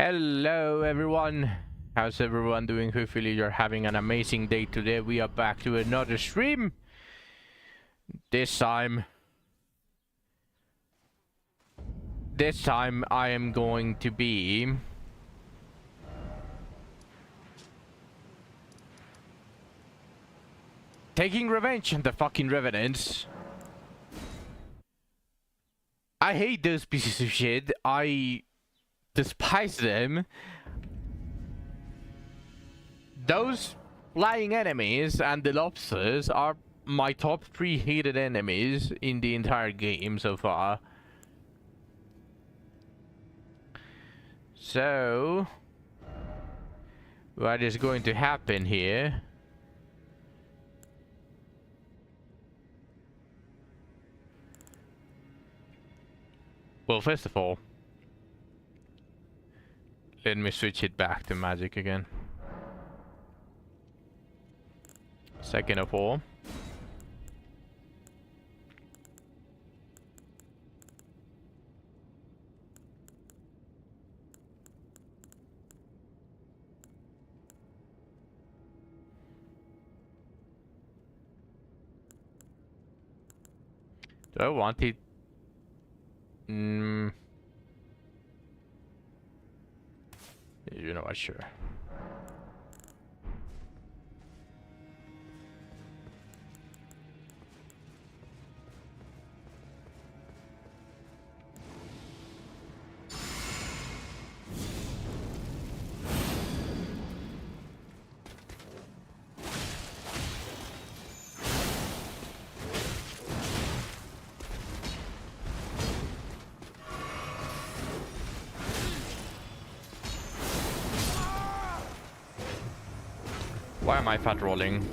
Hello everyone, how's everyone doing? Hopefully you're having an amazing day today. We are back to another stream. This time I am going to be taking revenge on the fucking revenants. I hate those pieces of shit. I despise them. Those flying enemies and the lobsters are my top 3 hated enemies in the entire game so far. So, what is going to happen here? Well, first of all, let me switch it back to magic again. Second of all, do I want it? You know what, sure. Why am I fat rolling?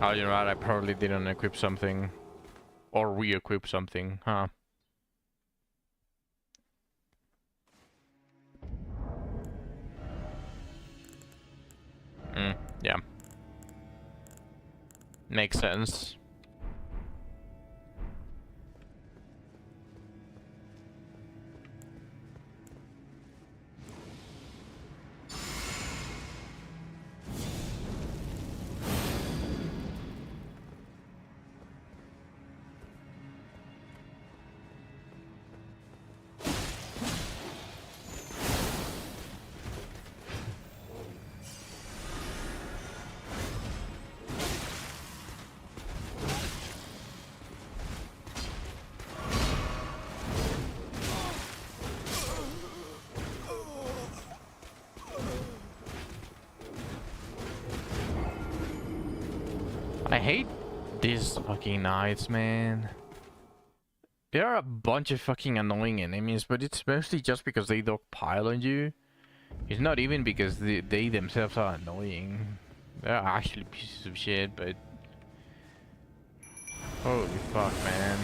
Oh, you know what? I probably didn't equip something. Or re-equip something, huh? Yeah. Makes sense. I hate these fucking knights, man. There are a bunch of fucking annoying enemies, but it's mostly just because they dogpile on you. It's not even because they themselves are annoying. They're actually pieces of shit, but... Holy fuck, man.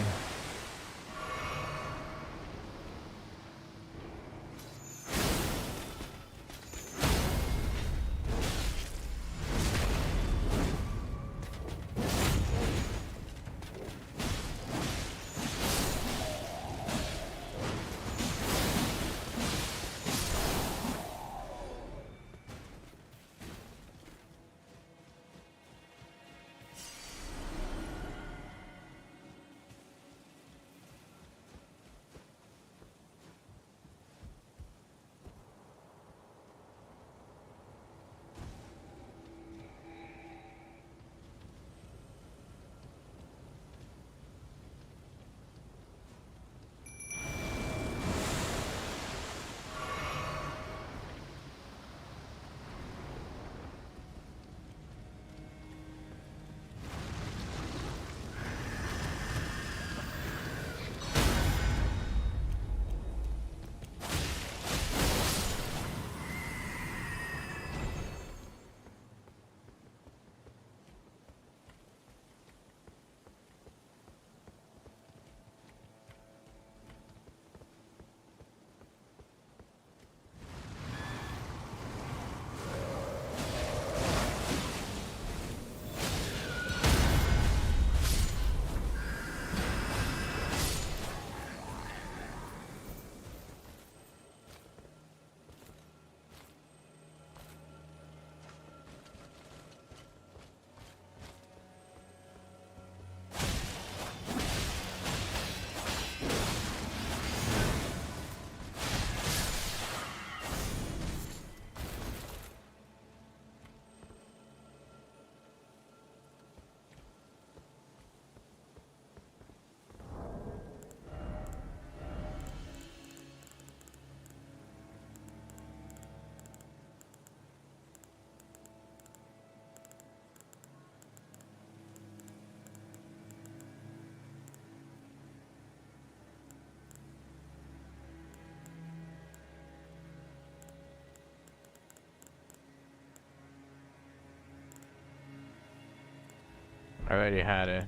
I already had it.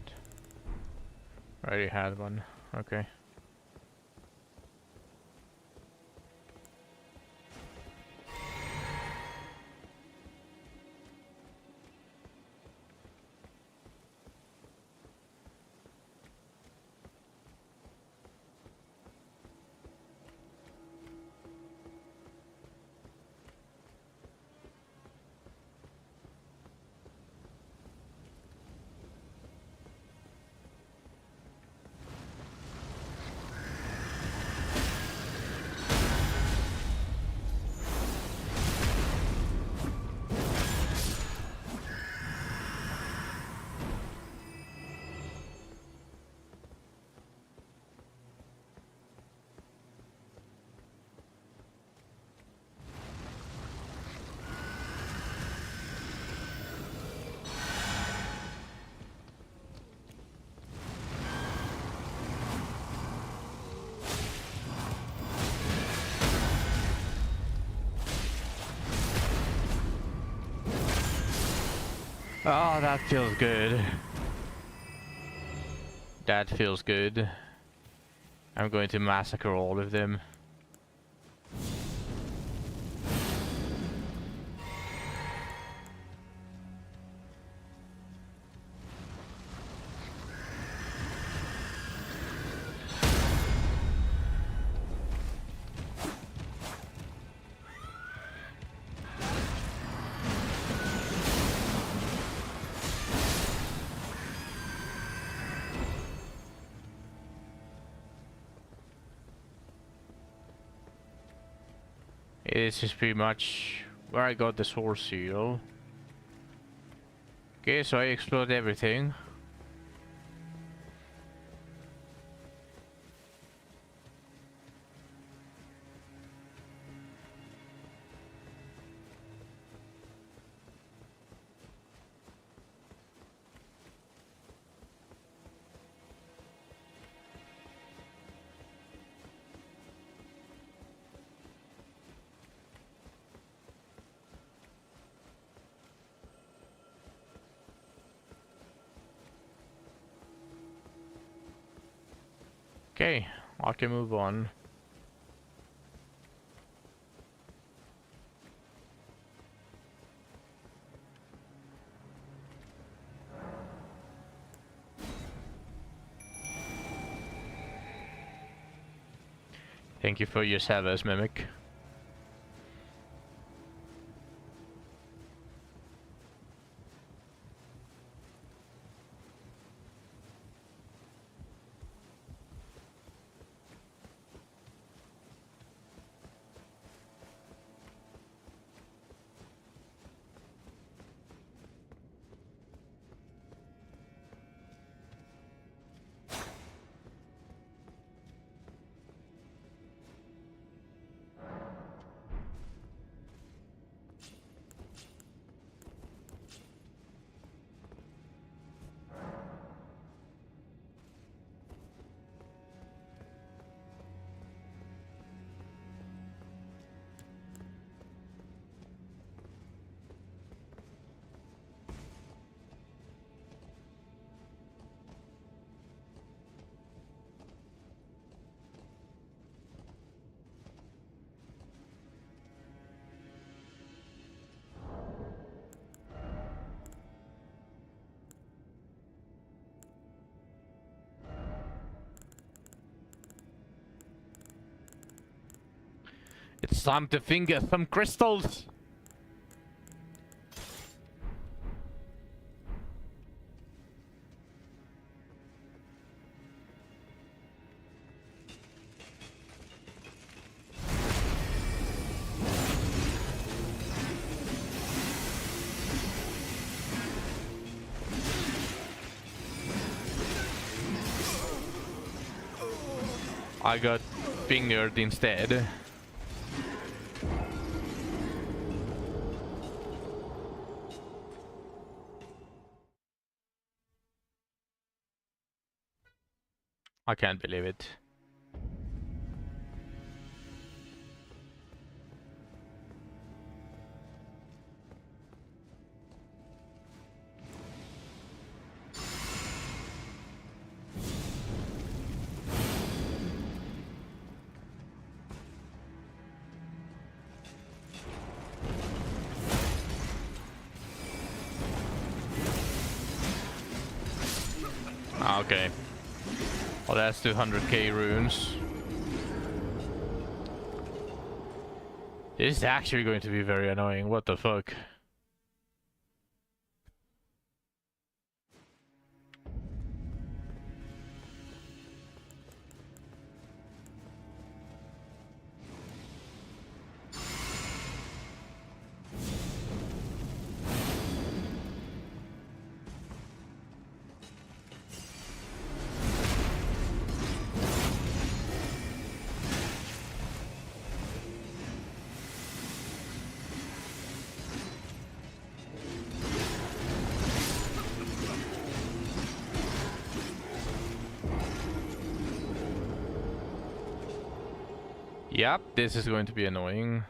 I already had one. Okay. Oh, that feels good. That feels good. I'm going to massacre all of them. This is pretty much where I got the source seal. Okay, so I explored everything. Okay, I can move on. Thank you for your service, Mimic. It's time to finger some crystals. I got fingered instead. I can't believe it. Okay. Well, that's 200k runes. This is actually going to be very annoying. What the fuck? Yep, this is going to be annoying.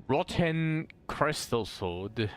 Rotten crystal sword.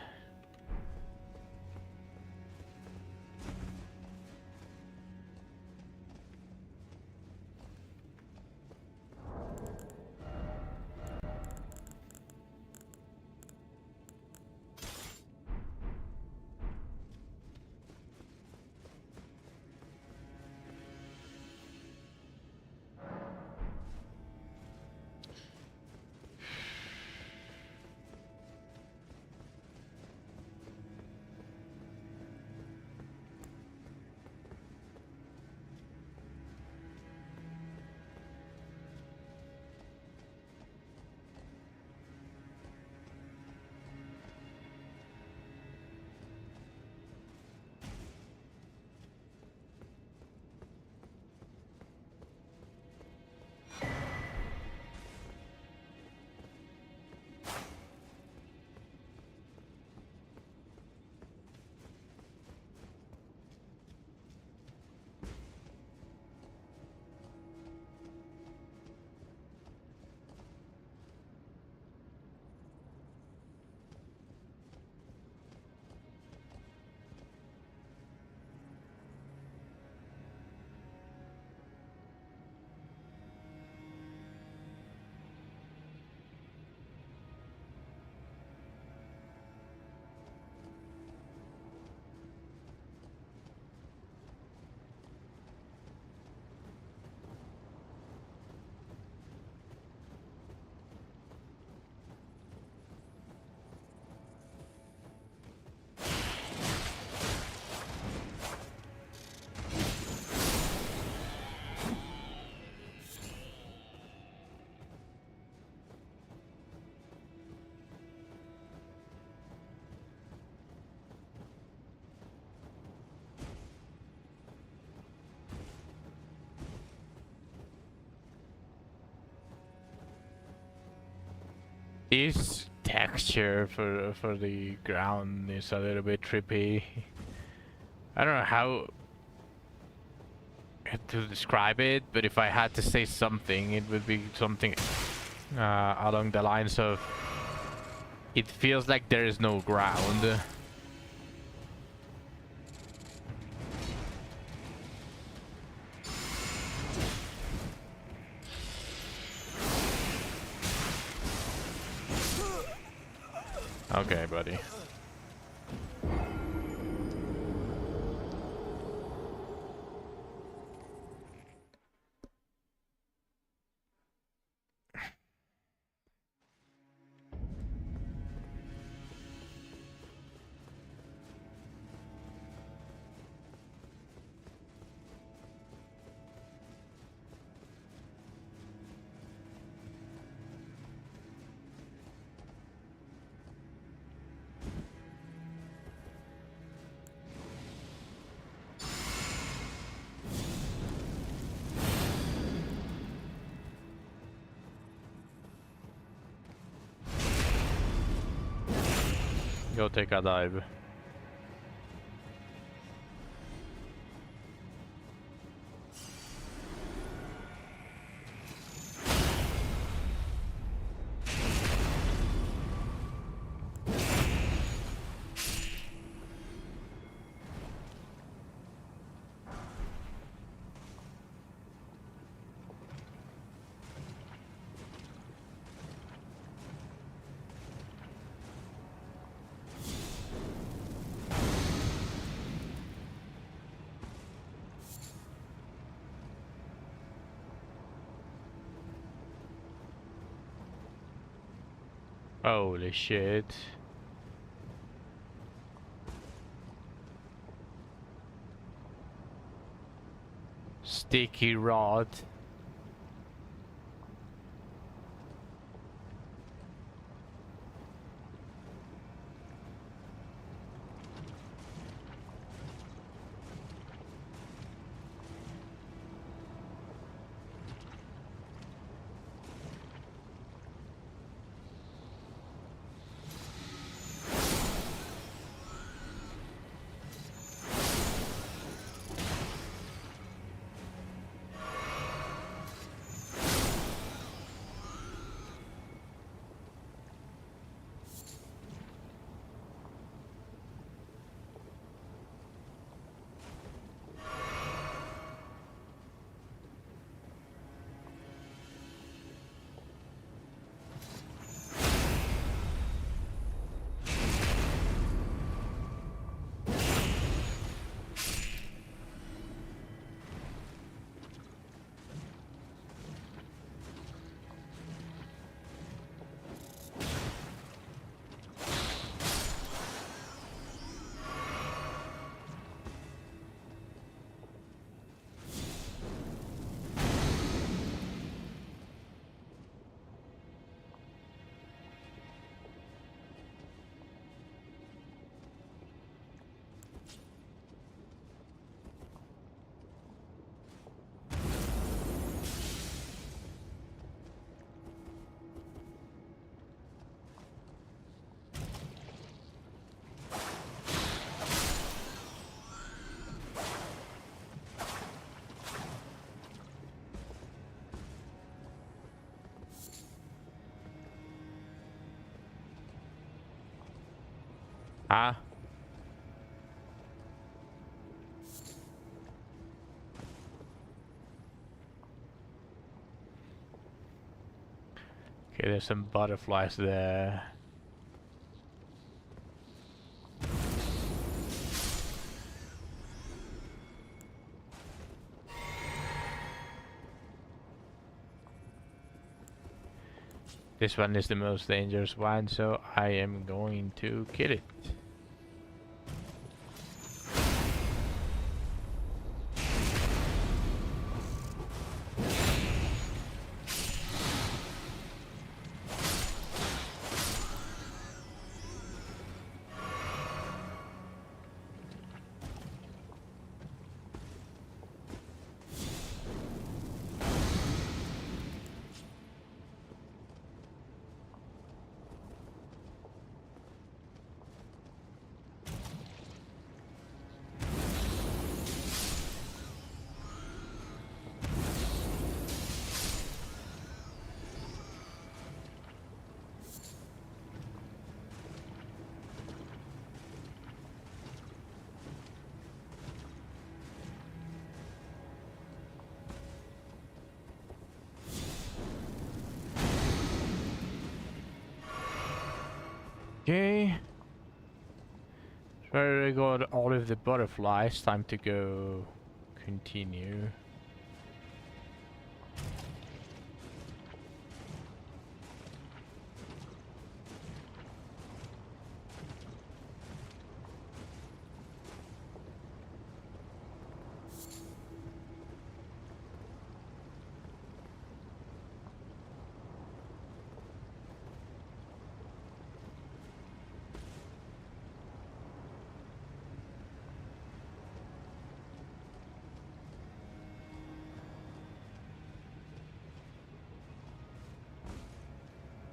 Is texture for the ground is a little bit trippy. I don't know how to describe it, but if I had to say something, it would be something along the lines of it feels like there is no ground. Okay, buddy. Go take a dive. Holy shit. Sticky rod. Huh? Okay, there's some butterflies there. This one is the most dangerous one, so I am going to kill it. Okay. So I got all of the butterflies. Time to go continue.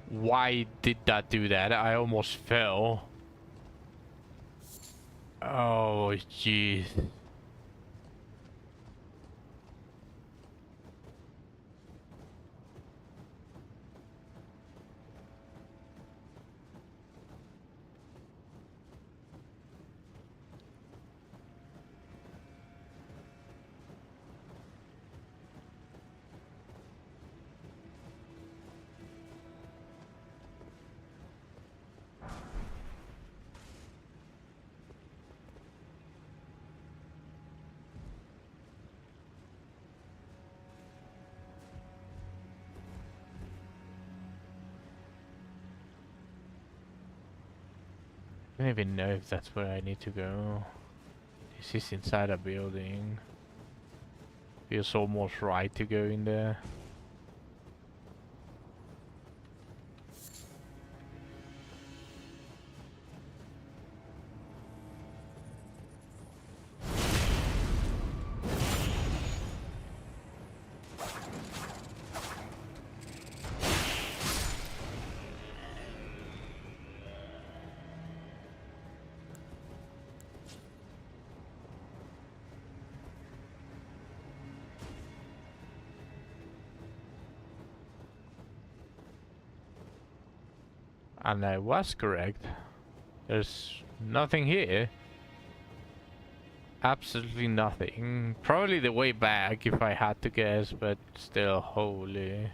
Why did that do that? I almost fell. Oh, jeez. I don't even know if that's where I need to go. This is inside a building. Feels almost right to go in there. And I was correct. There's nothing here. Absolutely nothing. Probably the way back if I had to guess, but still, holy.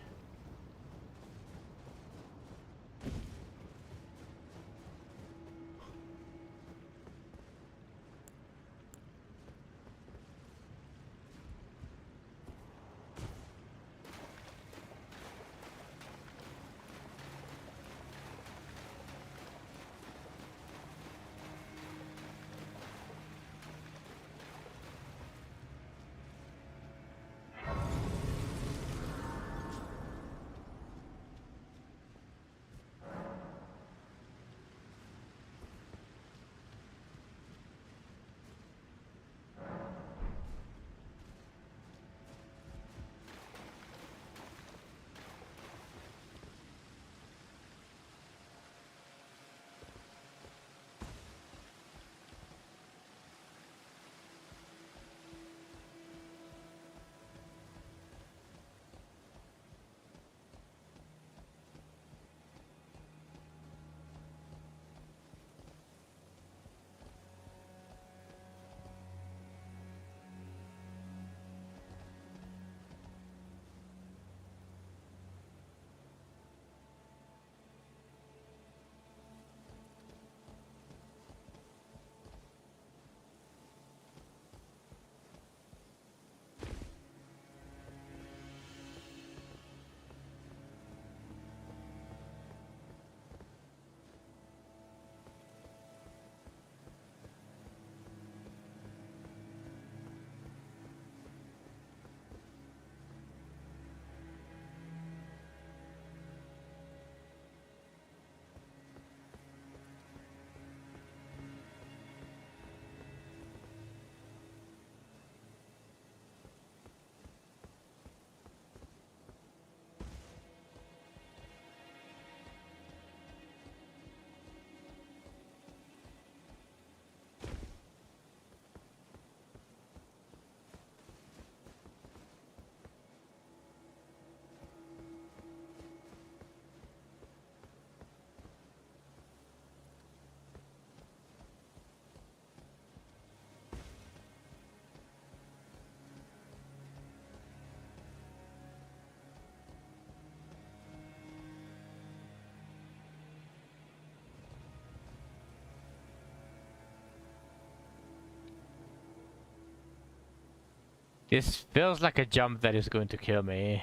This feels like a jump that is going to kill me.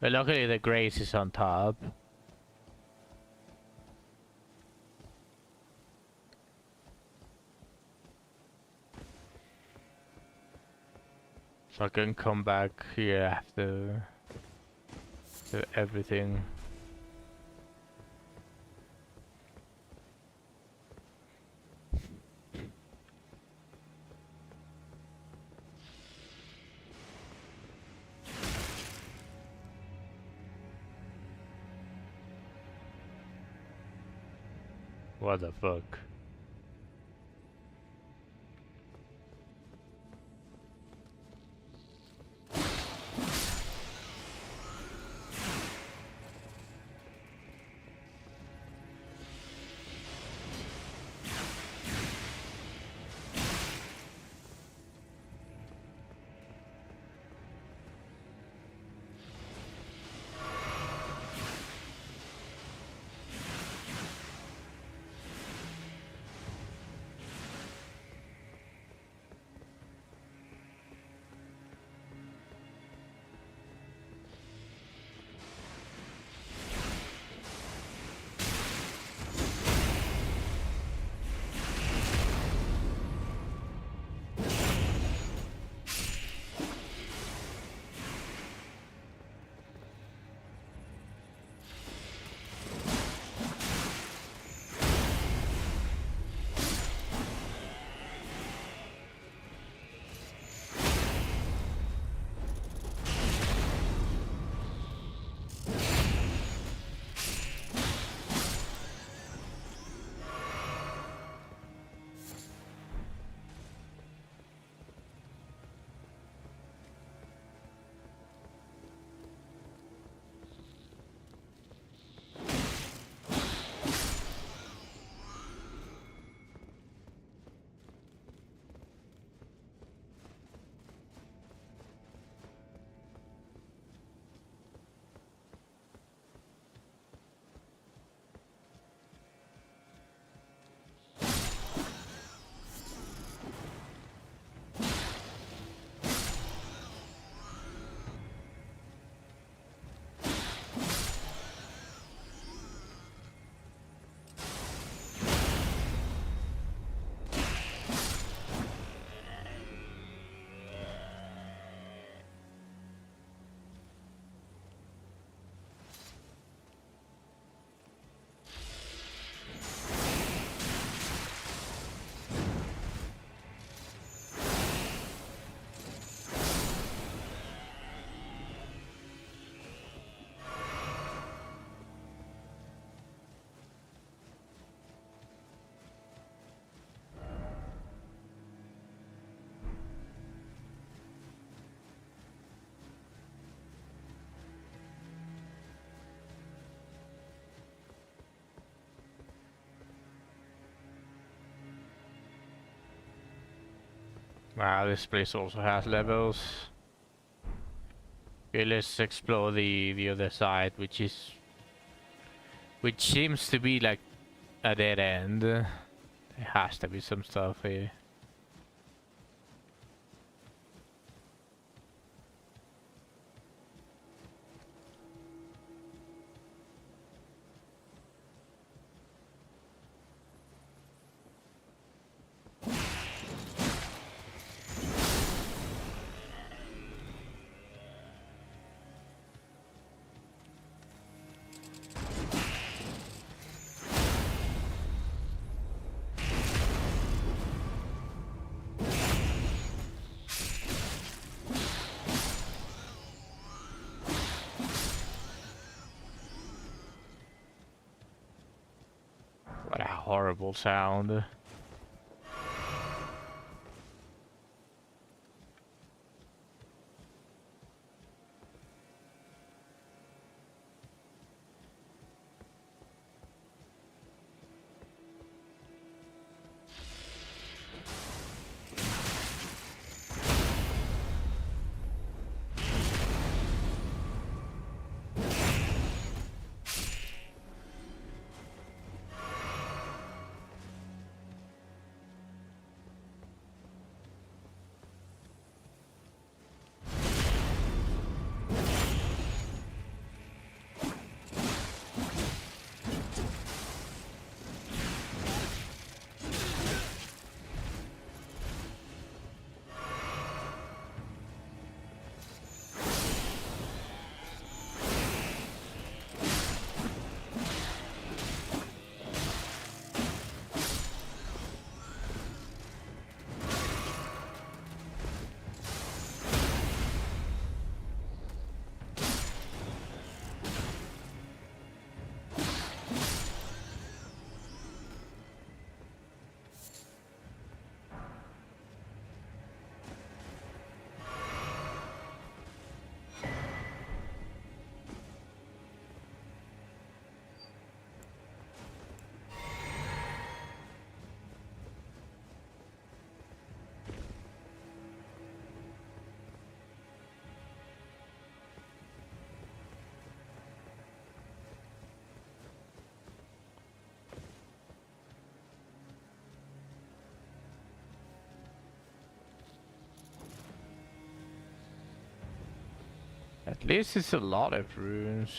But luckily the grace is on top. So I can come back here after everything. What the fuck? Wow, this place also has levels. Okay, let's explore the other side, which seems to be like a dead end. There has to be some stuff here. What a horrible sound. At least it's a lot of runes.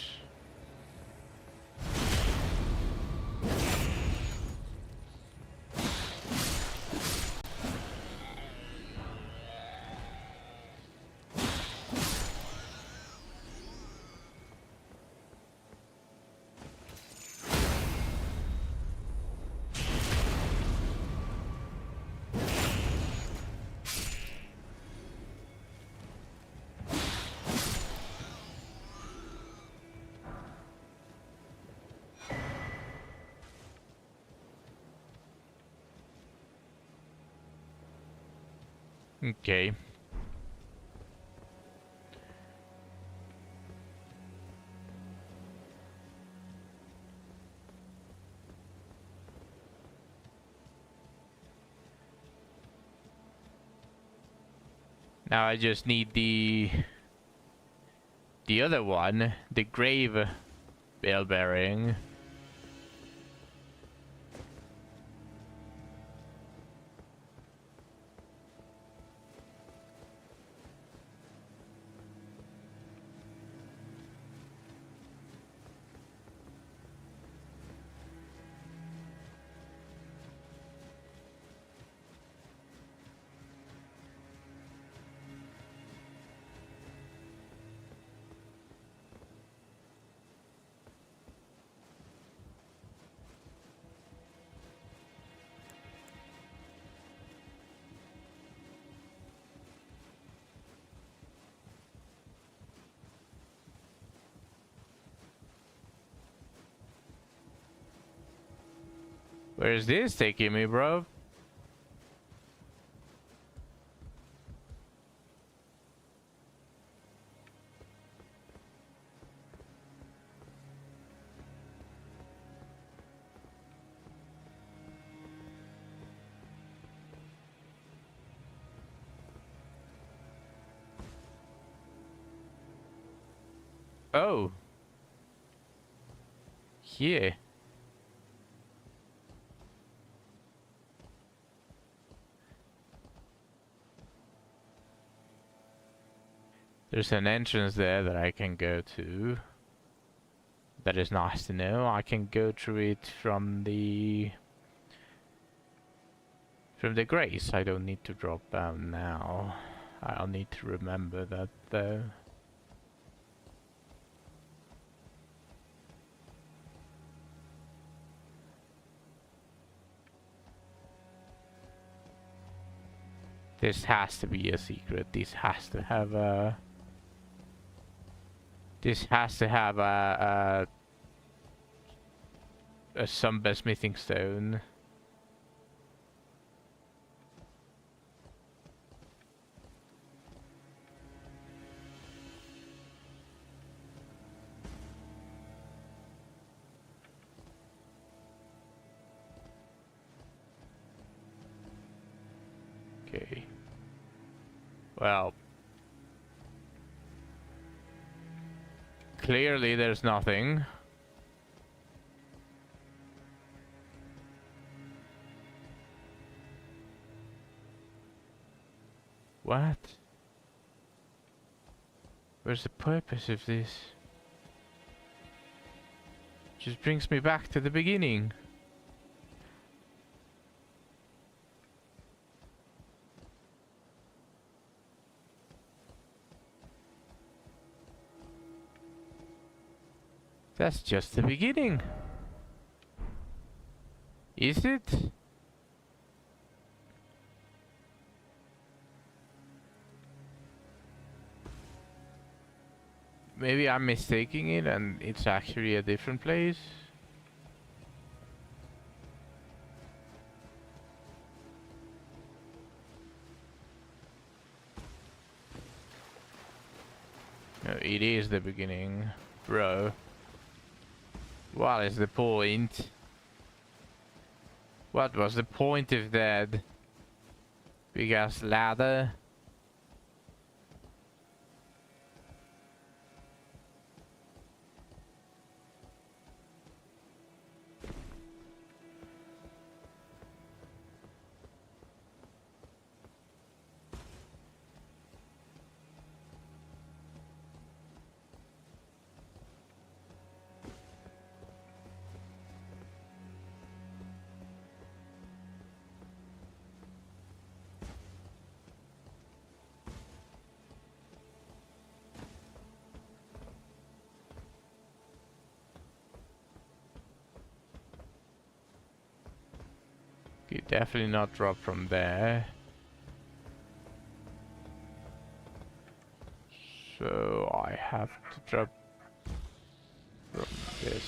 Okay. Now I just need the other one, the grave bell bearing. Where's this taking me, bro? Oh. Here. There's an entrance there that I can go to. That is nice to know. I can go through it from the grace. I don't need to drop down now. I'll need to remember that though. This has to be a secret. This has to have a... This has to have a Sumber smithing stone. Okay. Well. Clearly there's nothing. What? Where's the purpose of this? Just brings me back to the beginning. That's just the beginning. Is it? Maybe I'm mistaking it and it's actually a different place. No, it is the beginning, bro. What is the point? What was the point of that? Big ass ladder? Okay, definitely not drop from there. So I have to drop from this.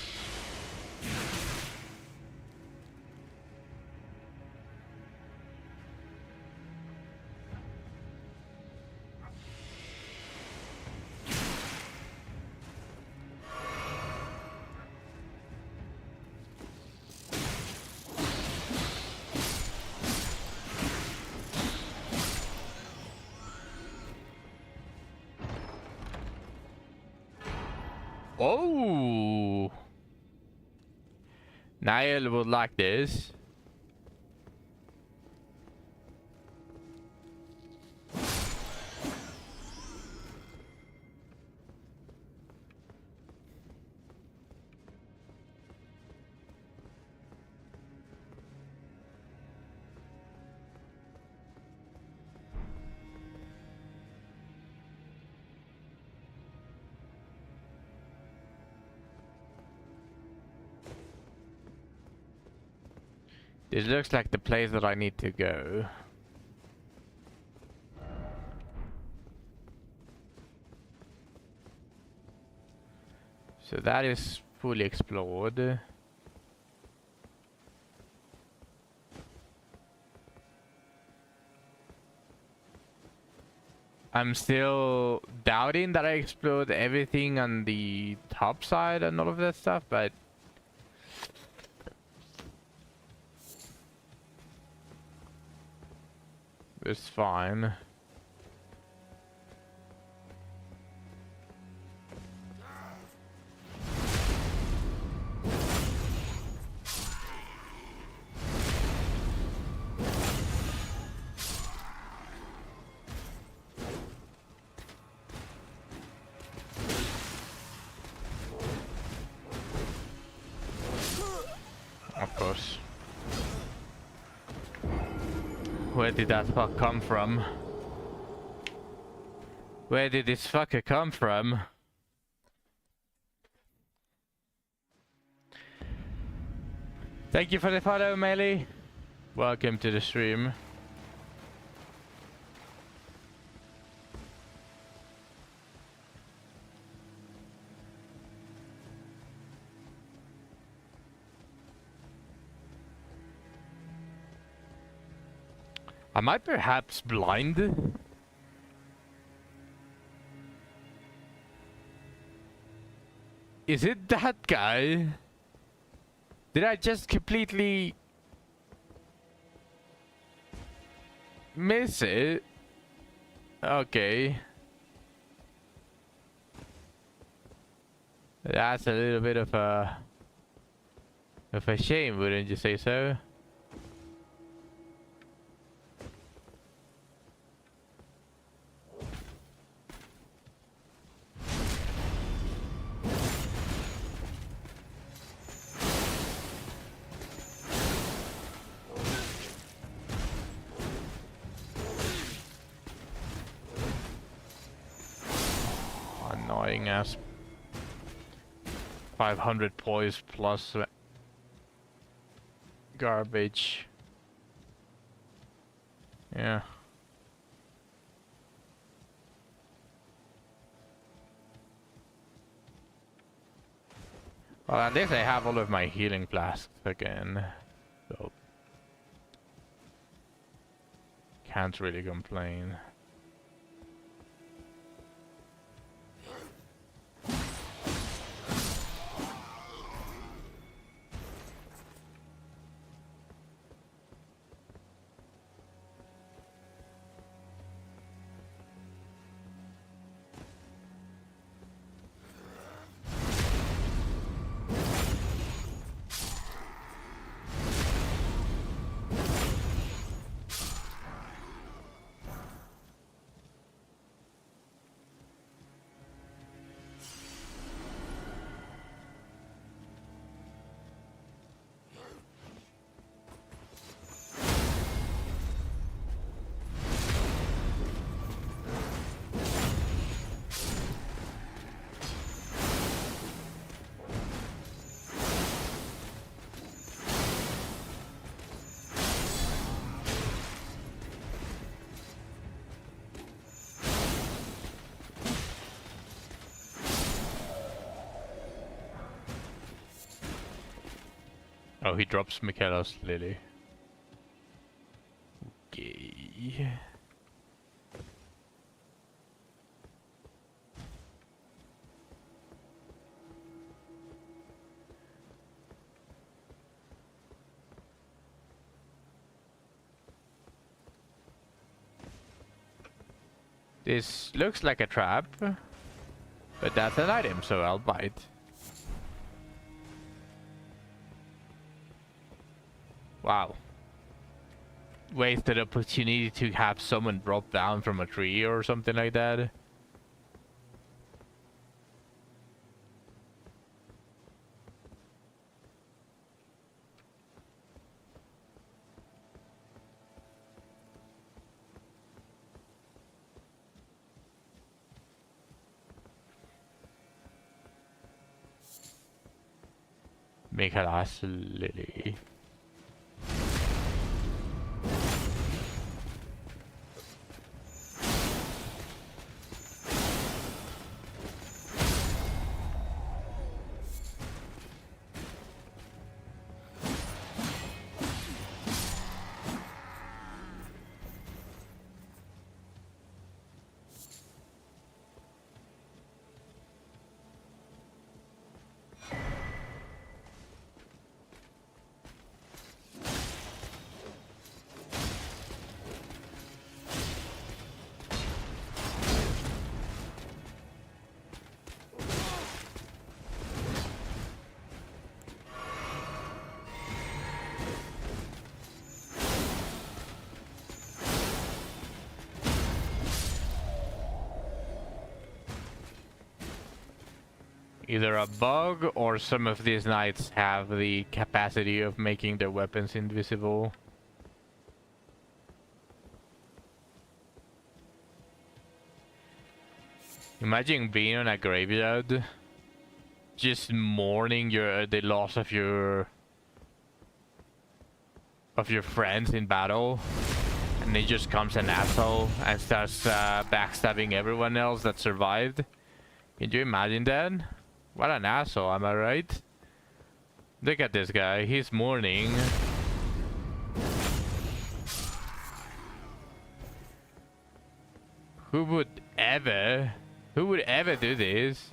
Oh, Niall would like this. This looks like the place that I need to go. So that is fully explored. I'm still doubting that I explored everything on the top side and all of that stuff, but it's fine. Of course. Where did that fuck come from? Where did this fucker come from? Thank you for the follow, Melee. Welcome to the stream. Am I perhaps blind? Is it that guy? Did I just completely miss it? Okay. That's a little bit of a shame, wouldn't you say so? Annoying ass 500 poise plus garbage. Yeah. Well, at least I have all of my healing flasks again, so can't really complain. Oh, he drops Michaela's lily. Okay. This looks like a trap, but that's an item, so I'll buy it. Wow. Wasted opportunity to have someone drop down from a tree or something like that. Make a last lily. Either a bug or some of these knights have the capacity of making their weapons invisible. Imagine being on a graveyard, just mourning the loss of your friends in battle, and then just comes an asshole and starts backstabbing everyone else that survived. Can you imagine that? What an asshole, am I right? Look at this guy, he's mourning. Who would ever do this?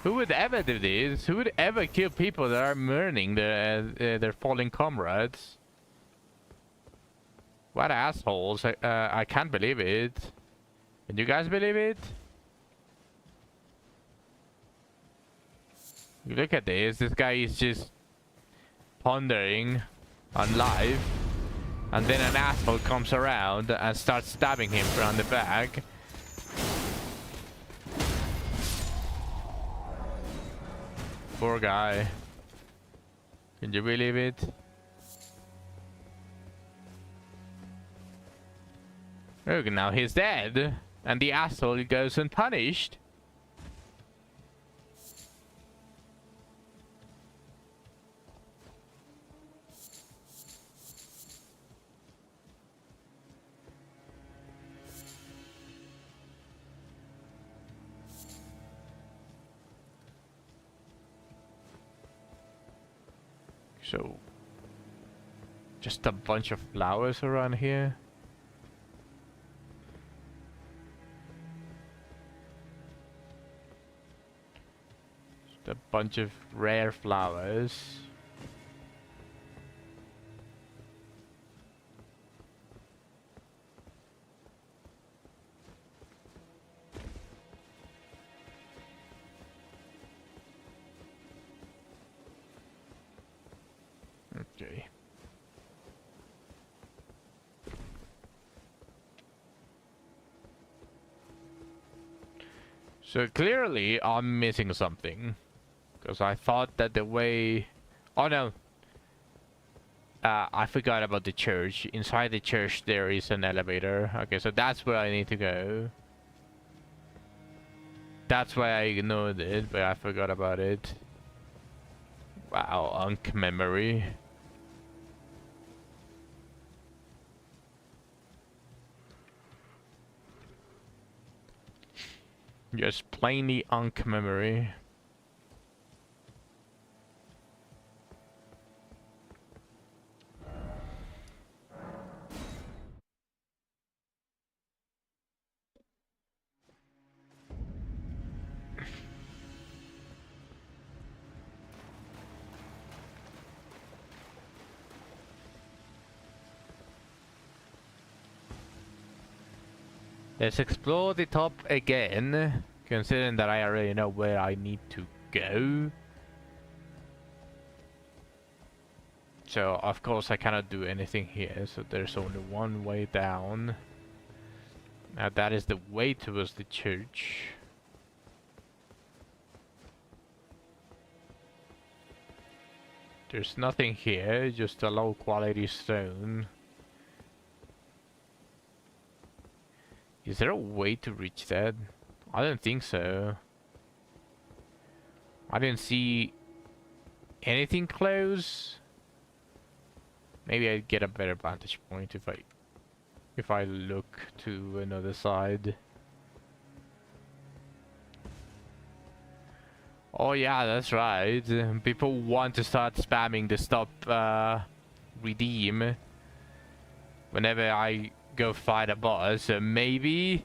Who would ever do this? Who would ever kill people that are mourning their fallen comrades? What assholes. I can't believe it. Can you guys believe it? Look at this. This guy is just pondering on life. And then an asshole comes around and starts stabbing him around the back. Poor guy. Can you believe it? Look, now he's dead, and the asshole goes unpunished. So, just a bunch of flowers around here. A bunch of rare flowers. Okay. So clearly I'm missing something. Because I thought that the way... Oh no! I forgot about the church. Inside the church there is an elevator. Okay, so that's where I need to go. That's why I ignored it, but I forgot about it. Wow, Unk memory. Just plainly unk memory. Let's explore the top again, considering that I already know where I need to go. So, of course, I cannot do anything here, so there's only one way down. Now, that is the way towards the church. There's nothing here, just a low quality stone. Is there a way to reach that? I don't think so. I didn't see anything close. Maybe I'd get a better vantage point if I look to another side. Oh yeah, that's right. People want to start spamming the stop redeem whenever I go fight a boss. So maybe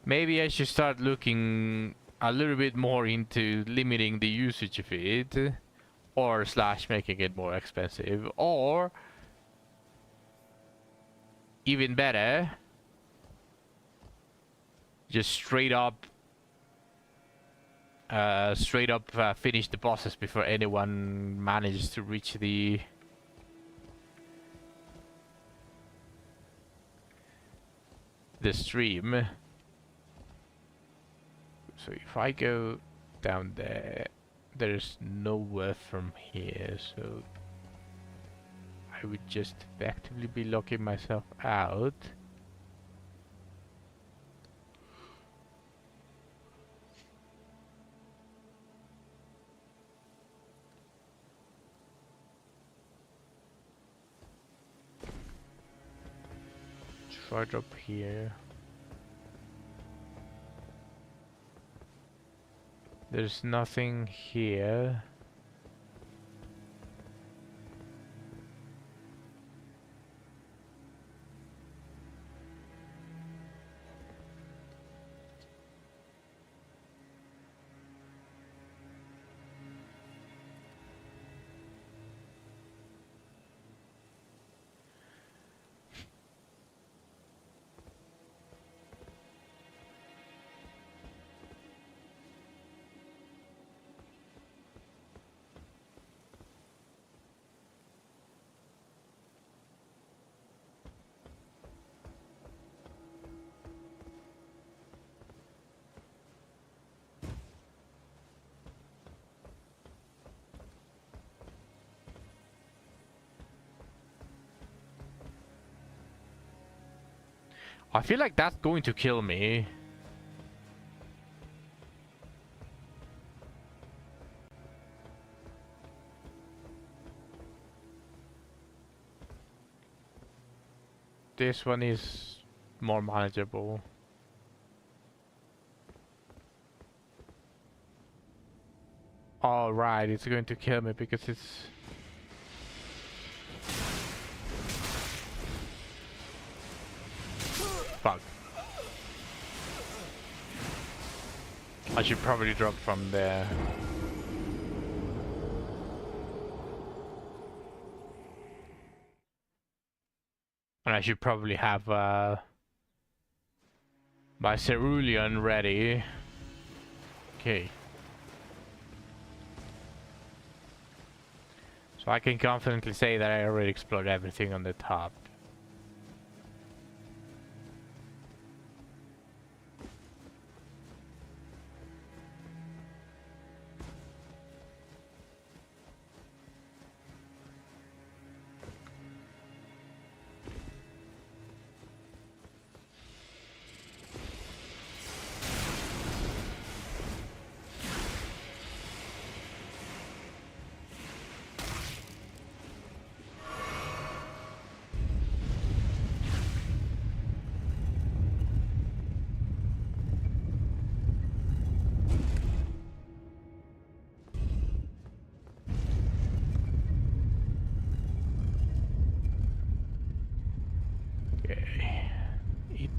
I should start looking a little bit more into limiting the usage of it, or slash making it more expensive, or even better, just straight up finish the bosses before anyone manages to reach the stream. So if I go down there, there's nowhere from here, so I would just effectively be locking myself out. Try drop here. There's nothing here. I feel like that's going to kill me. This one is more manageable. All right, it's going to kill me because it's... Fuck. I should probably drop from there. And I should probably have my cerulean ready. Okay. So I can confidently say that I already explored everything on the top.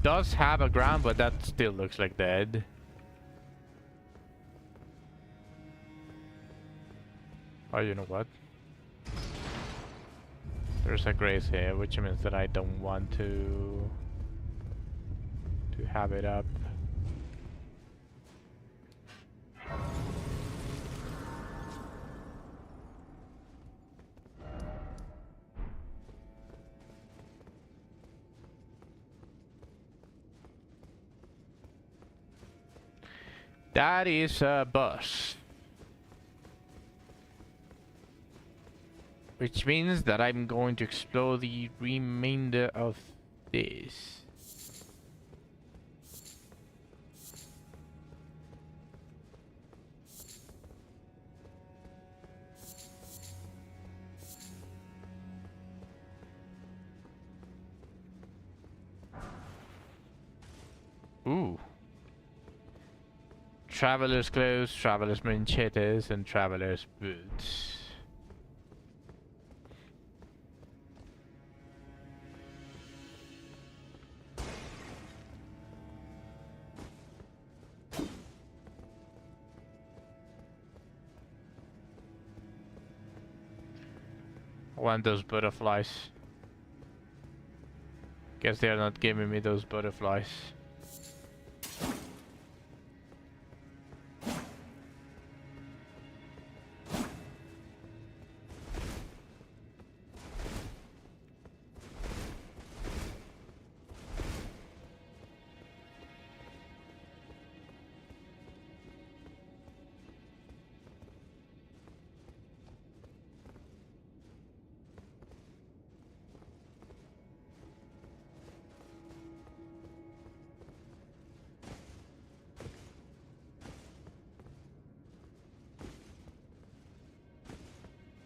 does have a ground, but that still looks like dead. Oh, you know what? There's a grace here, which means that I don't want to have it up. That is a bus. Which means that I'm going to explore the remainder of this. Ooh. Traveler's clothes, traveler's manchettes, and traveler's boots. I want those butterflies. Guess they're not giving me those butterflies.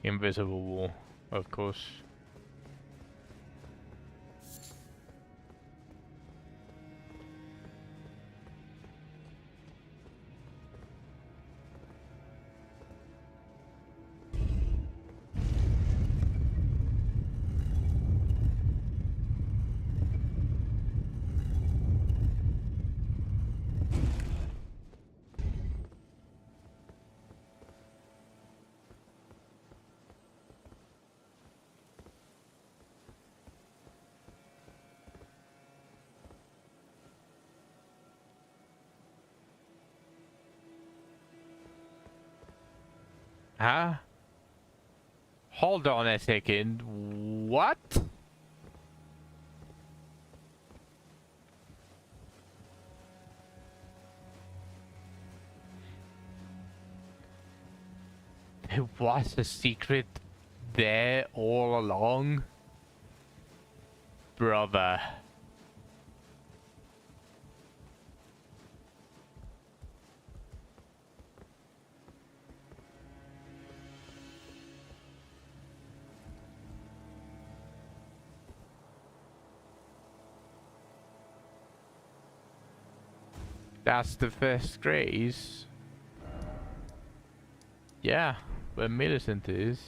Invisible wall, of course. Huh? Hold on a second. What? There was a secret there all along? Brother. That's the first grace. Yeah, where Millicent is.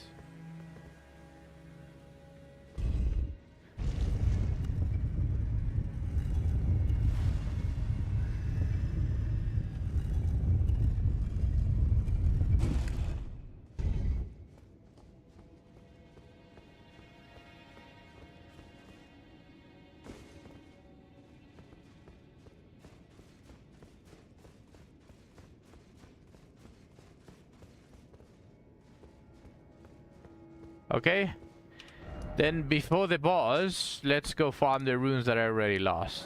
Okay. Then before the boss, let's go farm the runes that I already lost.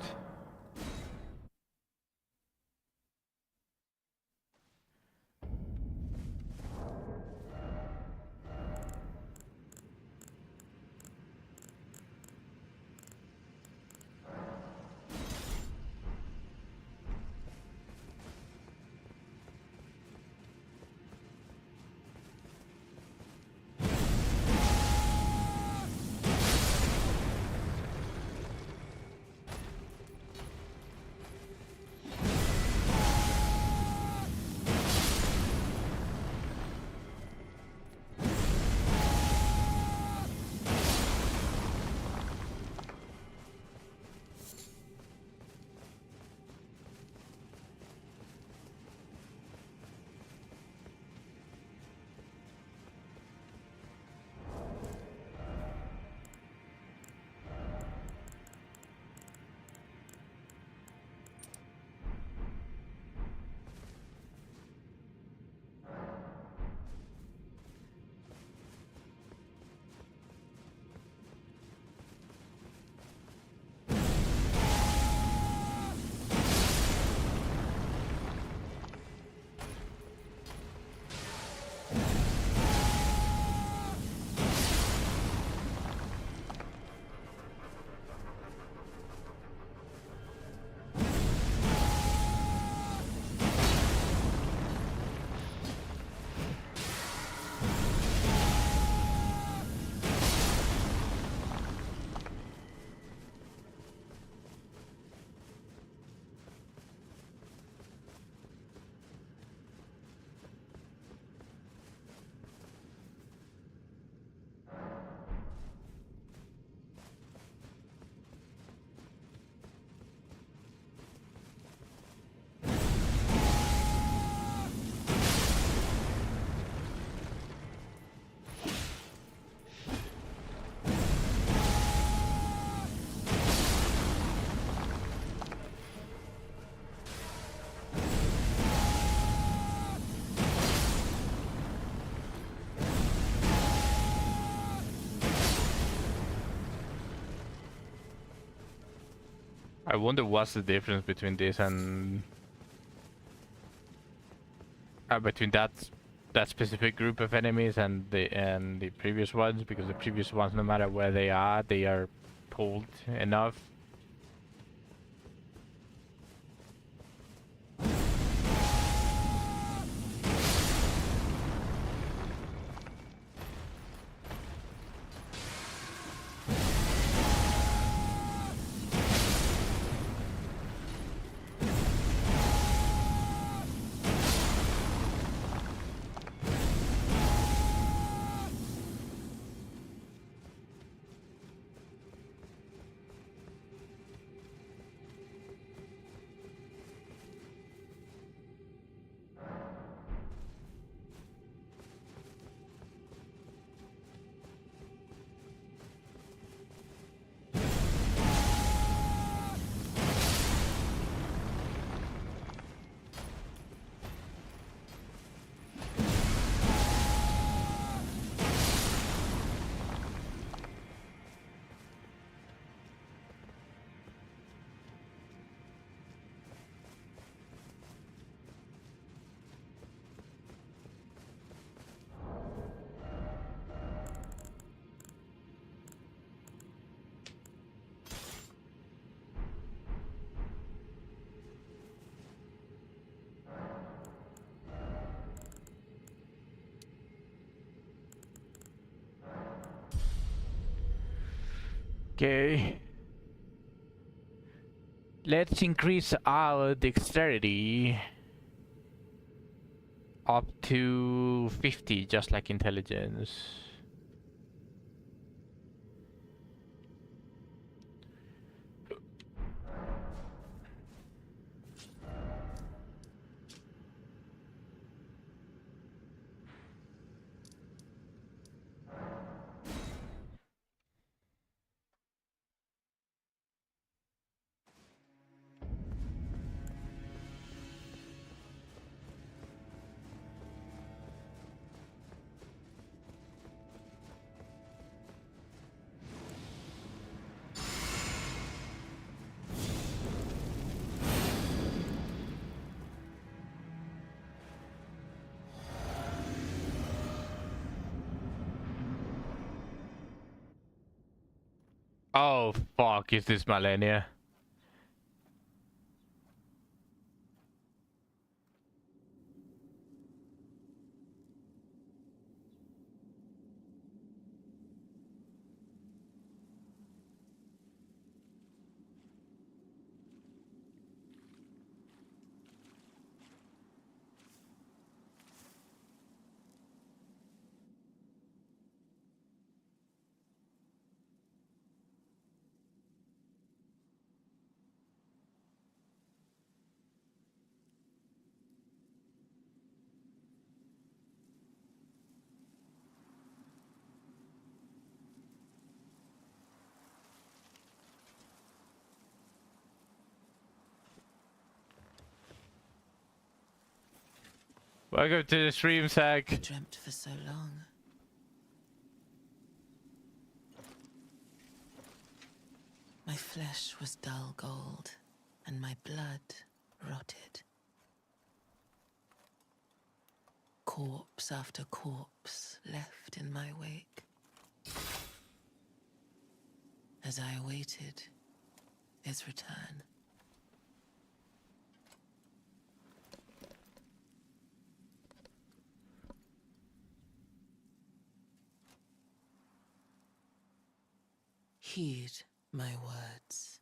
I wonder what's the difference between this and between that specific group of enemies and the previous ones, because the previous ones, no matter where they are pulled enough. Okay. Let's increase our dexterity up to 50, just like intelligence. Oh fuck, is this Malenia? Welcome to the stream, I Zach. dreamt for so long. My flesh was dull gold, and my blood rotted. Corpse after corpse left in my wake. As I awaited his return. Heed my words.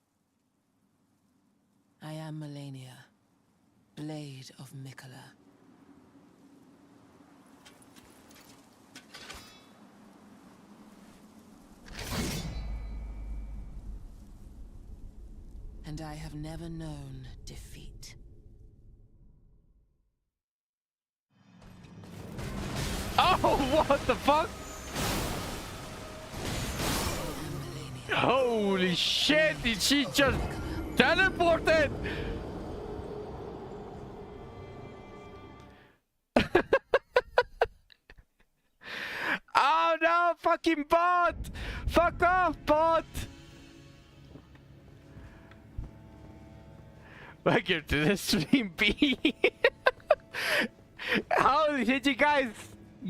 I am Malenia, Blade of Mikola. And I have never known defeat. Oh, what the fuck? Holy shit, did she just teleported? Oh no, fucking bot! Fuck off, bot! Welcome to the stream, B. How did you guys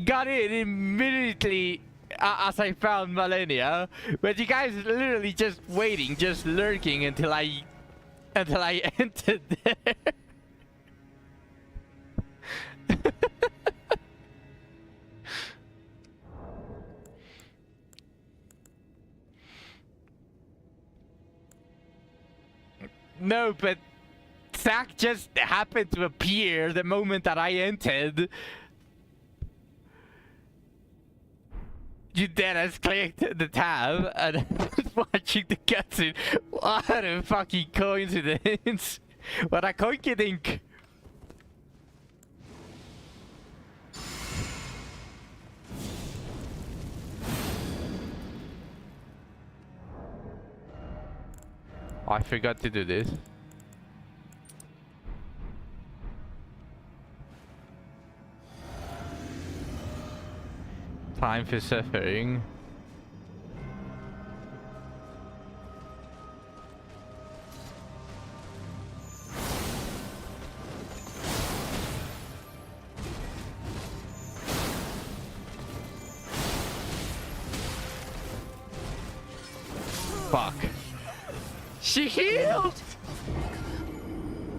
got in immediately as I found Malenia? But you guys literally just waiting, just lurking until I entered there. No, but Zach just happened to appear the moment that I entered. You then has clicked the tab and was watching the cutscene. What a fucking coincidence. What a coinkydink. I forgot to do this. Time for suffering. Fuck. She healed!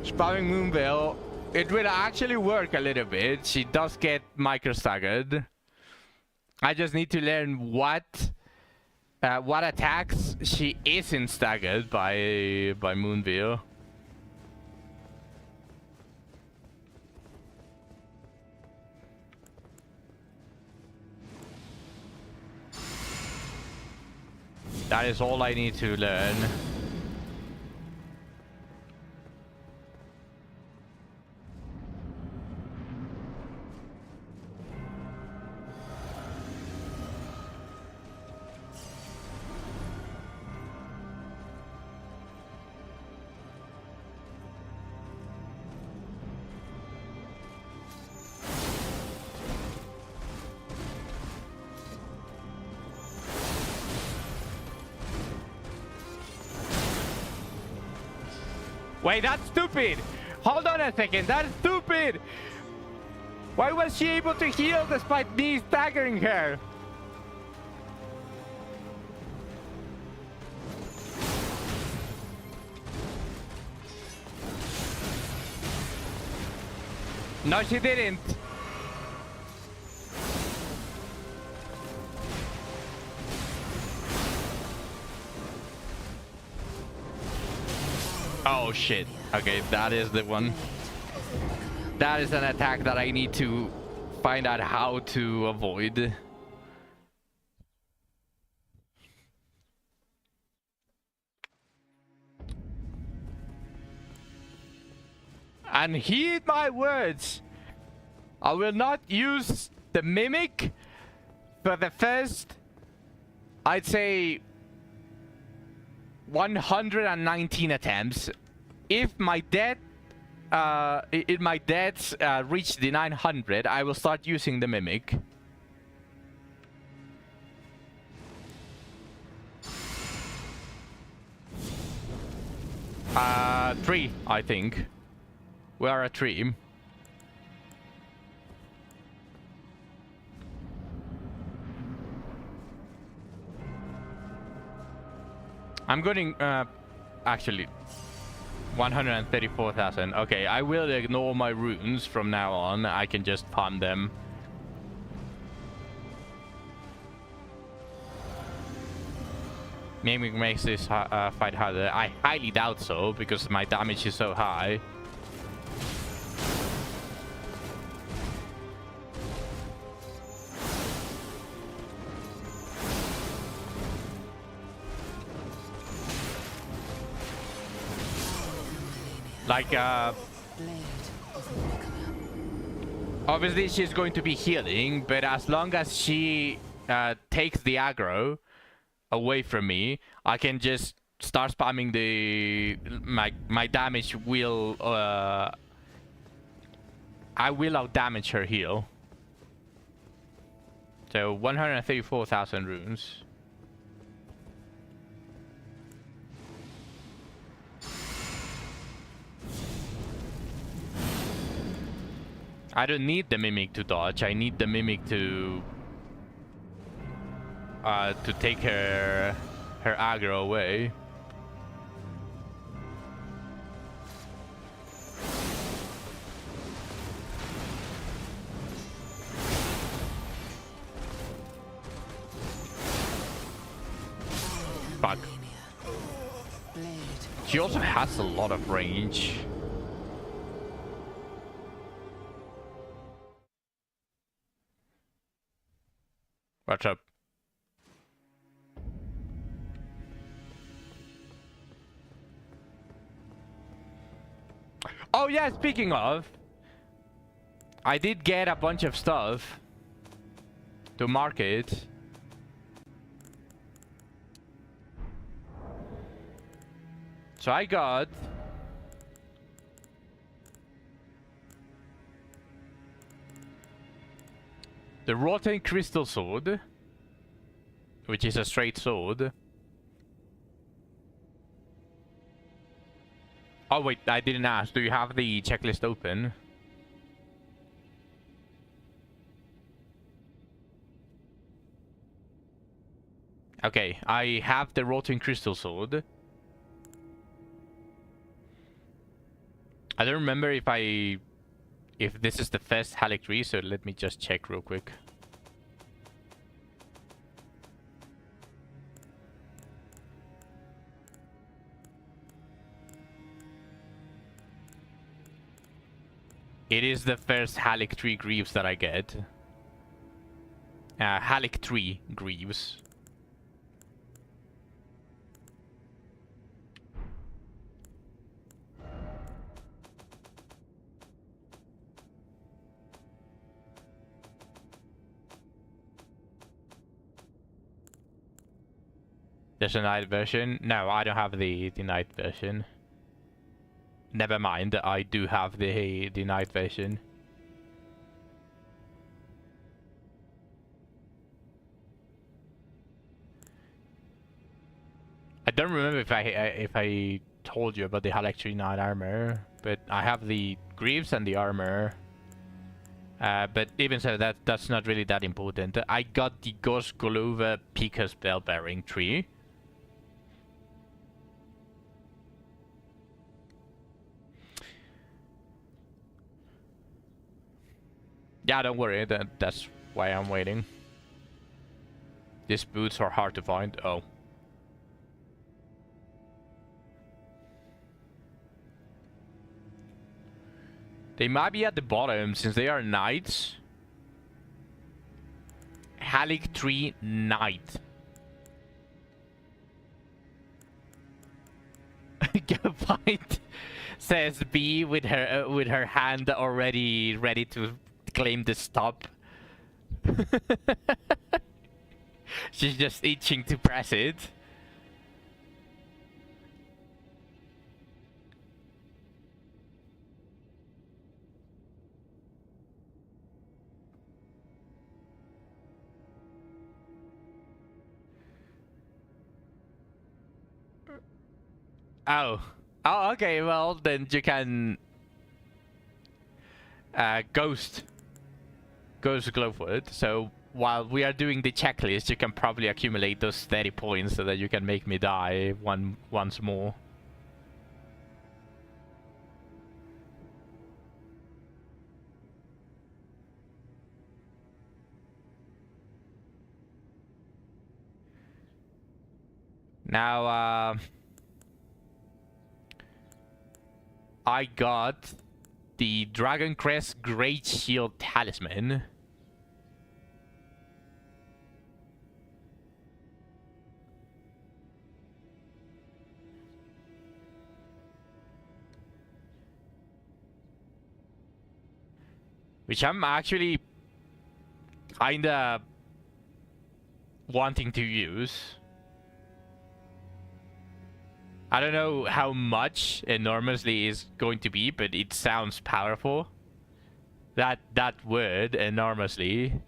Spamming Moonveil. It will actually work a little bit. She does get micro staggered. I just need to learn what attacks she isn't staggered by Moonveil. That is all I need to learn. Wait, that's stupid! Hold on a second, that's stupid! Why was she able to heal despite me staggering her? No, she didn't. Oh shit. Okay, that is the one. That is an attack that I need to find out how to avoid. And heed my words. I will not use the mimic for the first, I'd say, 119 attempts. If my deaths reach the 900, I will start using the mimic. Three, I think. We are a tree. I'm going, actually, 134,000. Okay, I will ignore my runes from now on. I can just farm them. Maybe it makes this fight harder. I highly doubt so, because my damage is so high. Like, obviously she's going to be healing, but as long as she takes the aggro away from me, I can just start spamming my damage will I will out damage her heal. So 134,000 runes. I don't need the Mimic to dodge. I need the Mimic to take her aggro away. Fuck. She also has a lot of range. What's up? Oh yeah, speaking of, I did get a bunch of stuff to market. So I got the Rotten Crystal Sword, which is a straight sword. Oh wait, I didn't ask. Do you have the checklist open? Okay, I have the Rotten Crystal Sword. I don't remember if this is the first Haligtree, so let me just check real quick. It is the first Haligtree Greaves that I get. Haligtree Greaves. There's a night version. No, I don't have the night version. Never mind, I do have the night version. I don't remember if I told you about the Haligtree Knight armor, but I have the greaves and the armor. But even so, that's not really that important. I got the Ghost Golova Picus Bell-bearing tree. Yeah, don't worry, that's why I'm waiting. These boots are hard to find. Oh. They might be at the bottom since they are knights. Haligtree Knight. Go fight, says B with her hand already ready to claim the stop. She's just itching to press it. Oh. Oh, okay, well, then you can... Ghost Glowwood. So, while we are doing the checklist, you can probably accumulate those 30 points so that you can make me die once more. Now, I got the Dragon Crest Great Shield Talisman. Which I'm actually kinda wanting to use. I don't know how much enormously is going to be, but it sounds powerful. That word, enormously,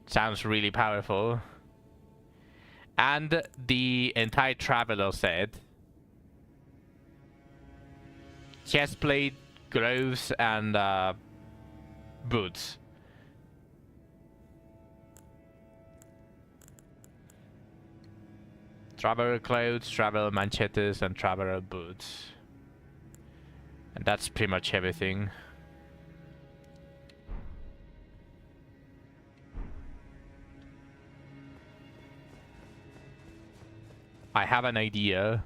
sounds really powerful. And the entire Traveler set. Chestplate, gloves, and boots. Traveler clothes, traveler machetes, and traveler boots. And that's pretty much everything. I have an idea.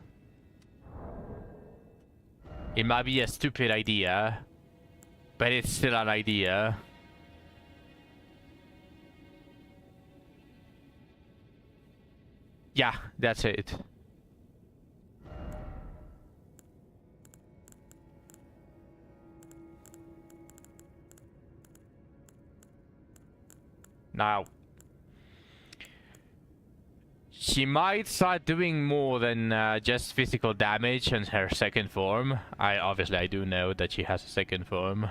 It might be a stupid idea, but it's still an idea. Yeah, that's it. Now, she might start doing more than just physical damage in her second form. I do know that she has a second form.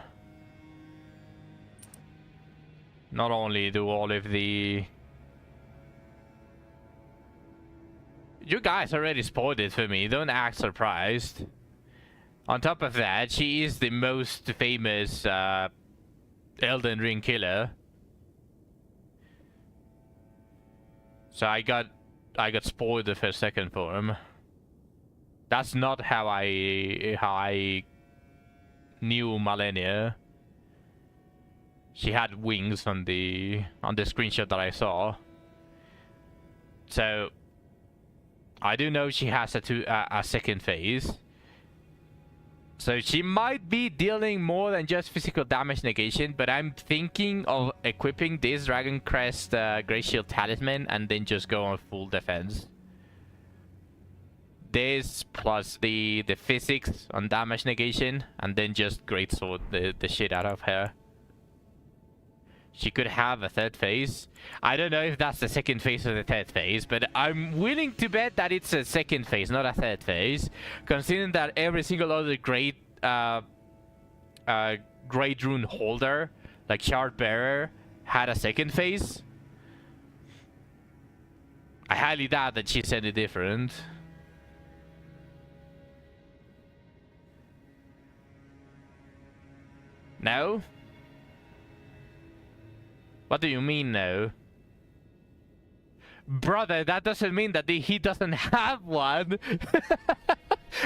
Not only do all of the... You guys already spoiled it for me, don't act surprised. On top of that, she is the most famous Elden Ring killer. So I got spoiled of her second form. That's not how I knew Malenia. She had wings on the screenshot that I saw. So I do know she has a second phase. So she might be dealing more than just physical damage negation, but I'm thinking of equipping this Dragon Crest Great Shield Talisman and then just go on full defense. This plus the physics on damage negation, and then just greatsword the shit out of her. She could have a third phase. I don't know if that's the second phase or the third phase, but I'm willing to bet that it's a second phase, not a third phase. Considering that every single other great rune holder, like Shard Bearer, had a second phase. I highly doubt that she's any different. No? What do you mean, no? Brother, that doesn't mean that he doesn't have one.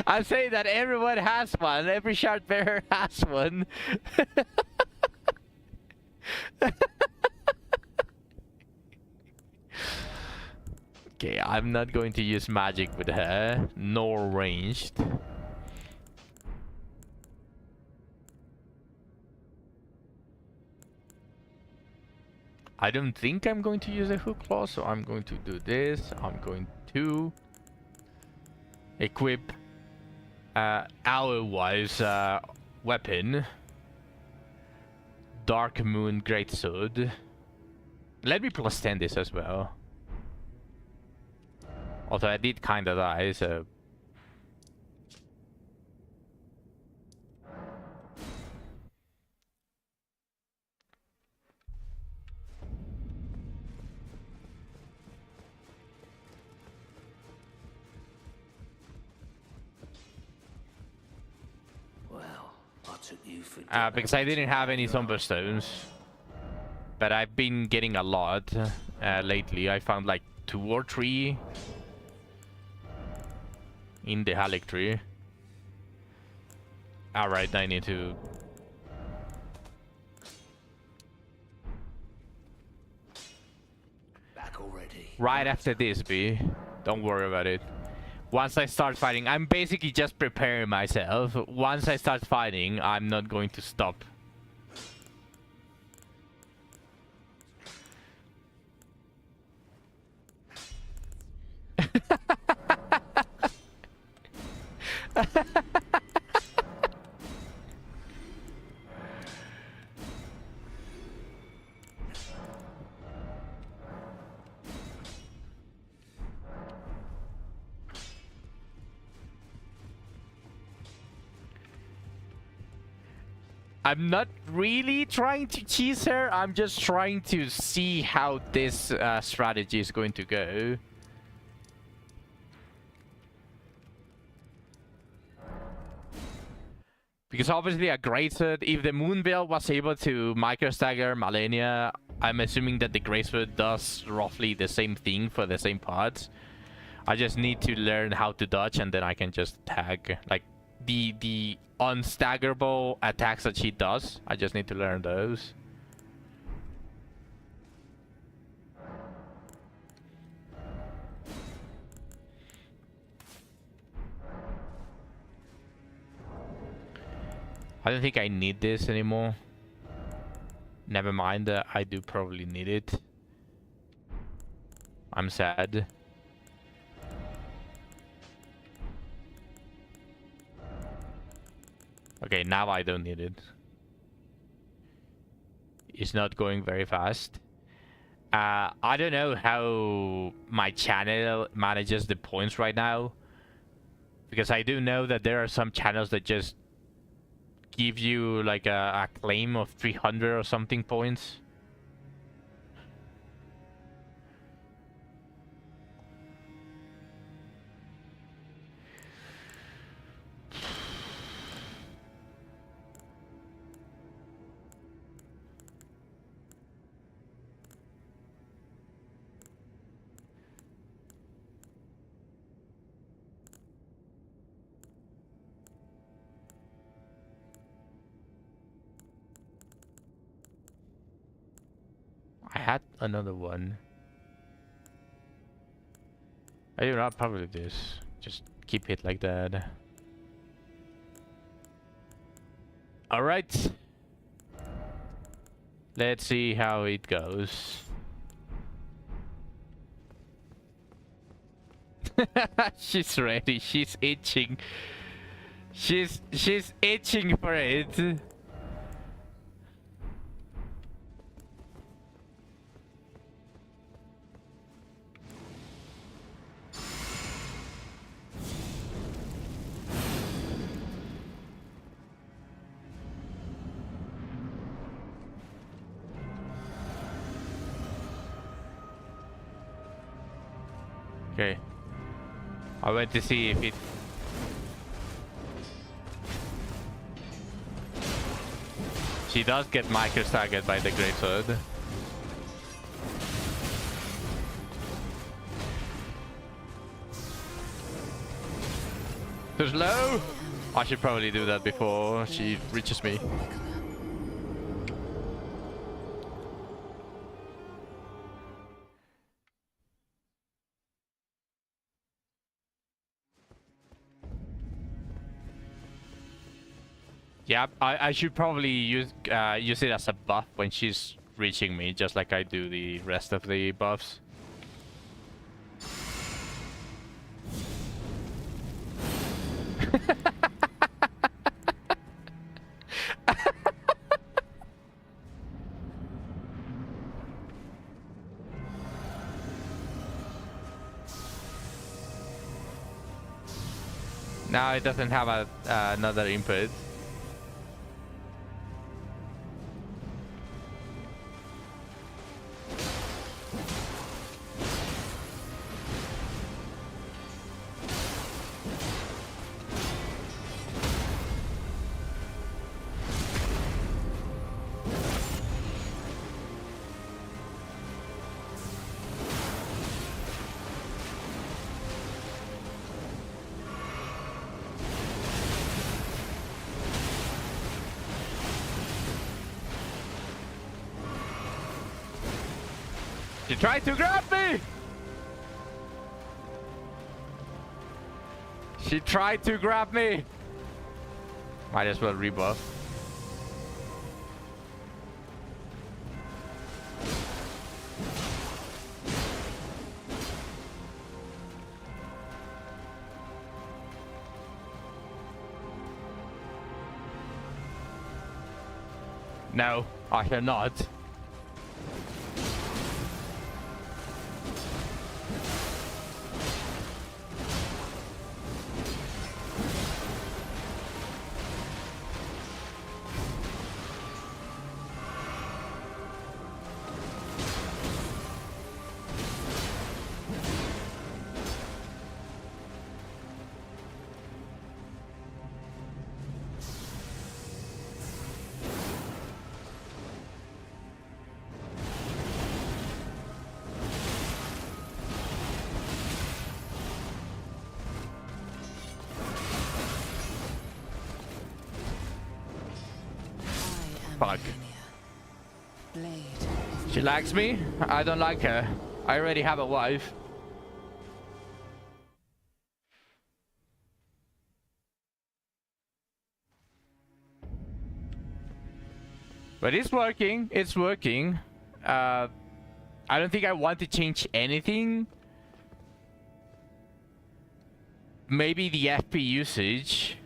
I'm saying that everyone has one. Every shard bearer has one. Okay, I'm not going to use magic with her, nor ranged. I don't think I'm going to use a hook claw, so I'm going to do this. I'm going to equip Hour-wise weapon. Dark Moon Greatsword. Let me plus 10 this as well. Although I did kinda die, so... because I didn't have any Somber Stones. But I've been getting a lot lately. I found like 2 or 3 in the Haligtree. Alright, I need to... Back already. Right after this, B. Don't worry about it. Once I start fighting, I'm basically just preparing myself. Once I start fighting, I'm not going to stop. I'm not really trying to cheese her. I'm just trying to see how this strategy is going to go. Because obviously a greatsword, if the moon build was able to micro stagger Malenia, I'm assuming that the greatsword does roughly the same thing for the same parts. I just need to learn how to dodge, and then I can just tag like the unstaggerable attacks that she does. I just need to learn those. I don't think I need this anymore. Never mind, I do probably need it. I'm sad. Okay, now I don't need it. It's not going very fast. I don't know how my channel manages the points right now. Because I do know that there are some channels that just give you like a claim of 300 or something points. I had another one. I do not probably this. Just keep it like that. Alright. Let's see how it goes. She's ready. She's itching. She's itching for it. Okay. I went to see if it... She does get micro staggered by the greatsword. Too slow! I should probably do that before she reaches me. Yeah, I should probably use it as a buff when she's reaching me, just like I do the rest of the buffs. Now it doesn't have another input. She tried to grab me! She tried to grab me! Might as well rebuff. No, I cannot. Fuck. Blade She likes me. I don't like her. I already have a wife. But it's working. It's working. I don't think I want to change anything. Maybe the FP usage.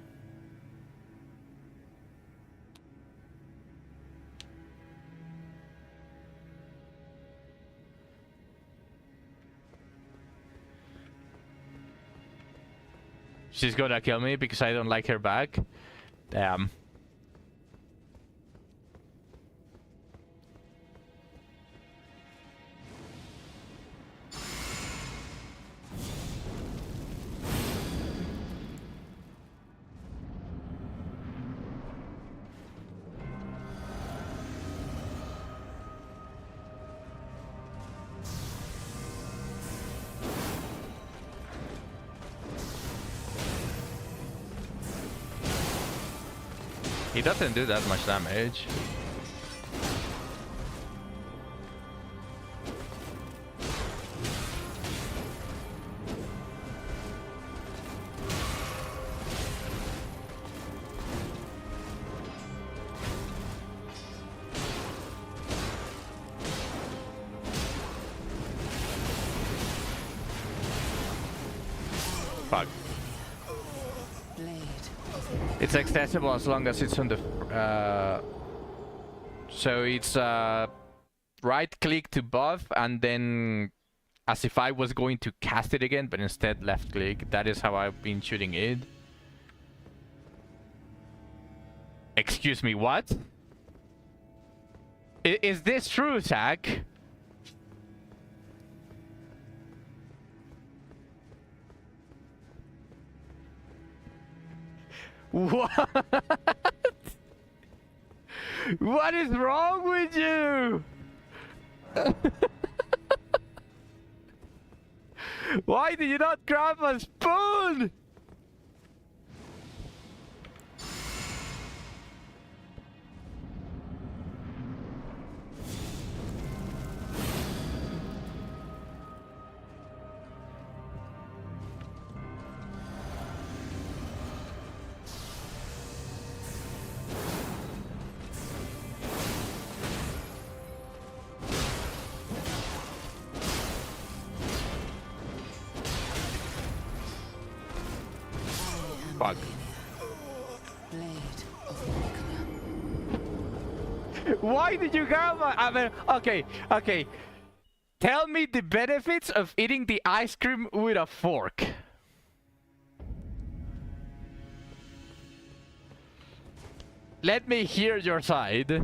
She's gonna kill me because I don't like her back. Damn. He doesn't do that much damage. Fuck. It's accessible as long as it's on the so it's right click to buff and then as if I was going to cast it again, but instead left click. That is how I've been shooting it. Excuse me, what? Is this true, Zach? What? What is wrong with you? Why did you not grab a spoon? Fuck. Why did you grab my... I mean, okay. Tell me the benefits of eating the ice cream with a fork. Let me hear your side.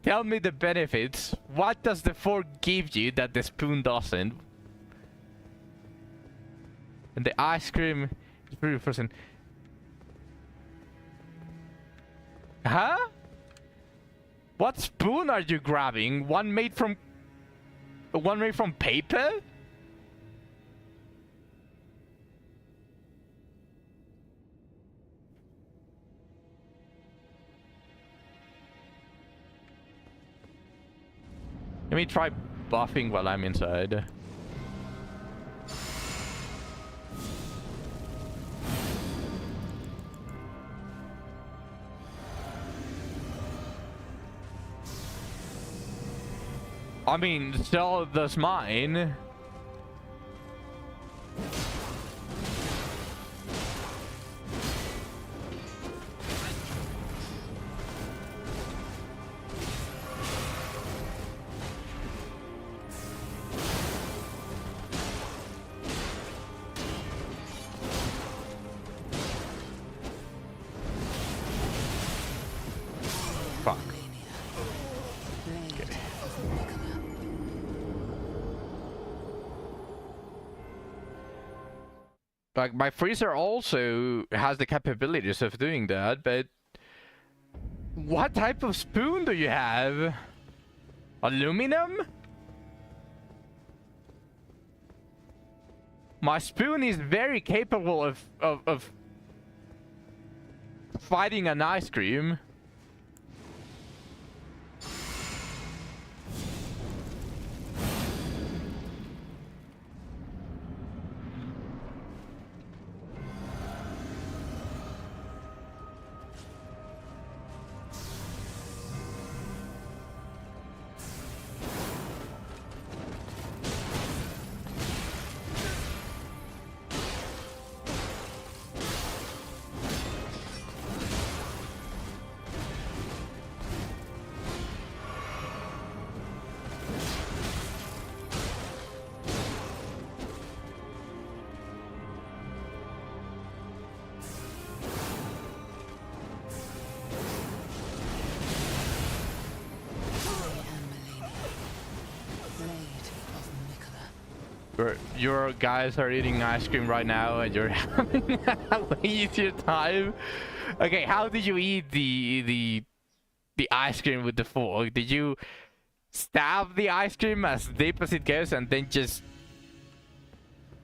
Tell me the benefits. What does the fork give you that the spoon doesn't? And the ice cream is pretty frozen. Huh? What spoon are you grabbing? One made from paper? Let me try buffing while I'm inside. I mean, so does mine. Fuck. Okay. Like, my freezer also has the capabilities of doing that, but... What type of spoon do you have? Aluminum? My spoon is very capable of fighting an ice cream. Your guys are eating ice cream right now and you're having a way easier time. Okay, how did you eat the ice cream with the fork? Did you stab the ice cream as deep as it goes and then just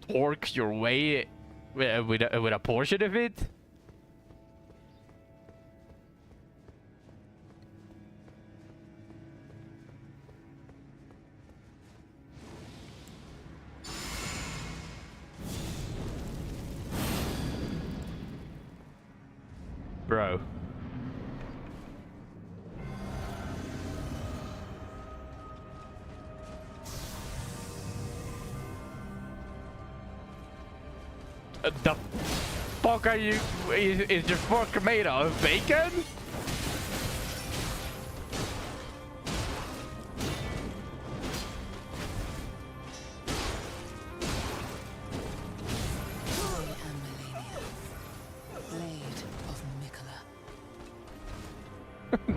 torque your way with a portion of it? Bro. The fuck are you? Is your fork made of bacon? I am Malenia, blade of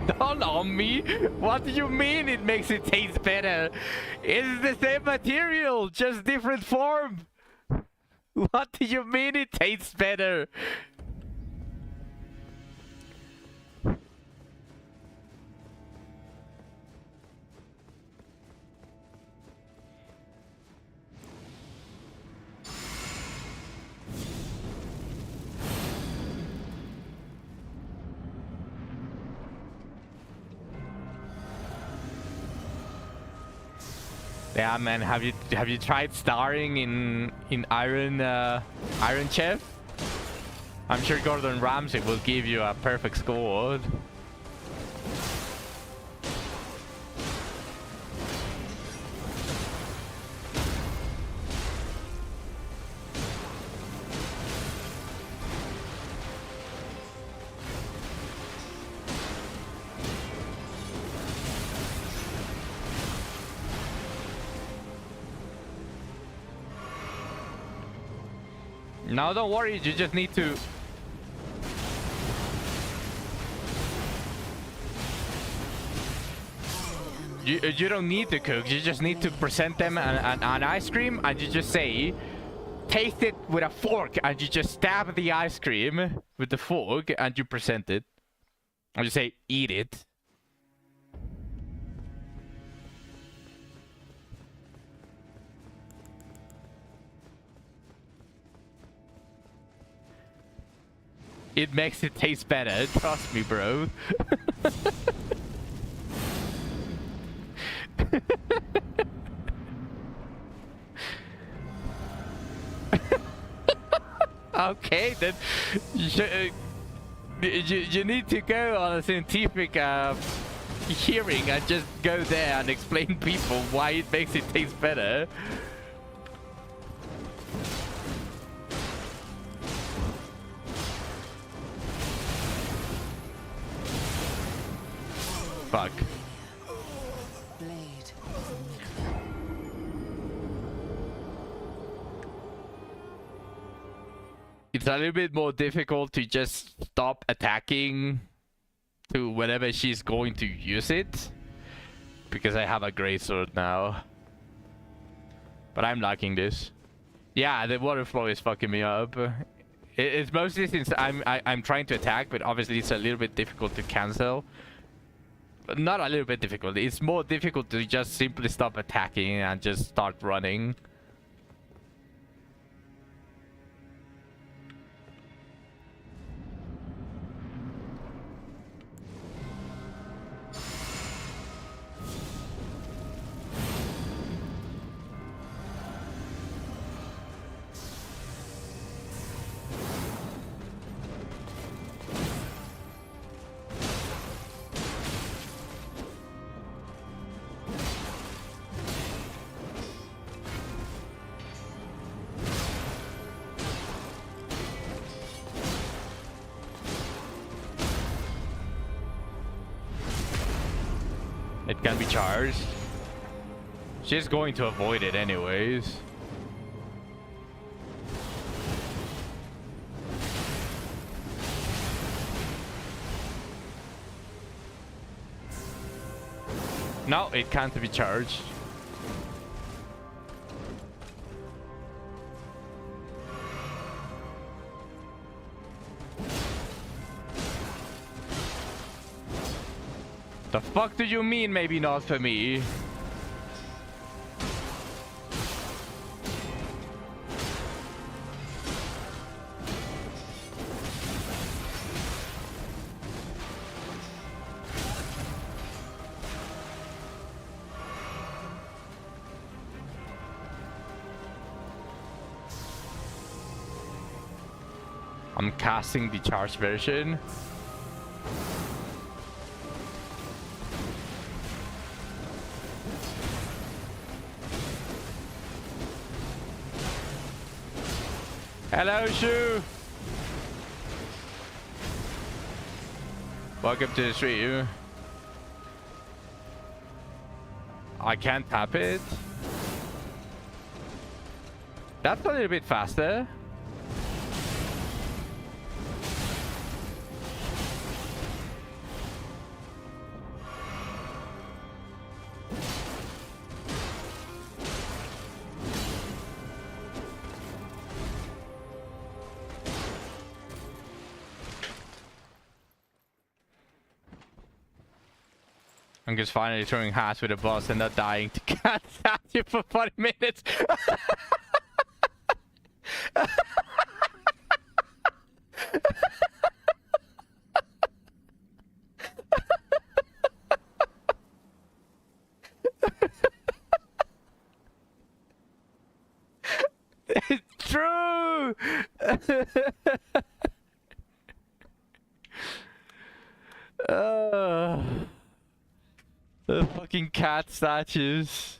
Mikola. Don't on me. What do you mean it makes it taste better? It's the same material, just different form. What do you mean it tastes better? Yeah, man. Have you tried starring in Iron Chef? I'm sure Gordon Ramsay will give you a perfect score. No, don't worry. You just need to. You don't need to cook. You just need to present them an ice cream, and you just say, taste it with a fork, and you just stab the ice cream with the fork, and you present it. And you say, eat it. It makes it taste better. Trust me, bro. Okay, then you need to go on a scientific hearing and just go there and explain people why it makes it taste better. Fuck. Blade of Mikola. It's a little bit more difficult to just stop attacking to whenever she's going to use it, because I have a great sword now. But I'm liking this. Yeah, the water flow is fucking me up. It's mostly since I'm trying to attack, but obviously it's a little bit difficult to cancel. But not a little bit difficult. It's more difficult to just simply stop attacking and just start running. It can be charged. She's going to avoid it anyways. No, it can't be charged. The fuck do you mean maybe not for me? I'm casting the charged version. Hello, Shu. Welcome to the stream. I can't tap it. That's a little bit faster. I'm just finally throwing hats with a boss and not dying to cat at you for 40 minutes. It's true. The fucking cat statues.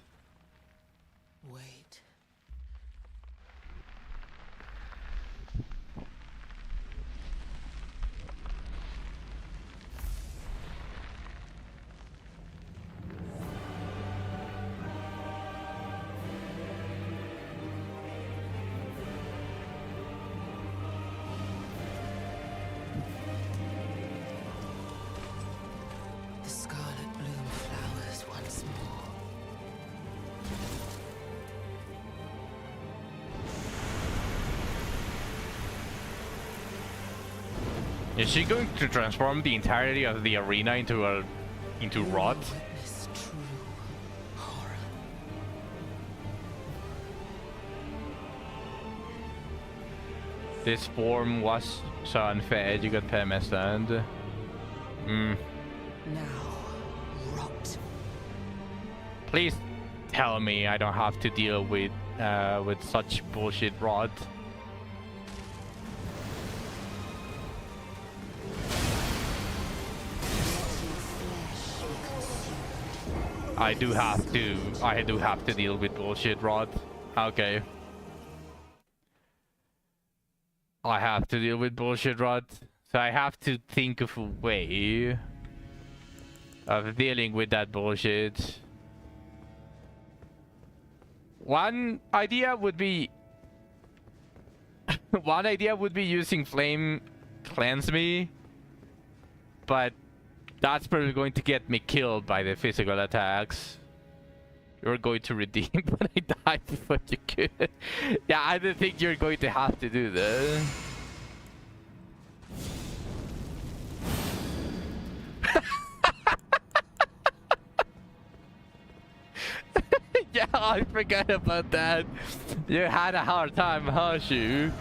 Wait. The scarlet bloom flowers once more. Is she going to transform the entirety of the arena into rot? Witness true horror. This form was så unfair, you got permasland. Now, rot. Please tell me I don't have to deal with such bullshit rot. I do have to deal with bullshit rot. Okay. I have to deal with bullshit rot. So I have to think of a way of dealing with that bullshit. One idea would be using flame cleanse me, but that's probably going to get me killed by the physical attacks. You're going to redeem when I die before you could. Yeah, I don't think you're going to have to do that. Yeah, I forgot about that. You had a hard time, huh, Shu?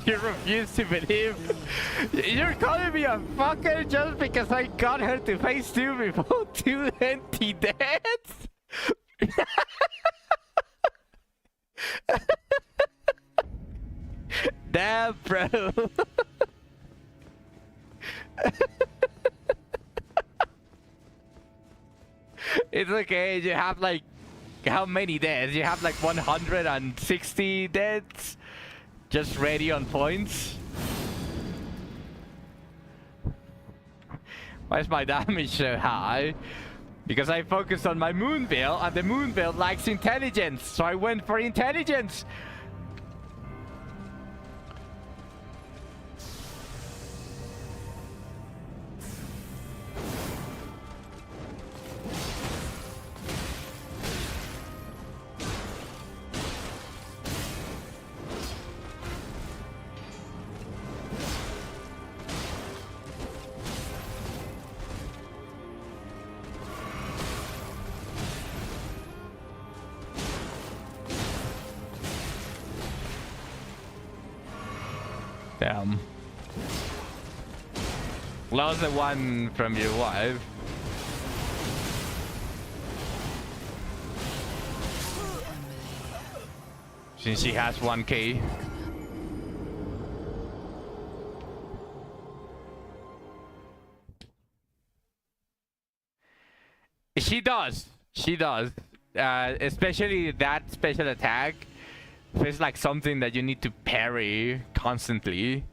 You refuse to believe. You're calling me a fucker just because I got her to phase 2 before 2 empty deaths? Damn, bro. It's okay, you have like how many deaths? You have like 160 deaths just ready on points. Why is my damage so high? Because I focused on my Moonveil, and the Moonveil lacks intelligence, so I went for intelligence. Damn. Lost the one from your wife. Since she has 1k. She does. She does. Especially that special attack. Feels like something that you need to parry constantly.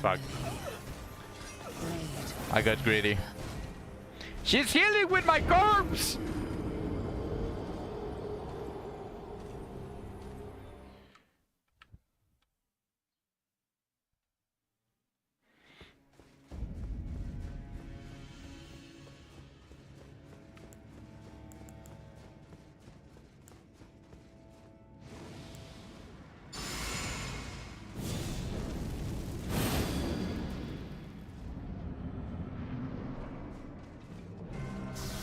Fuck. I got greedy. She's healing with my corpse!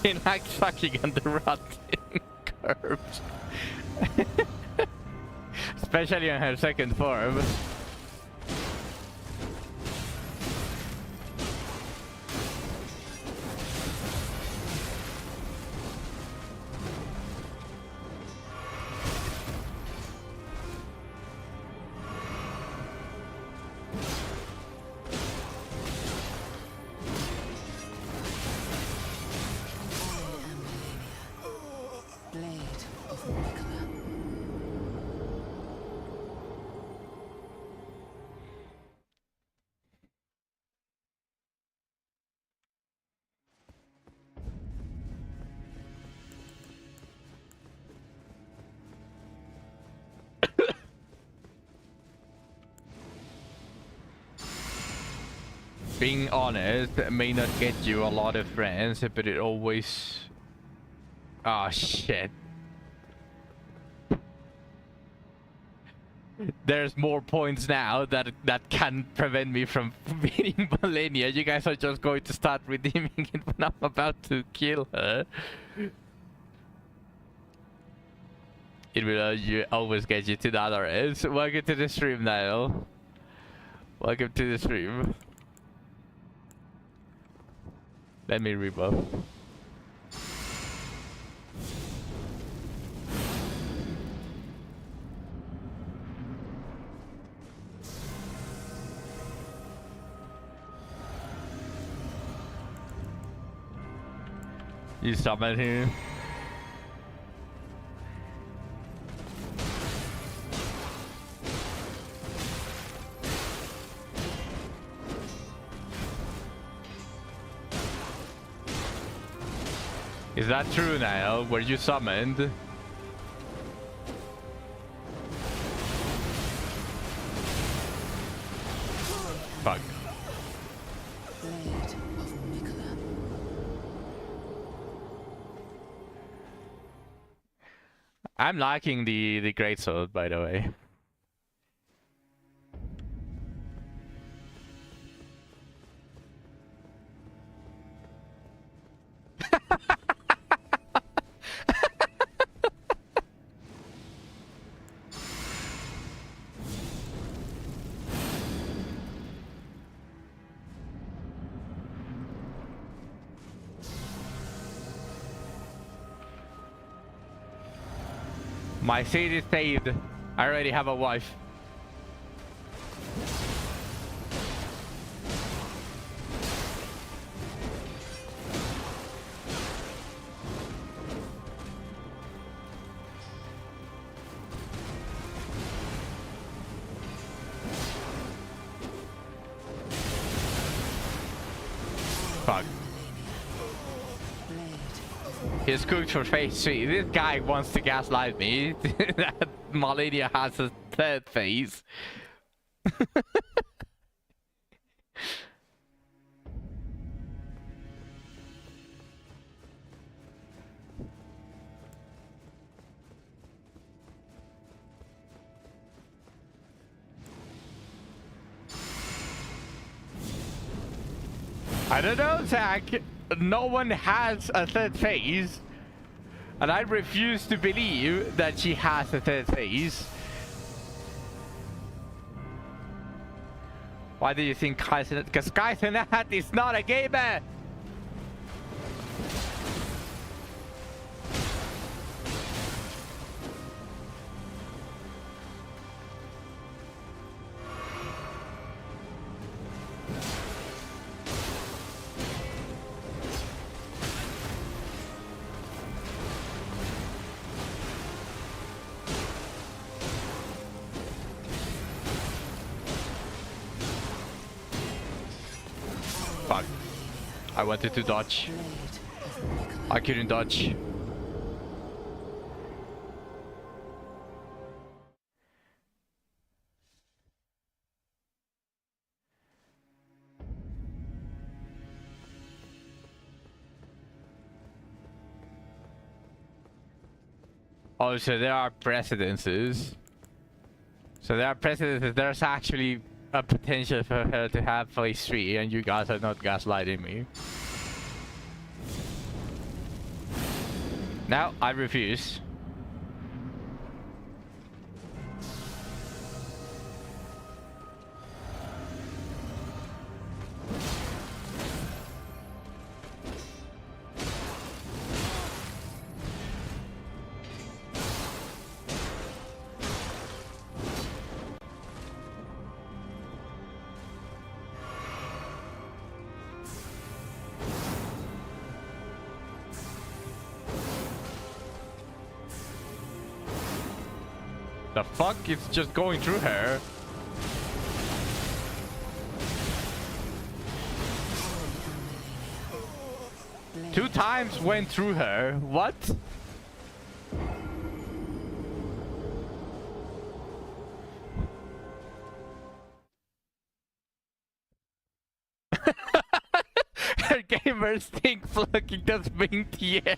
He likes fucking on the rotting curves. Especially on her second form. Being honest, it may not get you a lot of friends, but it always... Ah, shit. There's more points now that can prevent me from beating Malenia. You guys are just going to start redeeming it when I'm about to kill her. It will always get you to the other end. Welcome to the stream, Niall. Welcome to the stream. Let me rebuff. You summon him. Is that true, Niall? Were you summoned? Fuck. I'm liking the greatsword, by the way. My seat is saved. I already have a wife. Fuck. He's cooked for phase 3. This guy wants to gaslight me. That Malenia has a third phase. I don't know, Zach. No one has a third phase. And I refuse to believe that she has a third phase. Why do you think Kaisenet? Because Kaisenet is not a gamer! Fuck. I wanted to dodge. I couldn't dodge. Oh, so there are precedences. So there are precedences. There's actually a potential for her to have phase 3, and you guys are not gaslighting me. No, I refuse. The fuck? It's just going through her. Two times went through her. What? Her gamers think fucking does mean yeah.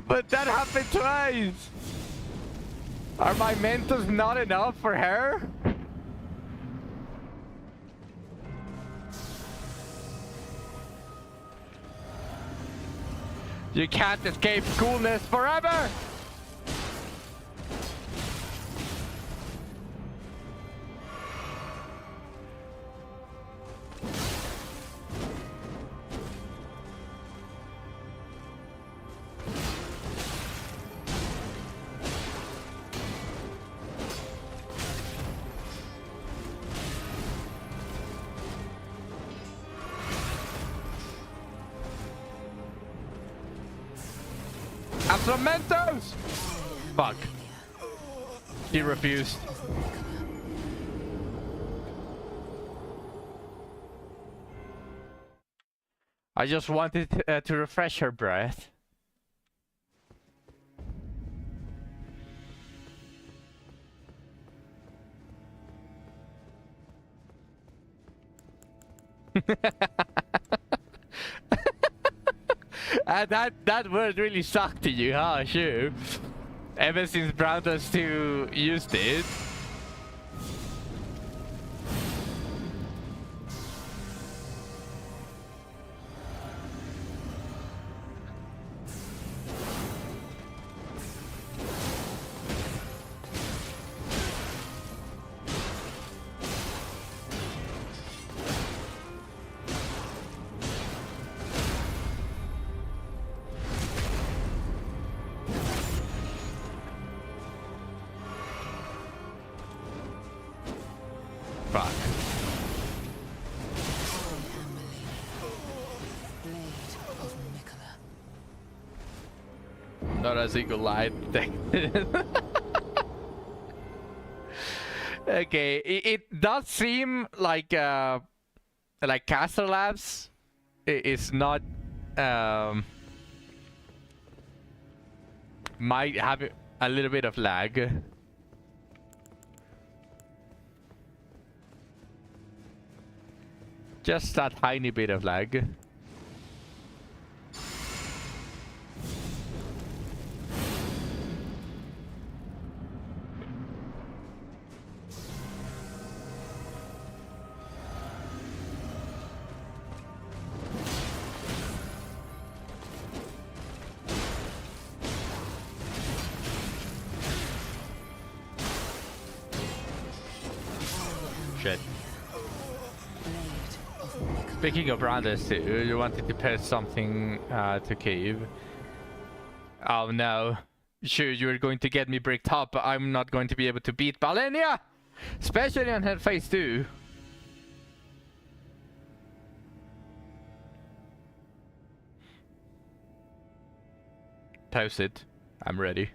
But that happened twice! Are my mentos not enough for her? You can't escape coolness forever! Have some Mentos! Fuck. He refused. I just wanted to refresh her breath. That word really sucked to you, huh? Sure. Ever since Browners 2 used it. Fuck. I am Malenia, blade of Mikola. Not a single light detected. Okay, it does seem like Caster Labs is not might have a little bit of lag. Just a tiny bit of lag. Shit. Speaking of rounders too, you wanted to post something to Cave. Oh no. Sure, you're going to get me bricked up, but I'm not going to be able to beat Malenia! Especially on her phase 2. Post it. I'm ready.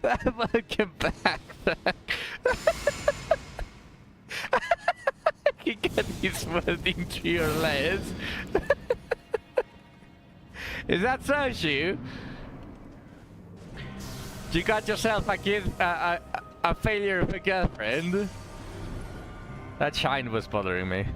Fucking backtrack. You get his welding through your legs. Is that so, Shu? You got yourself a failure of a girlfriend? That shine was bothering me.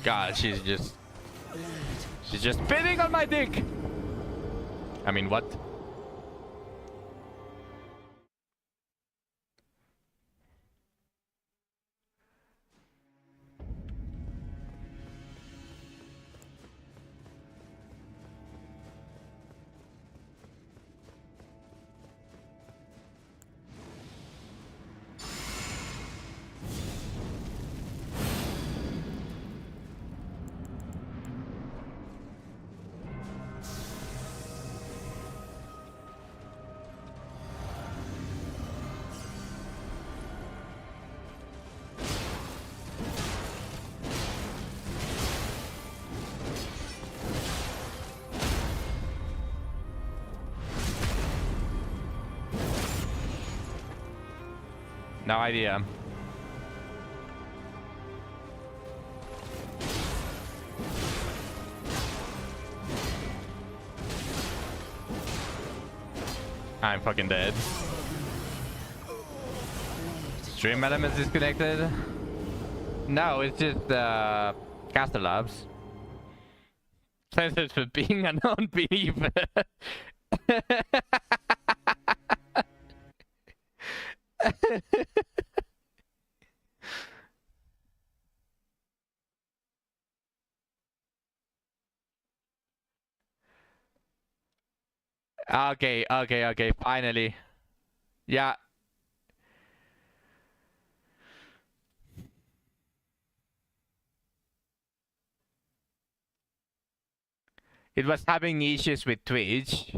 God, she's just spitting on my dick. I mean, what? No idea. I'm fucking dead. Stream element is disconnected. No, it's just Caster Labs. Thanks for being a non-believer. Okay, finally. Yeah. It was having issues with Twitch.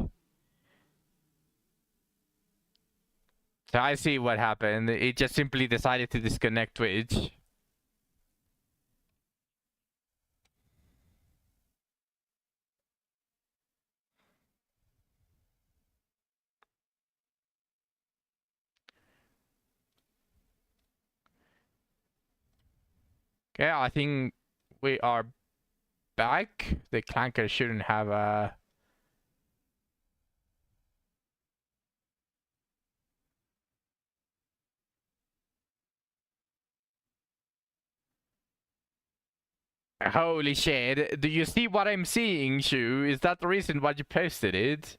So I see what happened. It just simply decided to disconnect Twitch. Okay, I think we are back. The clanker shouldn't have a... Holy shit. Do you see what I'm seeing, Shu? Is that the reason why you posted it?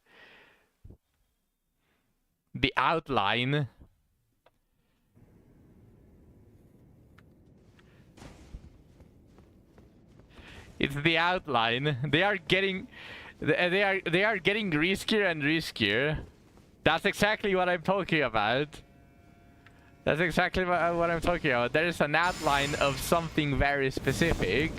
The outline. It's the outline. They are getting riskier and riskier. That's exactly what I'm talking about. That's exactly what I'm talking about. There is an outline of something very specific.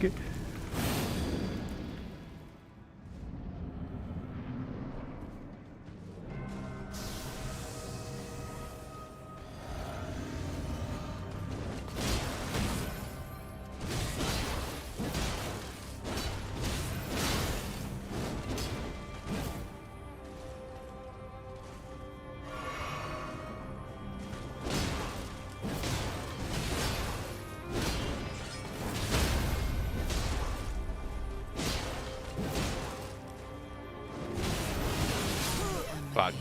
Fuck.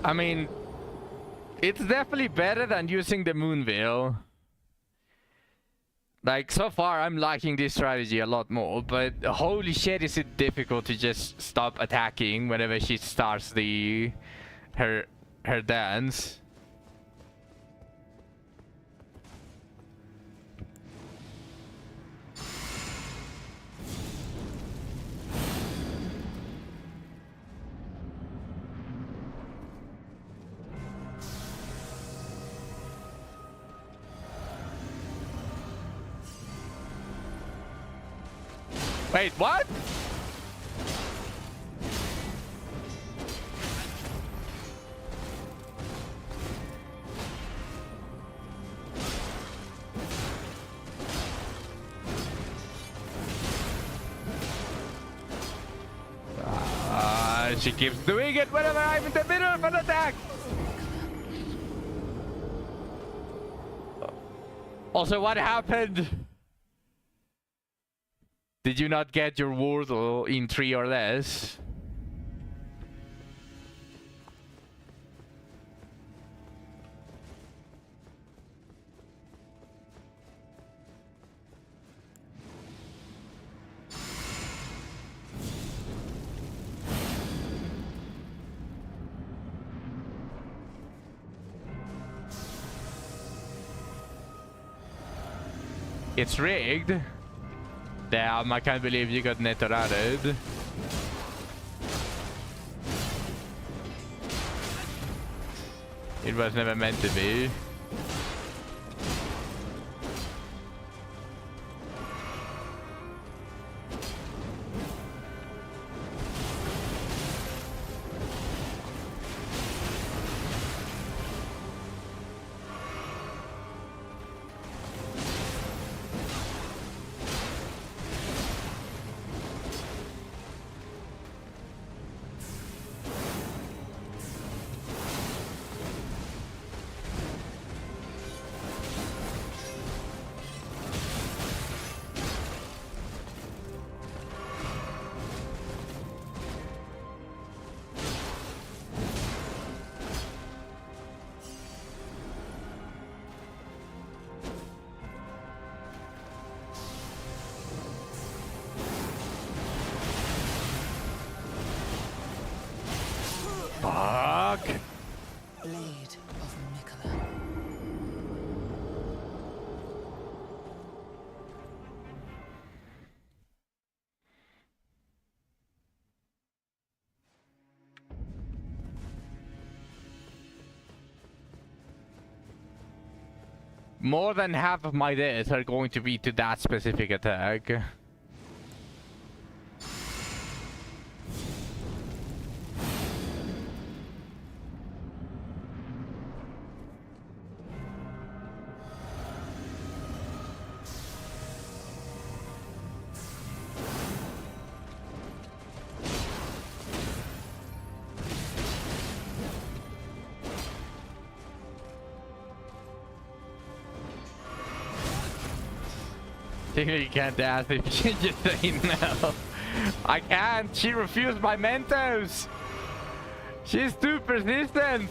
I mean, it's definitely better than using the moon veil. Like, so far I'm liking this strategy a lot more, but holy shit is it difficult to just stop attacking whenever she starts her dance. Wait, what? She keeps doing it whenever I'm in the middle of an attack. Also, what happened? Did you not get your wardle in 3 or less? It's rigged. Damn, I can't believe you got netted. It was never meant to be. Fuck. Blade of Mikola. More than half of my deaths are going to be to that specific attack. You can't ask if she just say no. I can't. She refused my Mentos. She's too persistent.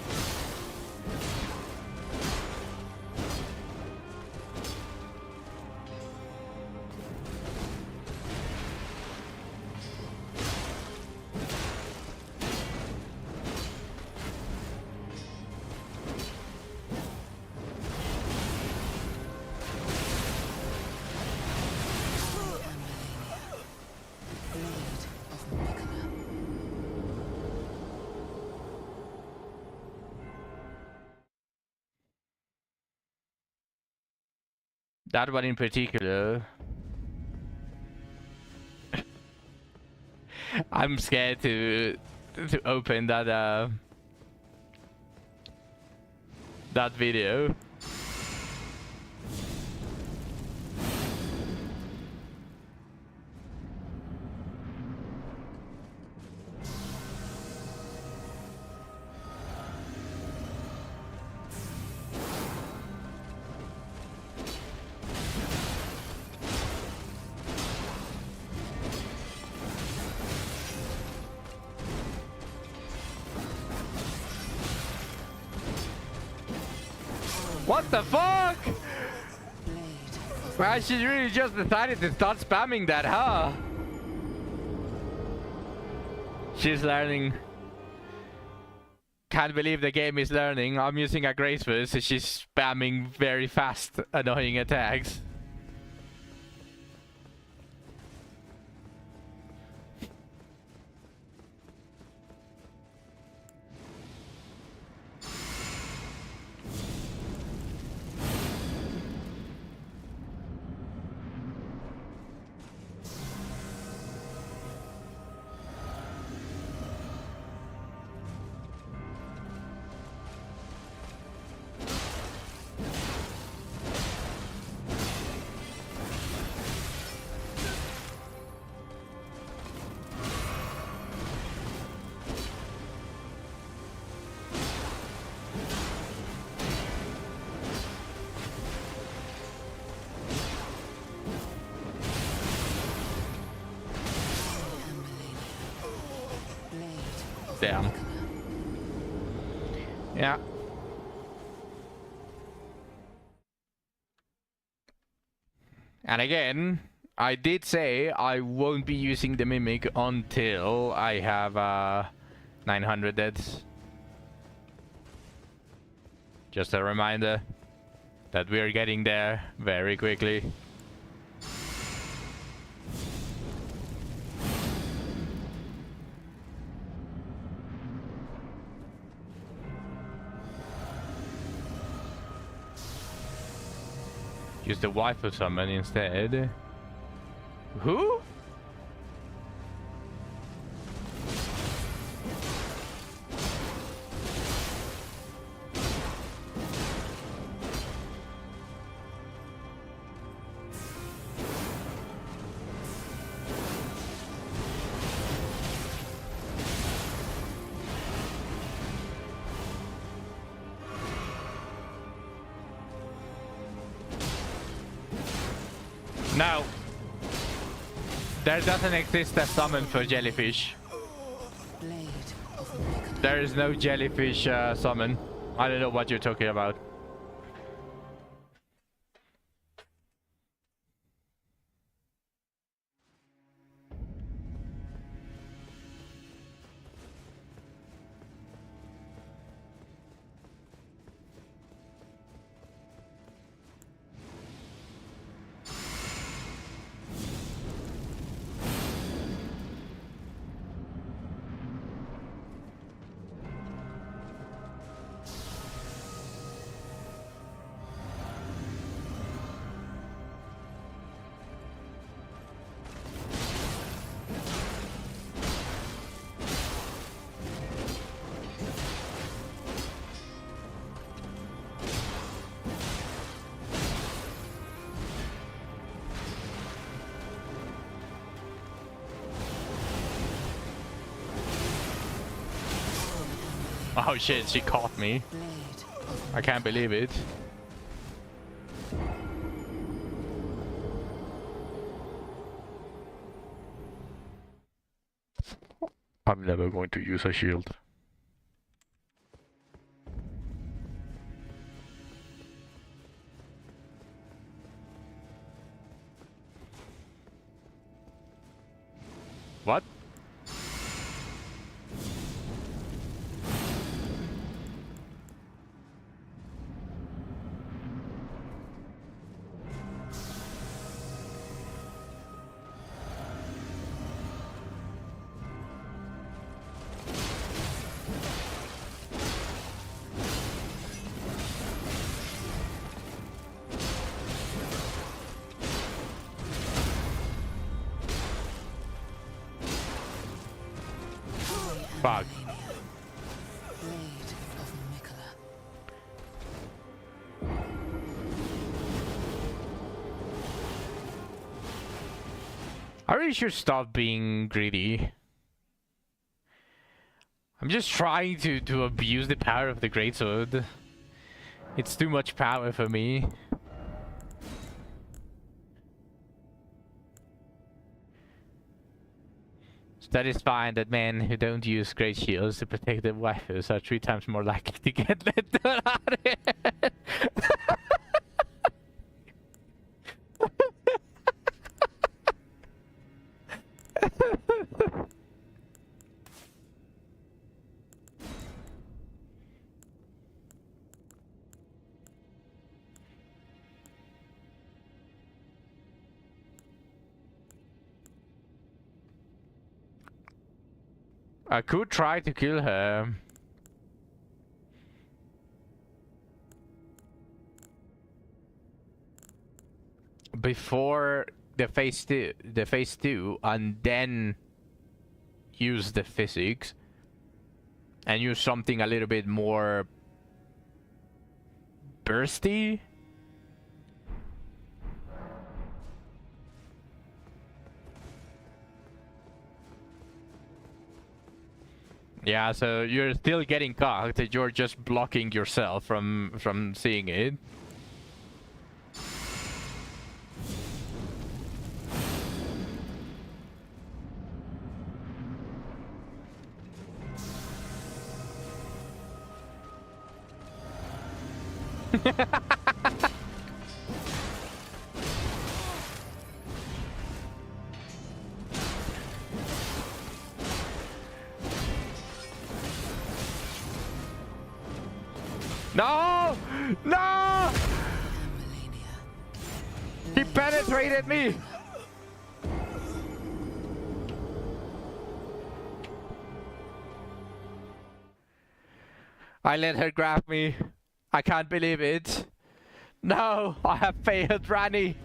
That one in particular. I'm scared to open that that video. What the fuck? Well, she really just decided to start spamming that, huh? She's learning. Can't believe the game is learning. I'm using a graceful, so she's spamming very fast, annoying attacks. Damn. Yeah. And again, I did say I won't be using the Mimic until I have 900 deaths. Just a reminder that we're getting there very quickly. Use the waifu summon instead. Who? No. There doesn't exist a summon for jellyfish. There is no jellyfish summon. I don't know what you're talking about. Oh shit, she caught me. I can't believe it. I'm never going to use a shield. What? Fuck. Malenia, blade of Mikola. I really should stop being greedy. I'm just trying to abuse the power of the greatsword. It's too much power for me. Satisfying that men who don't use great shields to protect their waifus are 3 times more likely to get let down out of it. I could try to kill her. Before the phase 2, and then use the physics and use something a little bit more bursty. Yeah, so you're still getting cocked, you're just blocking yourself from seeing it. No! No! Malenia, He penetrated me! I let her grab me. I can't believe it. No, I have failed Rani.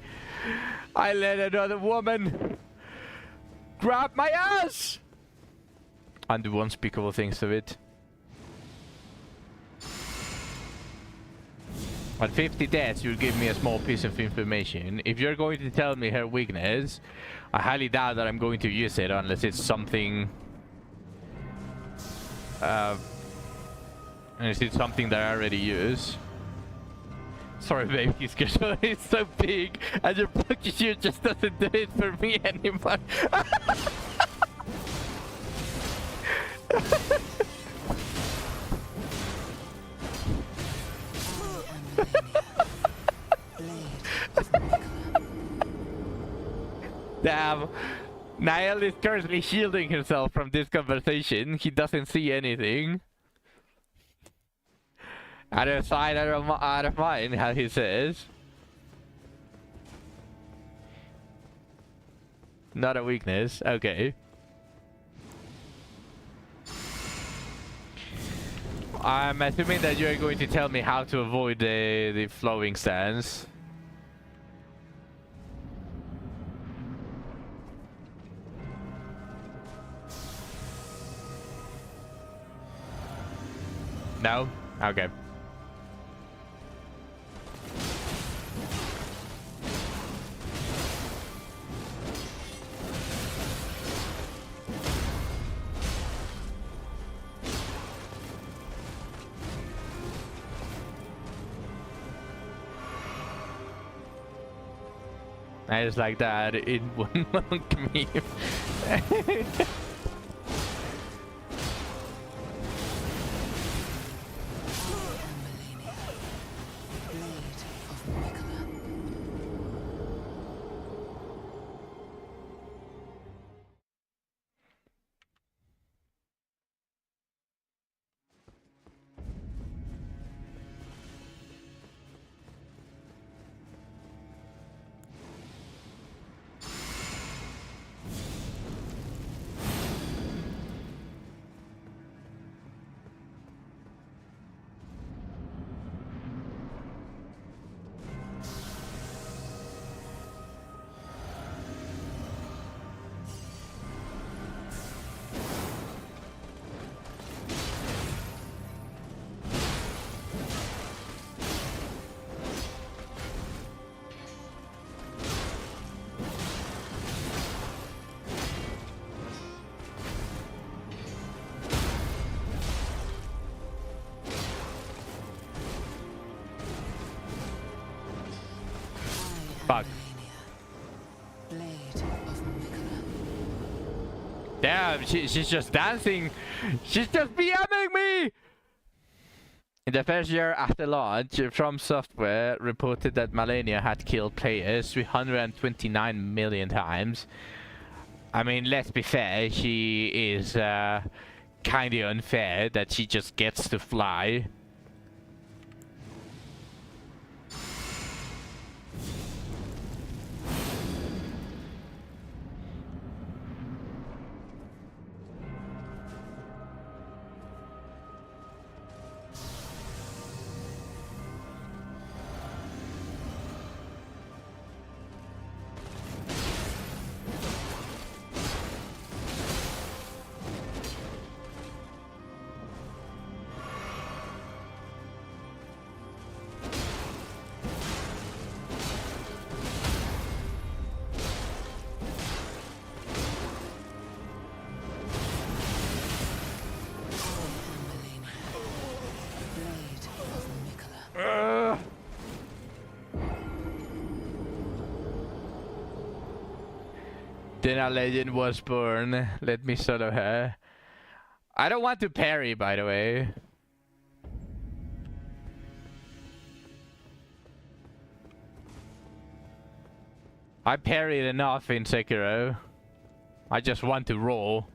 I let another woman grab my ass! And do unspeakable things to it. At 50 deaths, you'll give me a small piece of information. If you're going to tell me her weakness, I highly doubt that I'm going to use it unless it's something... unless it's something that I already use. Sorry, baby, schedule is so big, and your fucking shit just doesn't do it for me anymore. Damn. Niall is currently shielding himself from this conversation. He doesn't see anything. Out of sight, out of mind, how he says. Not a weakness. Okay. I'm assuming that you're going to tell me how to avoid the flowing stance. No? Okay. I just like that it wouldn't monk me. Fuck. Malenia, blade of Mikola. Damn, she's just dancing. She's just BMing me! In the first year after launch, From Software reported that Malenia had killed players 329 million times. I mean, let's be fair, she is kinda unfair that she just gets to fly. Then a legend was born. Let me solo her. I don't want to parry, by the way. I parried enough in Sekiro. I just want to roll.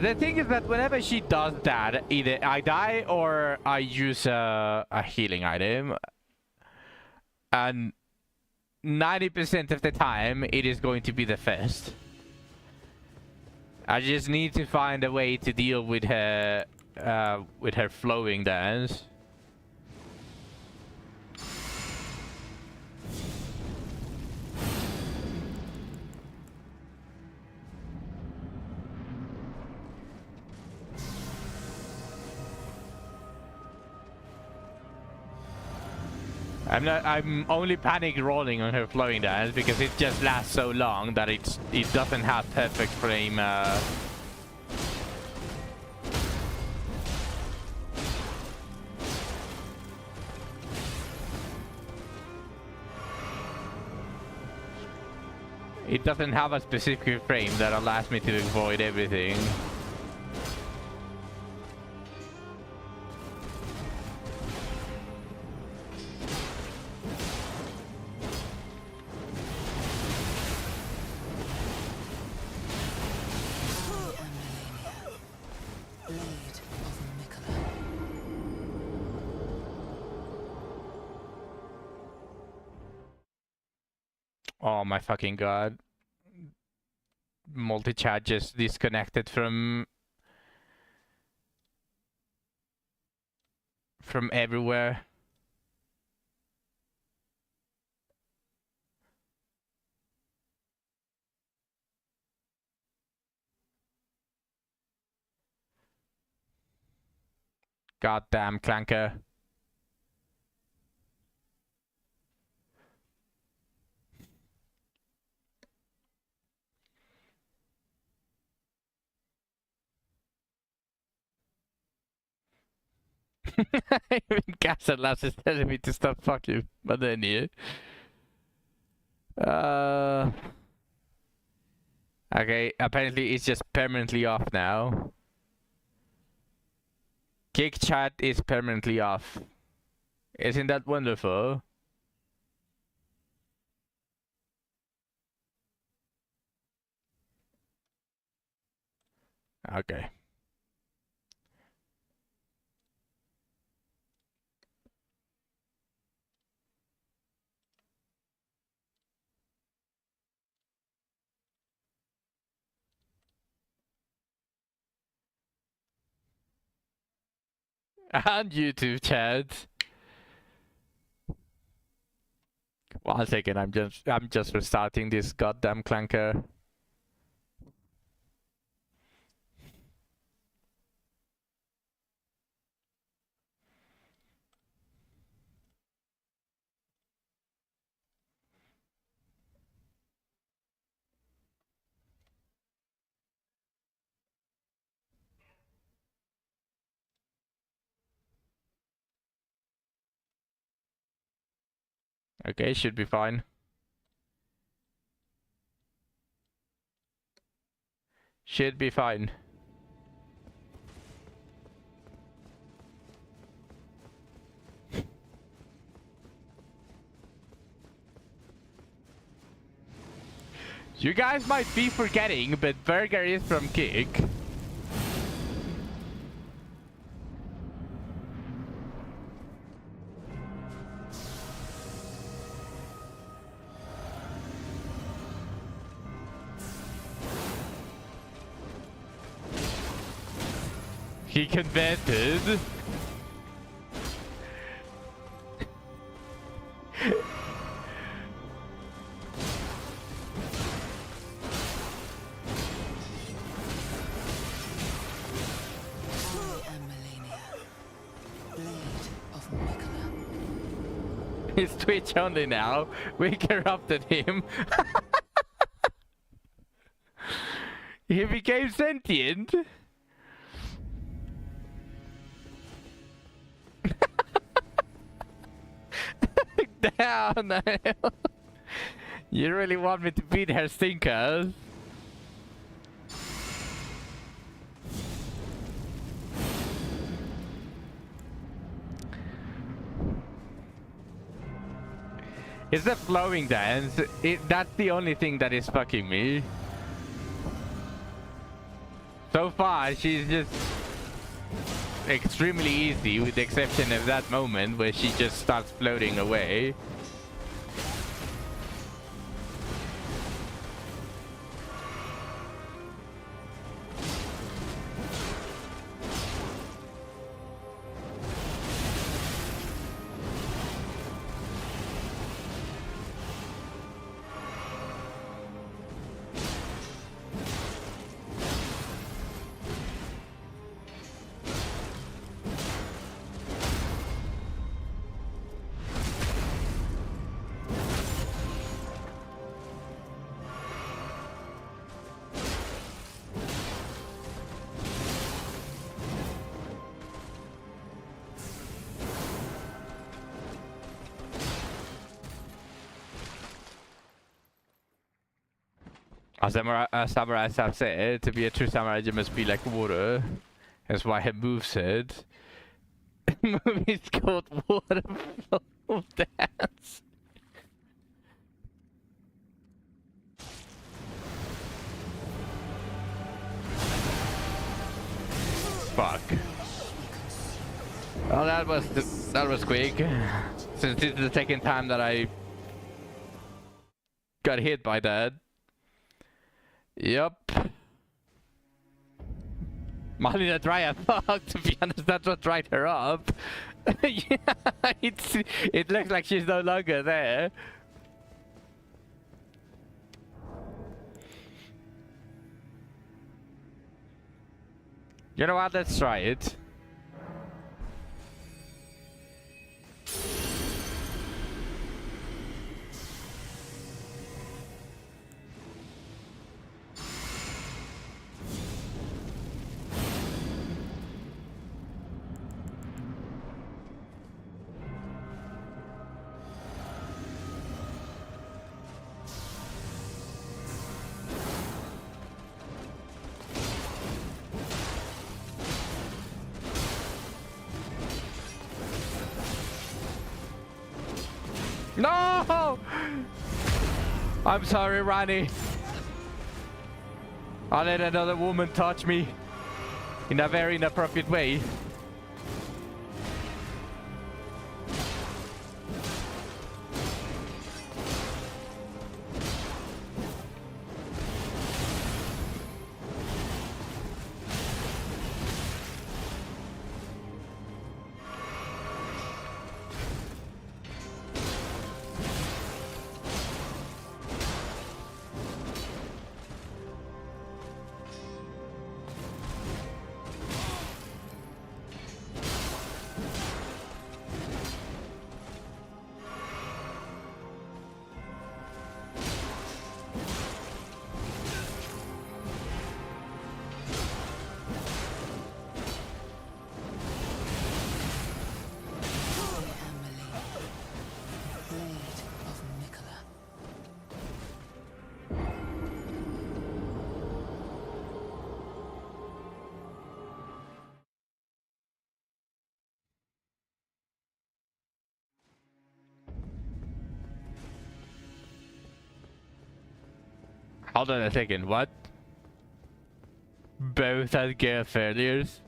The thing is that whenever she does that, either I die or I use a healing item. And 90% of the time, it is going to be the first. I just need to find a way to deal with her flowing dance. I'm only panic rolling on her flowing dance because it just lasts so long that it doesn't have perfect frame. It doesn't have a specific frame that allows me to avoid everything. Oh my fucking god. Multi-chat just disconnected from everywhere. Goddamn clanker. Even Gassalas is telling me to stop fucking Malenia. Okay, apparently it's just permanently off now. Kick chat is permanently off. Isn't that wonderful? Okay. And YouTube chat. 1 second, I'm just restarting this goddamn clunker. Okay, should be fine. Should be fine. You guys might be forgetting, but Burger is from Kick. He converted. I am Malenia, blade of Mikola. He's Twitch only now. We corrupted him. He became sentient. Down. You really want me to beat her stinkers? It's the flowing dance. That's the only thing that is fucking me. So far, she's just extremely easy, with the exception of that moment where she just starts floating away. As samurais have said, to be a true samurai you must be like water. That's why he moves it. Movie's called Water Flow Dance. Fuck. Well, that was quick. Since this is the second time that I got hit by that. Yup. Malenia dry as fuck, to be honest, that's what dried her up. Yeah, it looks like she's no longer there. You know what, let's try it. No! I'm sorry, Ronnie. I let another woman touch me in a very inappropriate way. Hold on a second, what? Both had gear failures?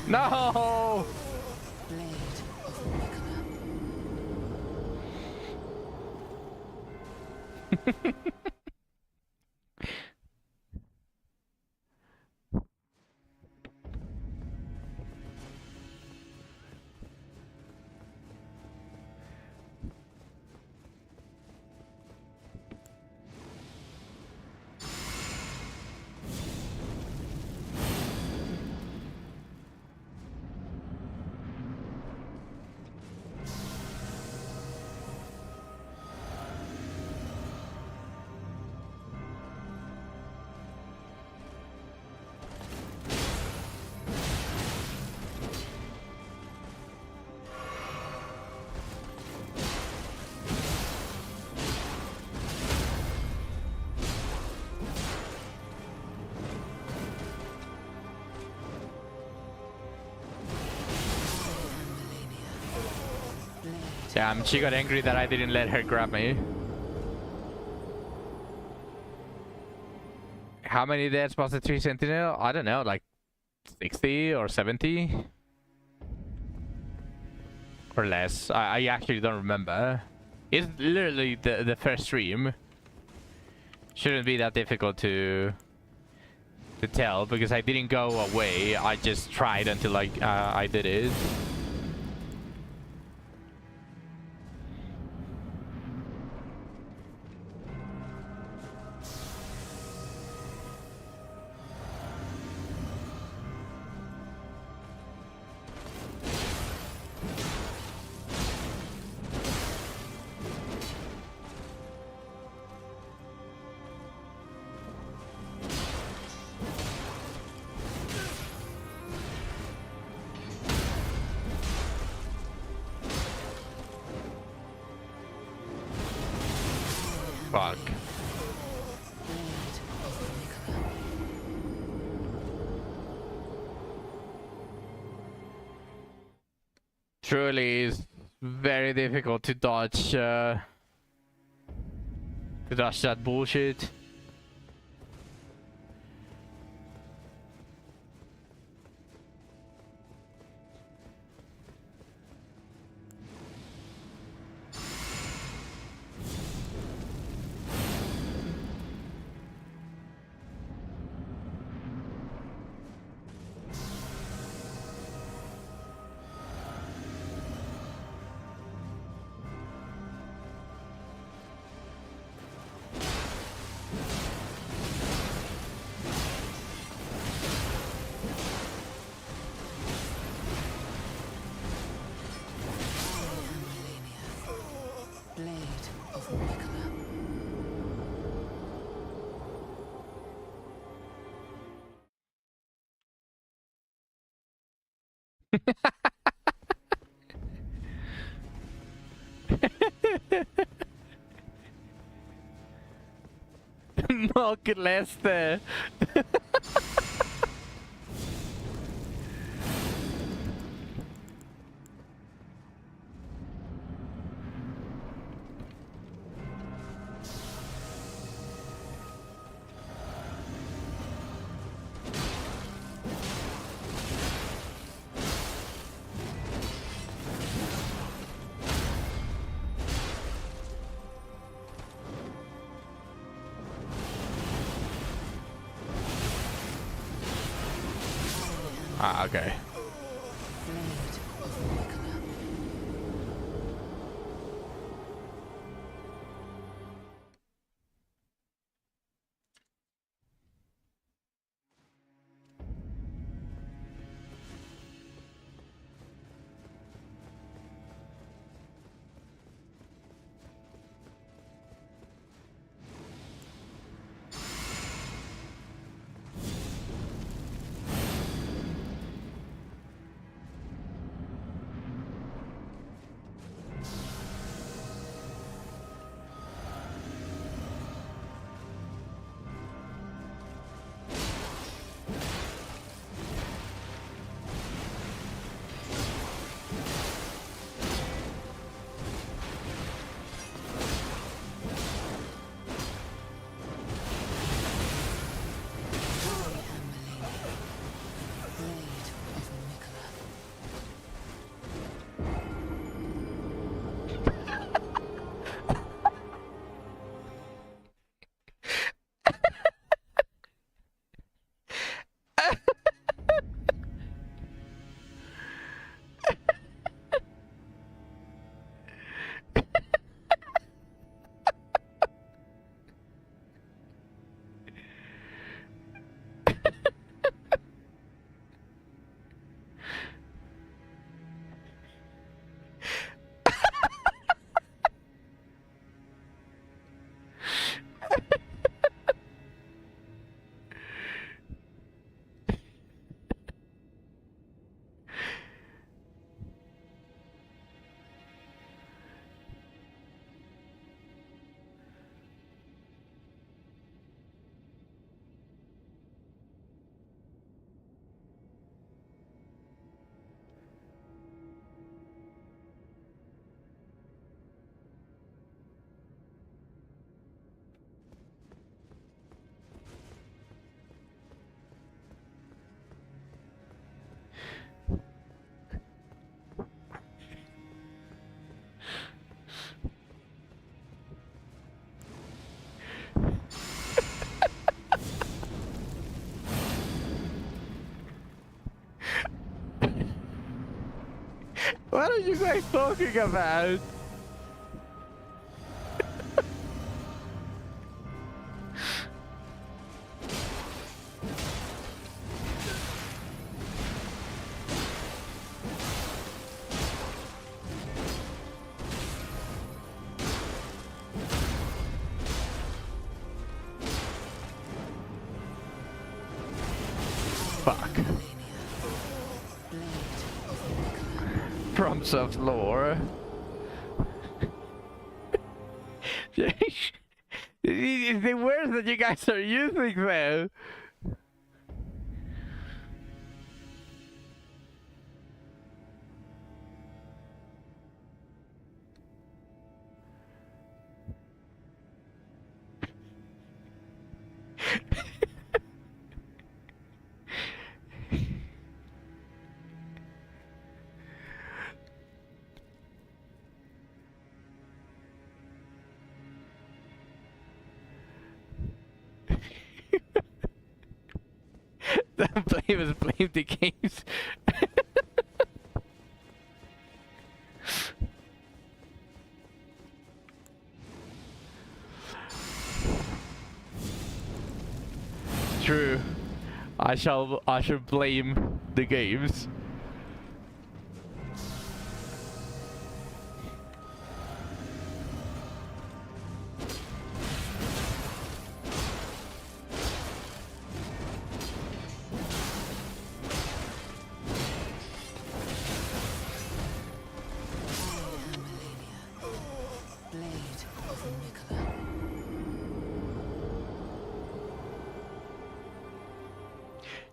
No! Blade of Malenia. Damn, she got angry that I didn't let her grab me. How many deaths was the 3 Sentinel? I don't know, like 60 or 70? Or less. I actually don't remember. It's literally the first stream. Shouldn't be that difficult to tell because I didn't go away. I just tried until I did it. Fuck. Truly is very difficult to dodge that bullshit. Blade of Malenia. Mark Lester. Ah, okay. Blade of Nicola. What are you guys talking about? Fuck. From soft lore. It's the words that you guys are using though. The blame the games. True. I should blame the games.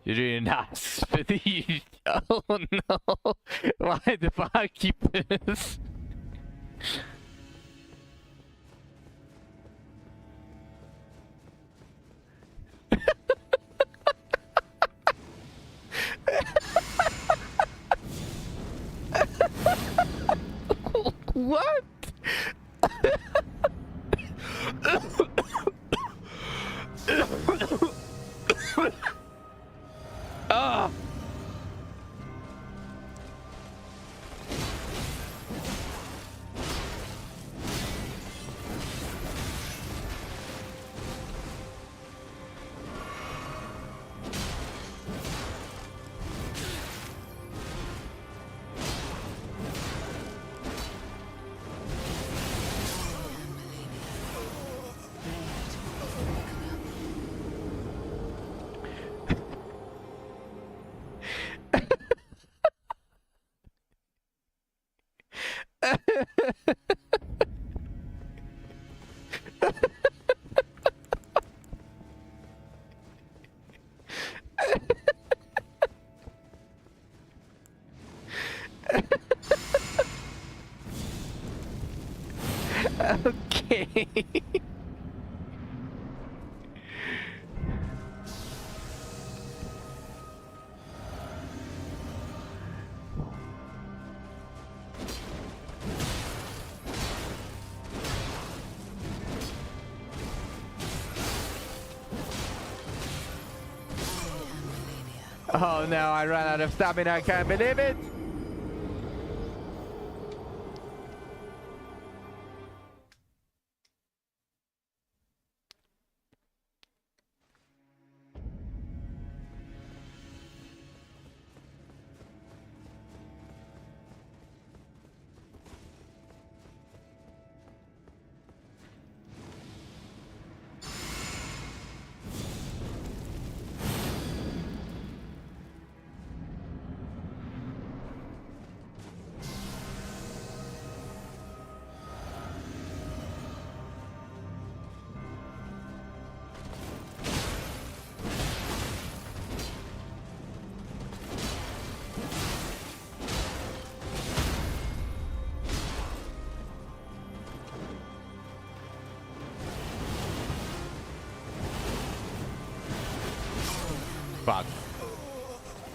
You're doing nice, but you... Oh no! Why the fuck keep this? What? Ah! Okay. Oh no, I ran out of stamina, I can't believe it! Fuck.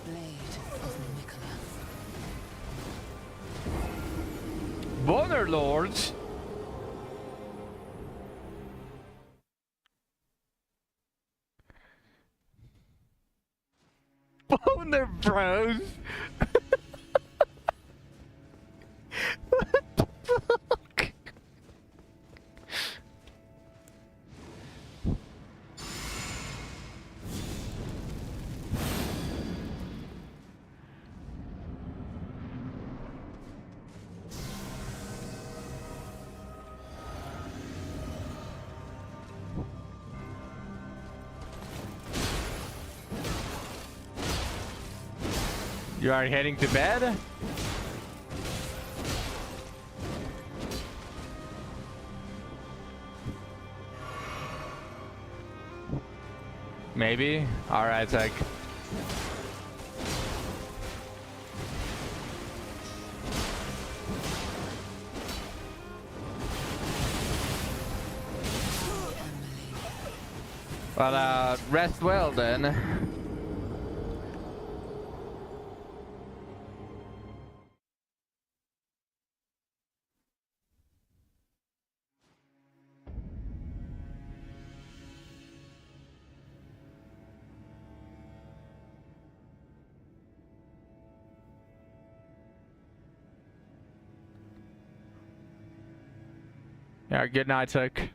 Blade of Mikola. Boner Lords? Boner Bros? What the fuck? You are heading to bed? Maybe? Alright, Zach. Well, rest well then. Yeah, good night, Zach.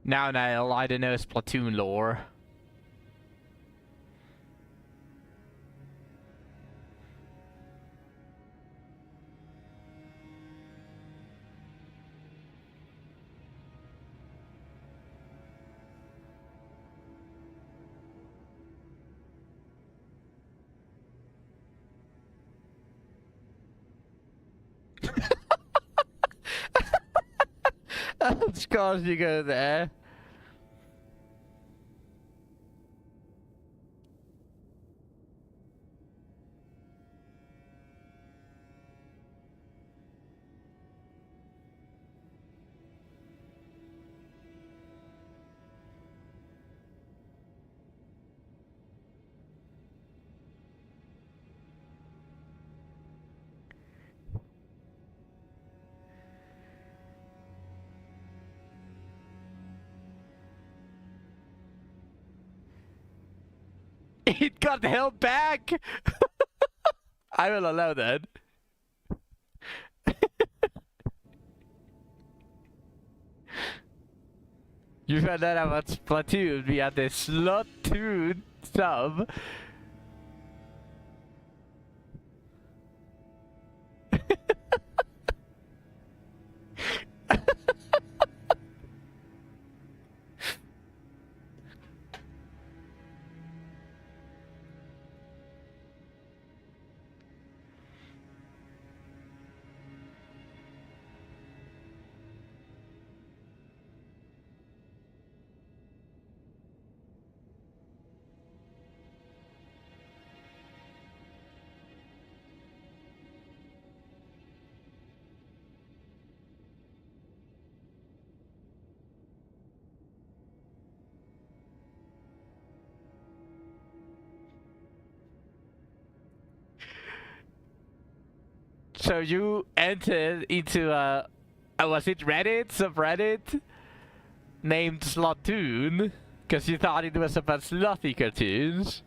Now, Niall, I don't know Splatoon lore. Of course you go there. It got held back! I will allow that. You found out about Splatoon via the Slot 2 sub. So you entered into was it Reddit, subreddit, named Slottoon, because you thought it was about slothy cartoons.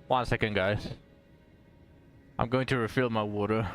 One second, guys. I'm going to refill my water.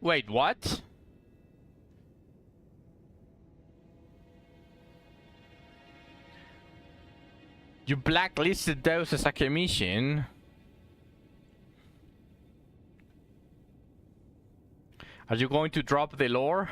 Wait, what? You blacklisted those as a commission. Are you going to drop the lore?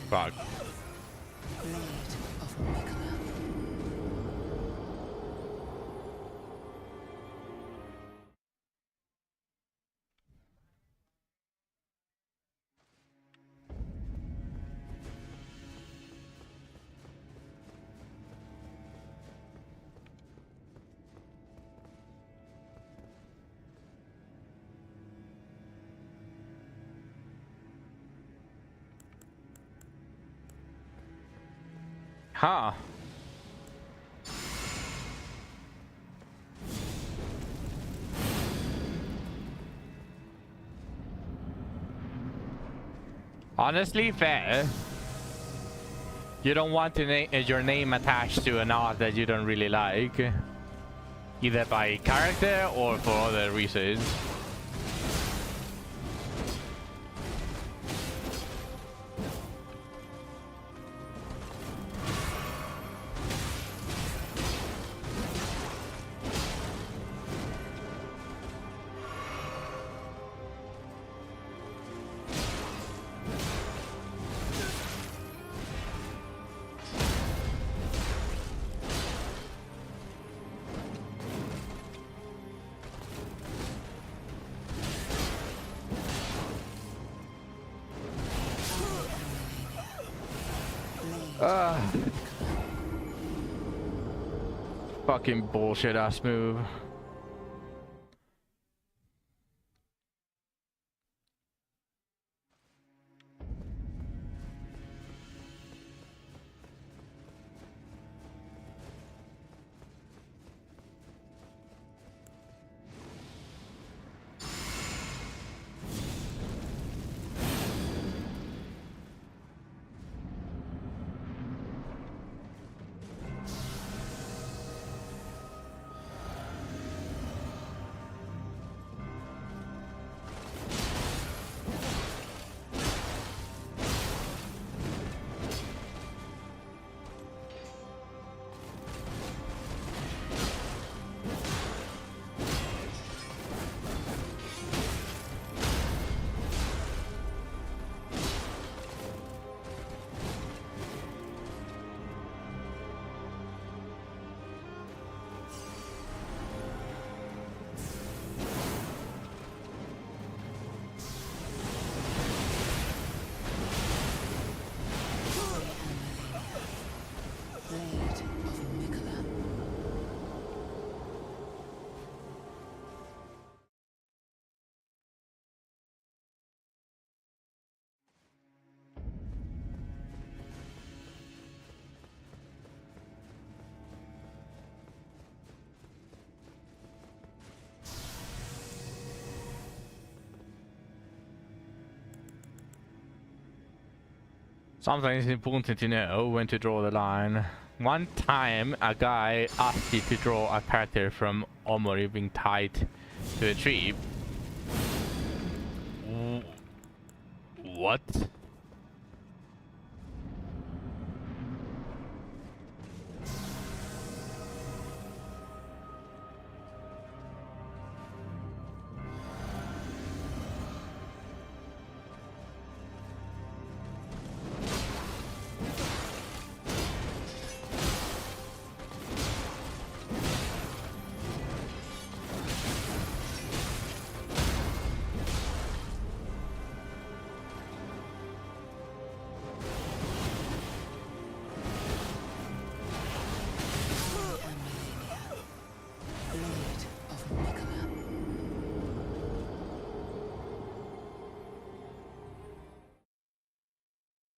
Fuck. Blade of Mikola. Huh. Honestly, fair. You don't want to your name attached to an art that you don't really like, either by character or for other reasons. Fucking bullshit ass move. Blade of Mikola. Sometimes it's important to know when to draw the line. One time, a guy asked you to draw a character from Omori being tied to a tree. What?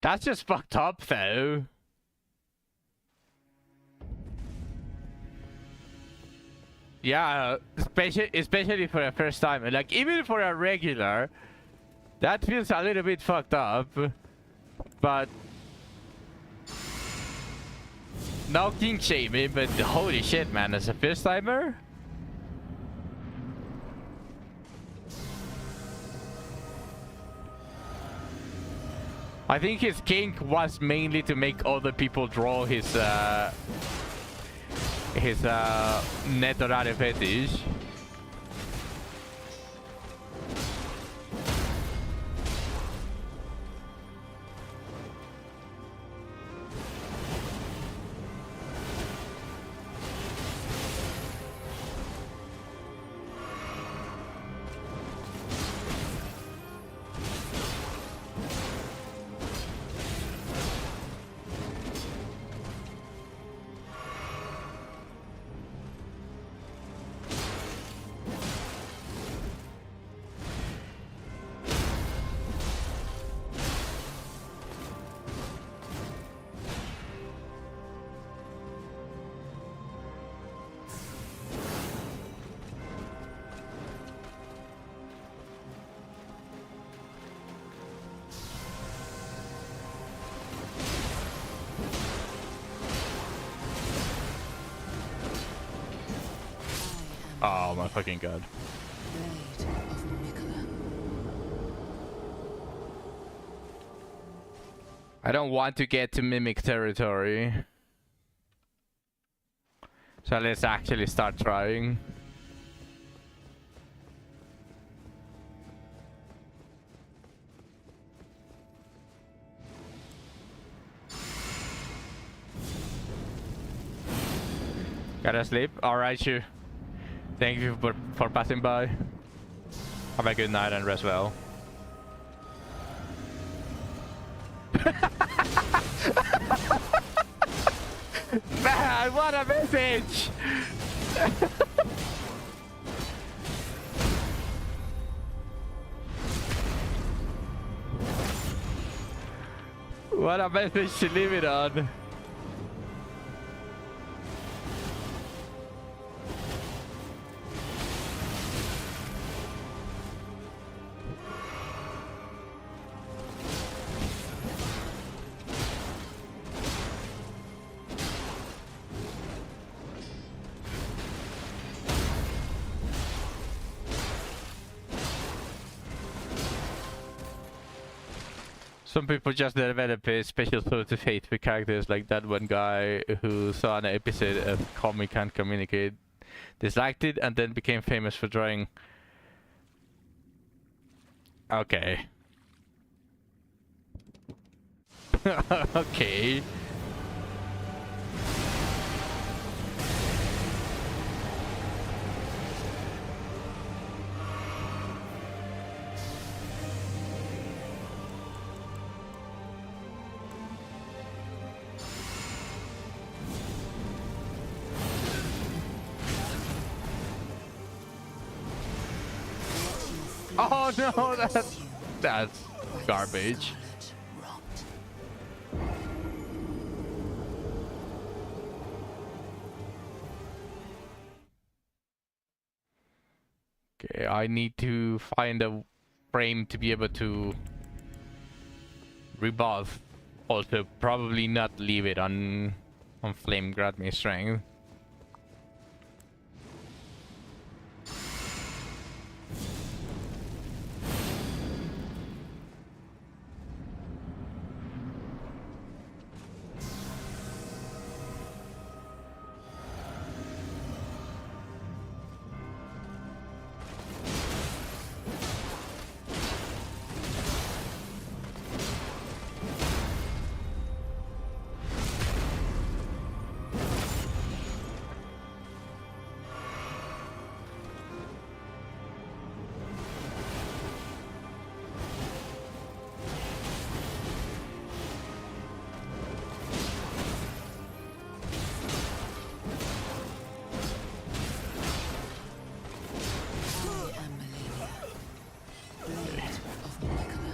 That's just fucked up, though. Yeah, especially for a first time. Like, even for a regular, that feels a little bit fucked up. But no king shaming, but holy shit, man, as a first timer. I think his kink was mainly to make other people draw his Netorare fetish. Oh my fucking god. I don't want to get to mimic territory. So let's actually start trying. Gotta sleep? Alright, you. Thank you for passing by. Have a good night and rest well. Man, what a message! What a message to leave it on. Some people just develop a special sort of hate for characters, like that one guy who saw an episode of Comic Can't Communicate, disliked it, and then became famous for drawing. Okay. Okay. Oh no, that's garbage. Okay, I need to find a frame to be able to rebuff. Also, probably not leave it on On flame grant me strength. I am Malenia, blade of molecular.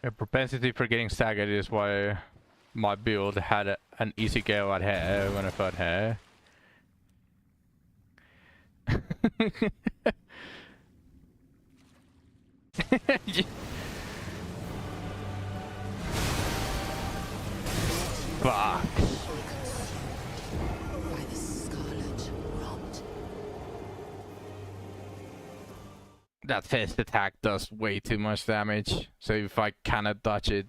A propensity for getting staggered is why my build had an easy go at her when I fought her. Fuck. By the scarlet rot. That first attack does way too much damage. So if I cannot dodge it,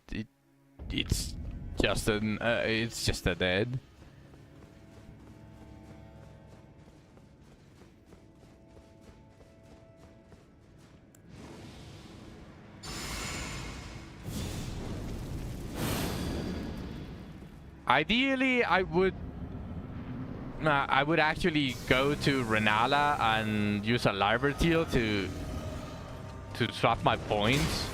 it's just a dead. Ideally, I would actually go to Renala and use a Liberteal to swap my points.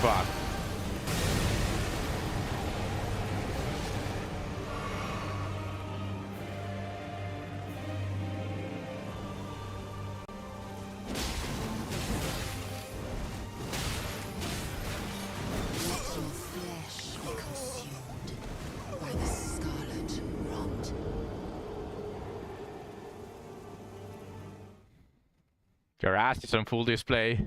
Fuck. Let your flesh be consumed. Her ass is on full display.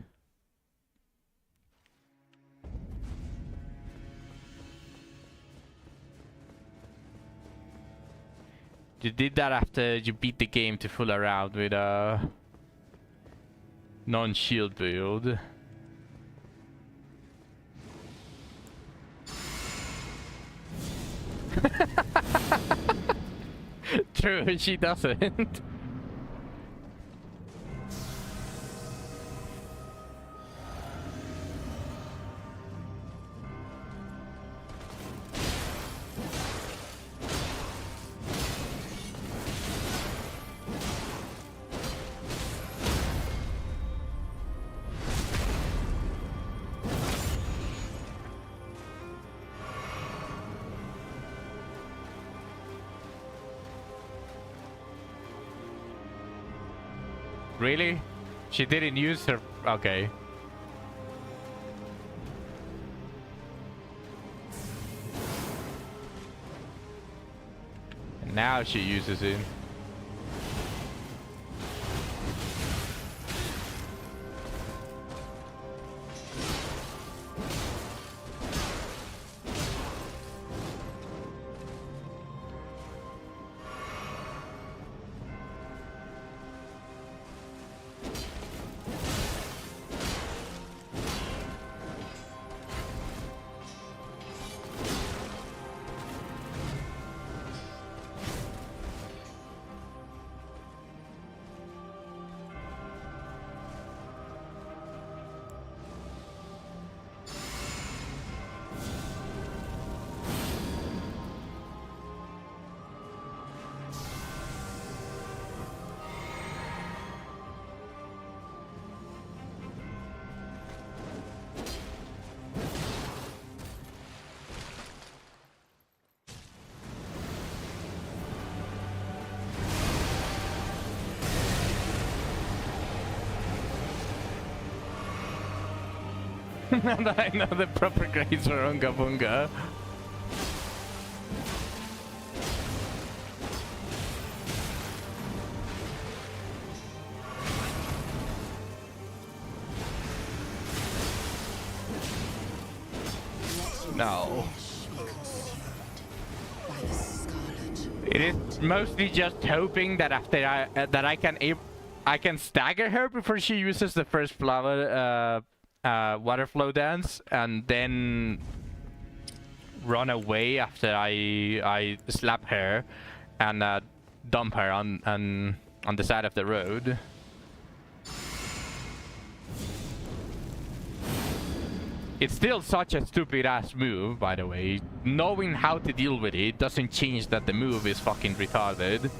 You did that after you beat the game to fool around with a non-shield build. True, she doesn't. Really? She didn't use her... Okay. And now she uses it. Now that I know the proper grades for Unga Bunga. No. It is mostly just hoping that after I can stagger her before she uses the first flower water flow dance, and then run away after I slap her and dump her on the side of the road. It's still such a stupid ass move, by the way. Knowing how to deal with it doesn't change that the move is fucking retarded.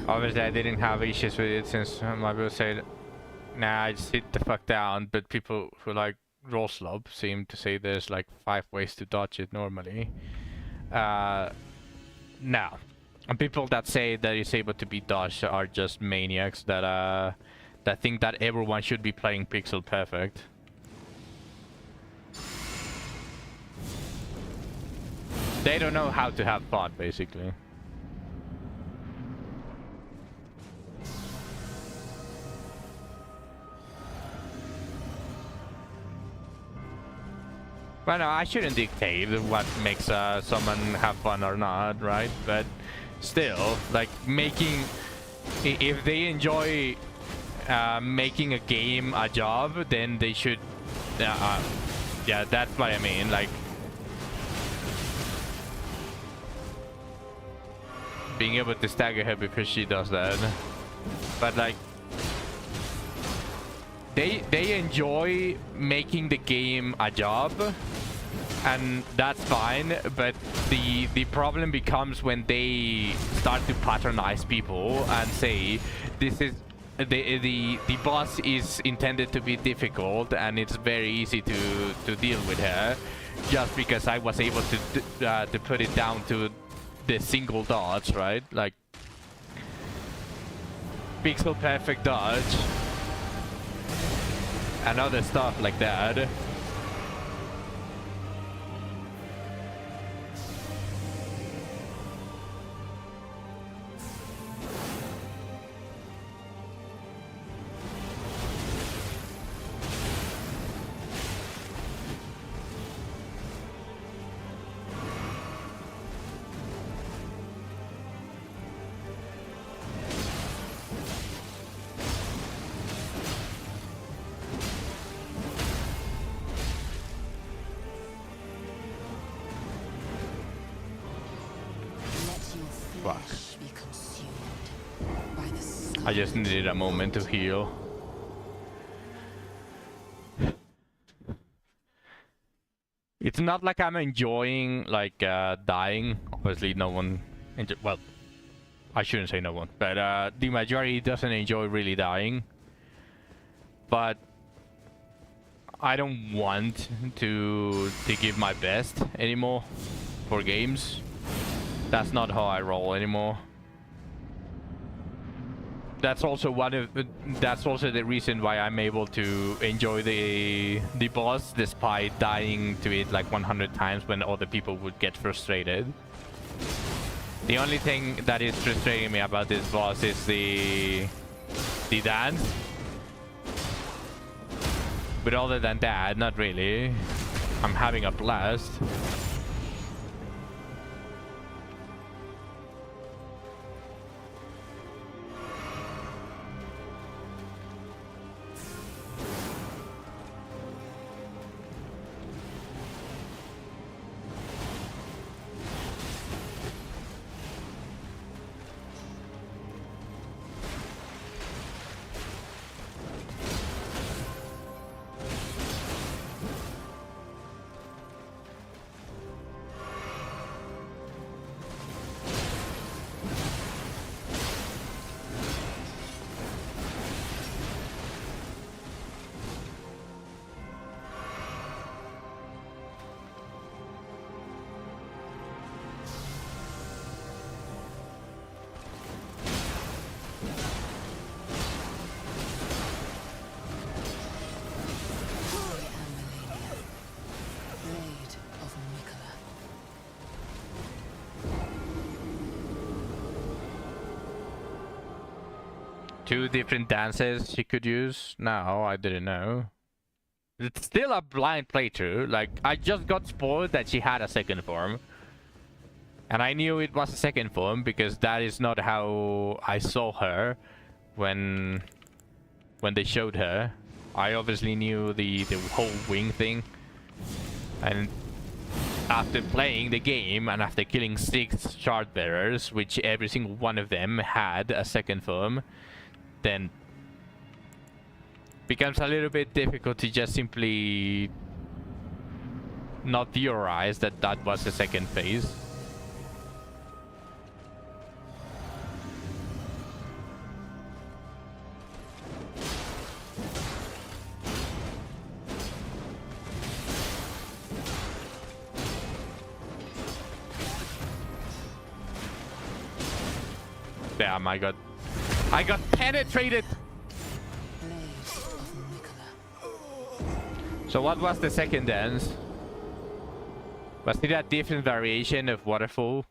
Obviously, I didn't have issues with it since my bro said, nah, just sit the fuck down. But people who like roll slob seem to say there's like 5 ways to dodge it normally. No. And people that say that it's able to be dodged are just maniacs that think that everyone should be playing pixel perfect. They don't know how to have fun, basically. Well, no, I shouldn't dictate what makes someone have fun or not, right? But still, like making, if they enjoy making a game a job, then they should. Yeah, that's what I mean. Like being able to stagger her because she does that. But like they enjoy making the game a job, and that's fine. But the problem becomes when they start to patronize people and say this is the boss is intended to be difficult and it's very easy to deal with her just because I was able to put it down to the single dodge, right? Like pixel perfect dodge and other stuff like that. I just needed a moment to heal. It's not like I'm enjoying like dying. Obviously no one well, I shouldn't say no one, but the majority doesn't enjoy really dying. But I don't want to give my best anymore for games. That's not how I roll anymore. That's also the reason why I'm able to enjoy the boss despite dying to it like 100 times when other people would get frustrated. The only thing that is frustrating me about this boss is the dance. But other than that, not really. I'm having a blast. Two different dances she could use? No, I didn't know. It's still a blind playthrough. Like, I just got spoiled that she had a second form. And I knew it was a second form because that is not how I saw her when they showed her. I obviously knew the whole wing thing. And after playing the game and after killing 6 shard bearers, which every single one of them had a second form, then becomes a little bit difficult to just simply not theorize that that was the second phase. Damn, I got penetrated. So what was the second dance? Was it a different variation of waterfall?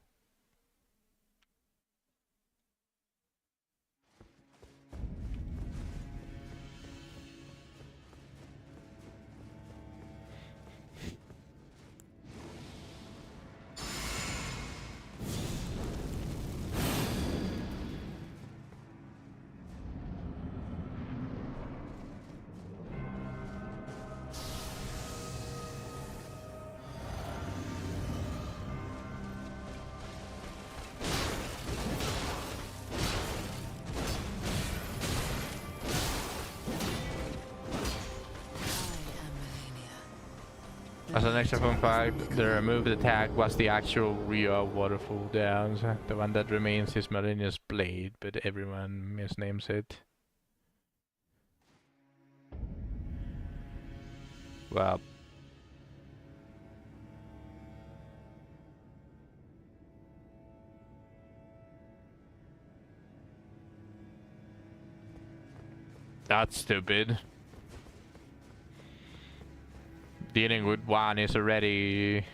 As an extra fun fact, the removed attack was the actual real waterfall dance. The one that remains is Malenia's blade, but everyone misnames it. Well. That's stupid. Dealing with one is already...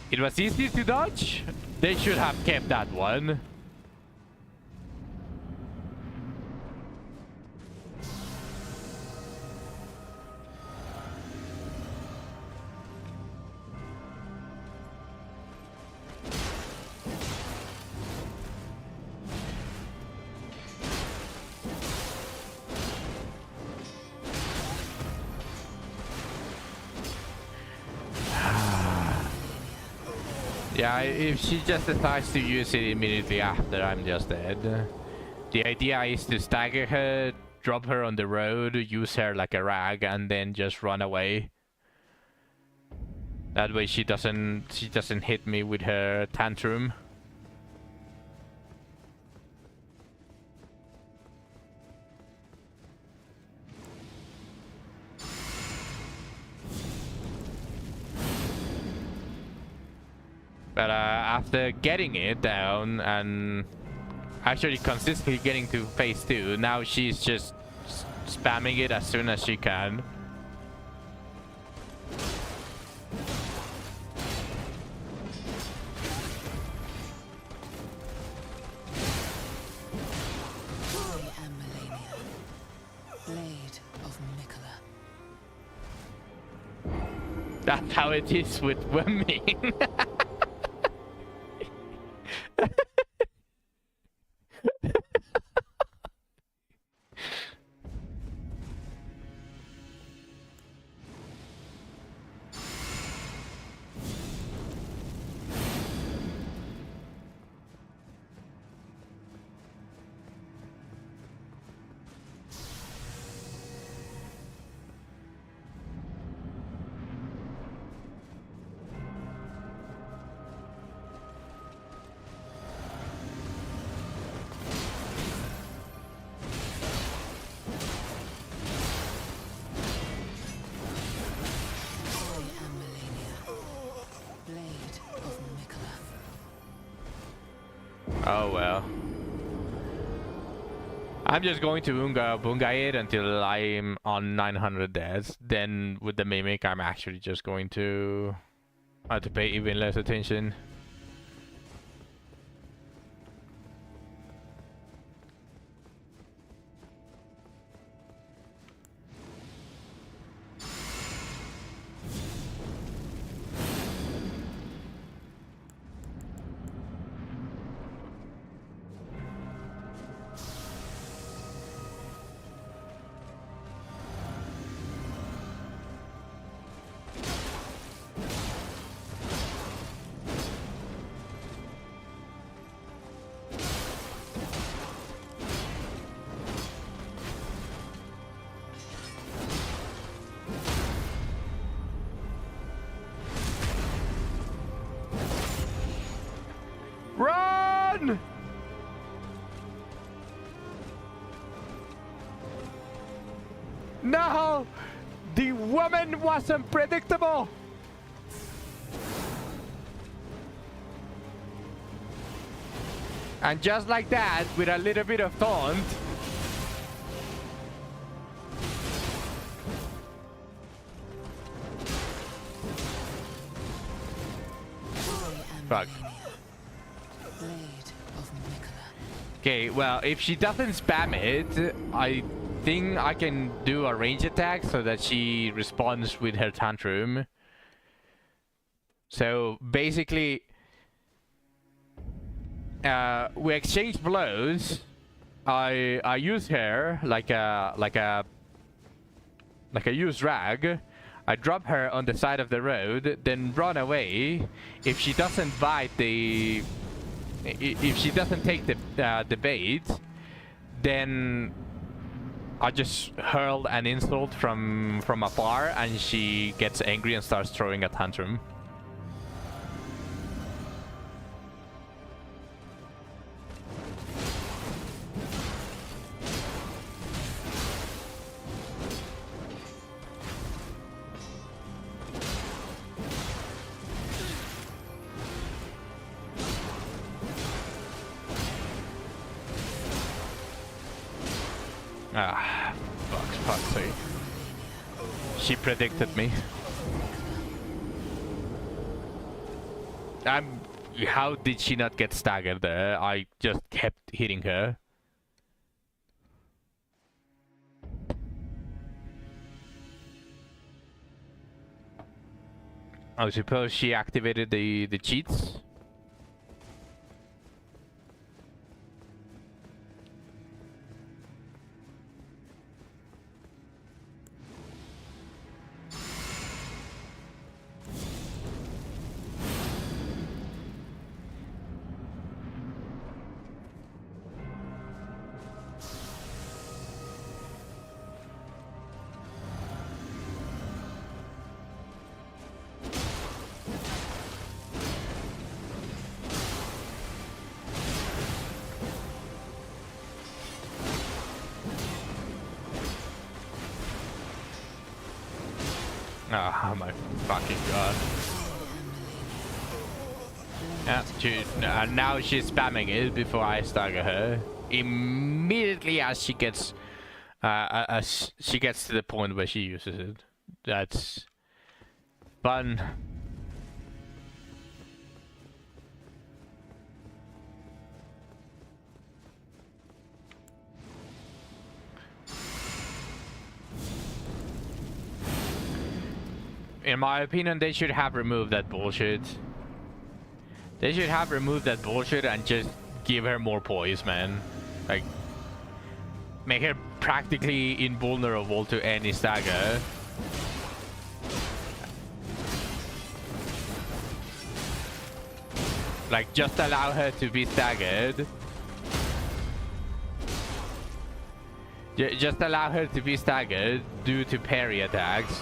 It was easy to dodge? They should have kept that one. Yeah, if she just decides to use it immediately after, I'm just dead. The idea is to stagger her, drop her on the road, use her like a rag, and then just run away. That way she doesn't hit me with her tantrum. But after getting it down and actually consistently getting to phase 2, now she's just spamming it as soon as she can. I am Malenia, Blade of Mikola. That's how it is with women. Oh well. I'm just going to Unga Bunga it until I'm on 900 deaths. Then with the Mimic, I'm actually just going to have to pay even less attention. Run! No! The woman was unpredictable! And just like that, with a little bit of taunt, fuck. Okay, well, if she doesn't spam it, I think I can do a range attack so that she responds with her tantrum. So basically, we exchange blows. I use her like a used rag. I drop her on the side of the road, then run away. If she doesn't bite the, if she doesn't take the bait, then I just hurled an insult from afar, and she gets angry and starts throwing a tantrum. Ah, fuck's sake. She predicted me. How did she not get staggered there? I just kept hitting her. I suppose she activated the cheats. Oh my fucking god. Yeah, now she's spamming it before I stagger her. Immediately as she gets to the point where she uses it. That's fun. In my opinion, they should have removed that bullshit. They should have removed that bullshit and just give her more poise, man. Like, make her practically invulnerable to any stagger. Like, just allow her to be staggered. Just allow her to be staggered due to parry attacks.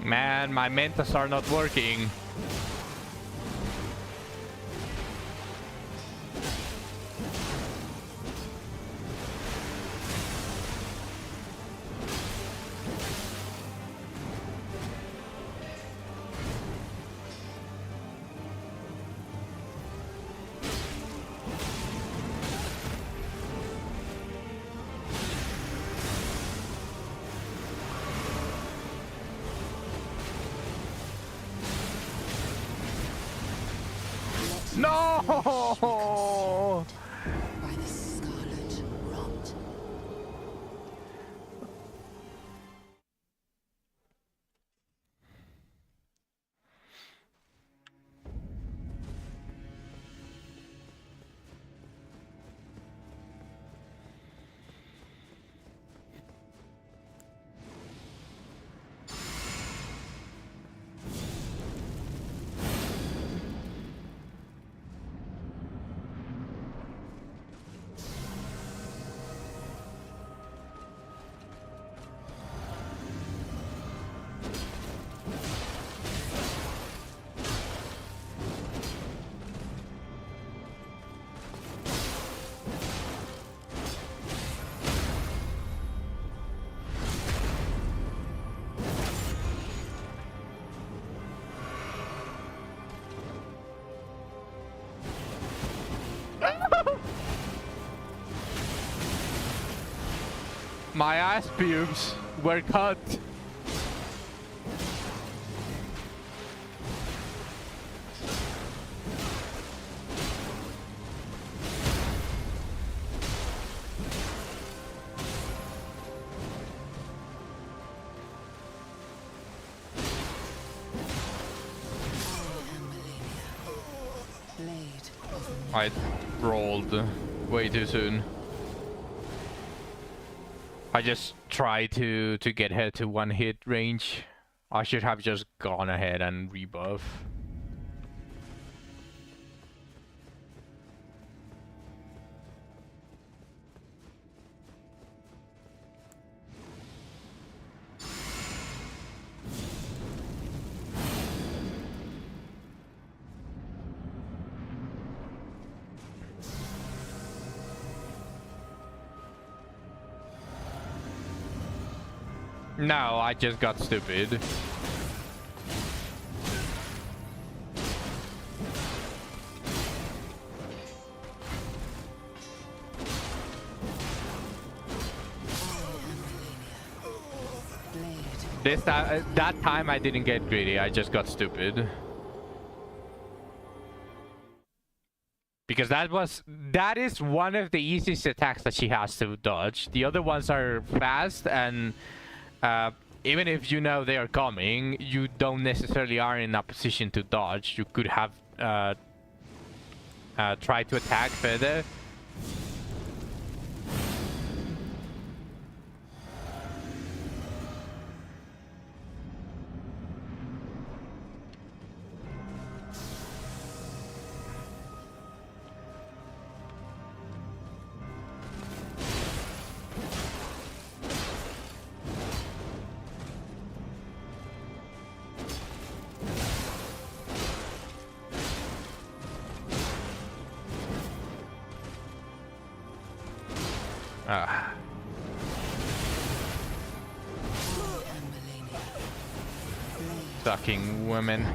Man, my mentas are not working. No! By the scarlet rot. My ass pubes were cut. I rolled way too soon. I just tried to get her to 1-hit range. I should have just gone ahead and rebuff. No, I just got stupid. That time I didn't get greedy, I just got stupid. Because that is one of the easiest attacks that she has to dodge. The other ones are fast, and even if you know they are coming, you don't necessarily are in a position to dodge. You could have tried to attack further. Sucking women.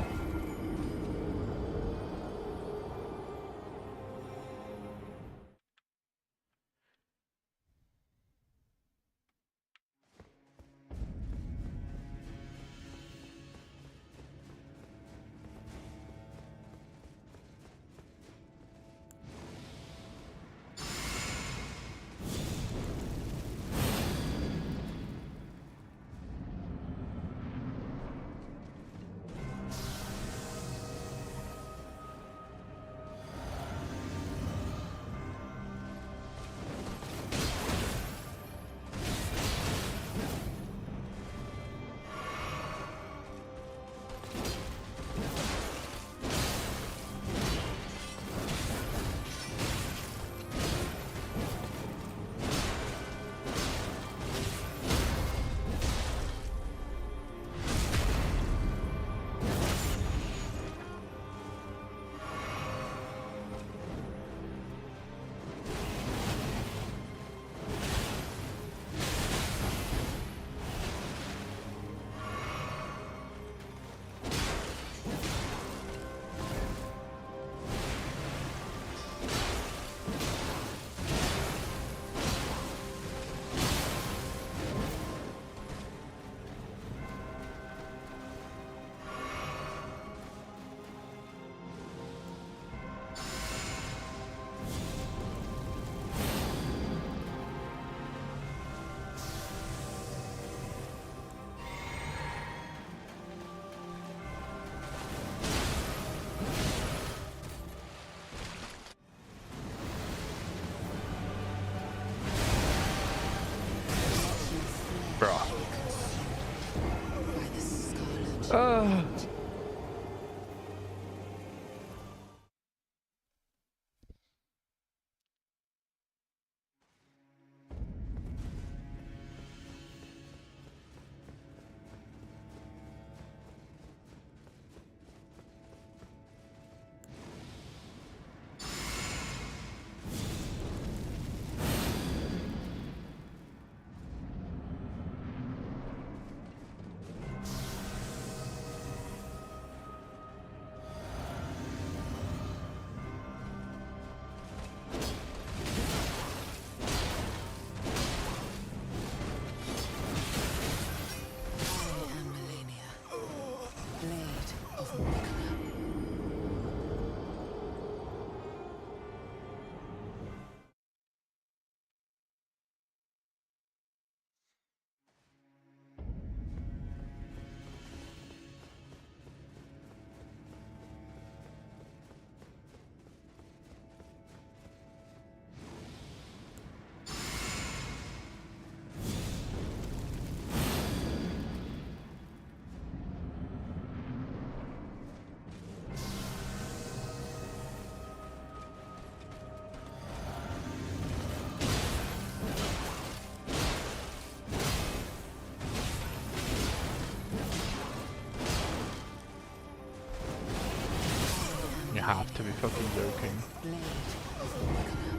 have to be fucking joking. Blade of Malenia.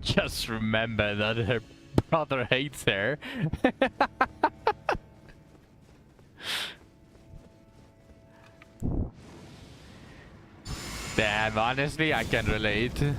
Just remember that her brother hates her. Damn, honestly, I can relate. I am Malenia.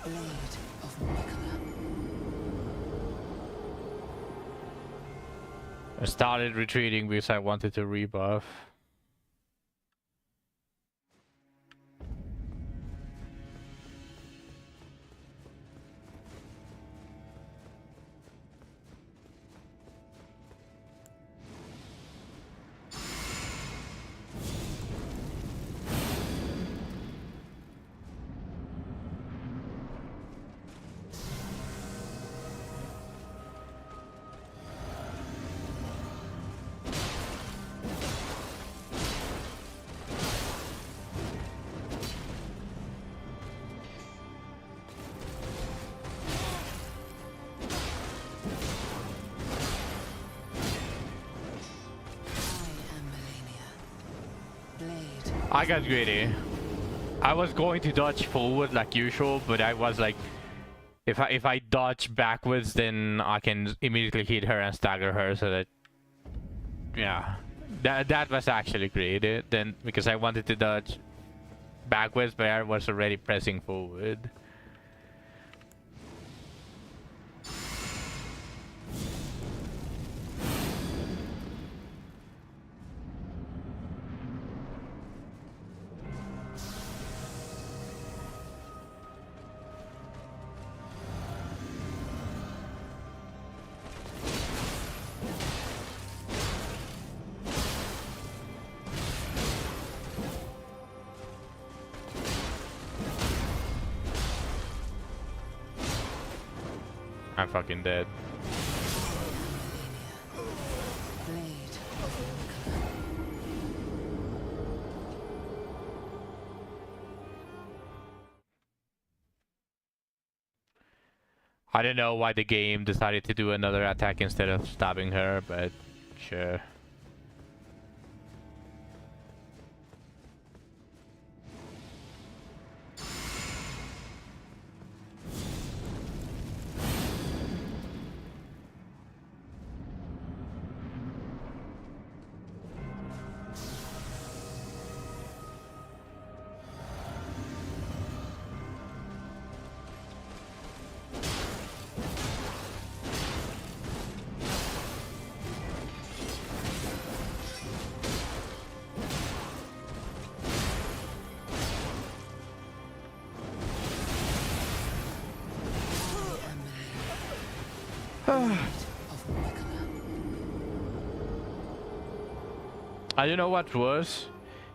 Blade of Malenia. Blade of Malenia. I started retreating because I wanted to rebuff. I got greedy. I was going to dodge forward like usual, but I was like, if I dodge backwards, then I can immediately hit her and stagger her. So that, yeah, that was actually greedy. Then because I wanted to dodge backwards, but I was already pressing forward. I'm fucking dead. Blade of Malenia. I don't know why the game decided to do another attack instead of stabbing her, but sure. of Nicola. You know what was?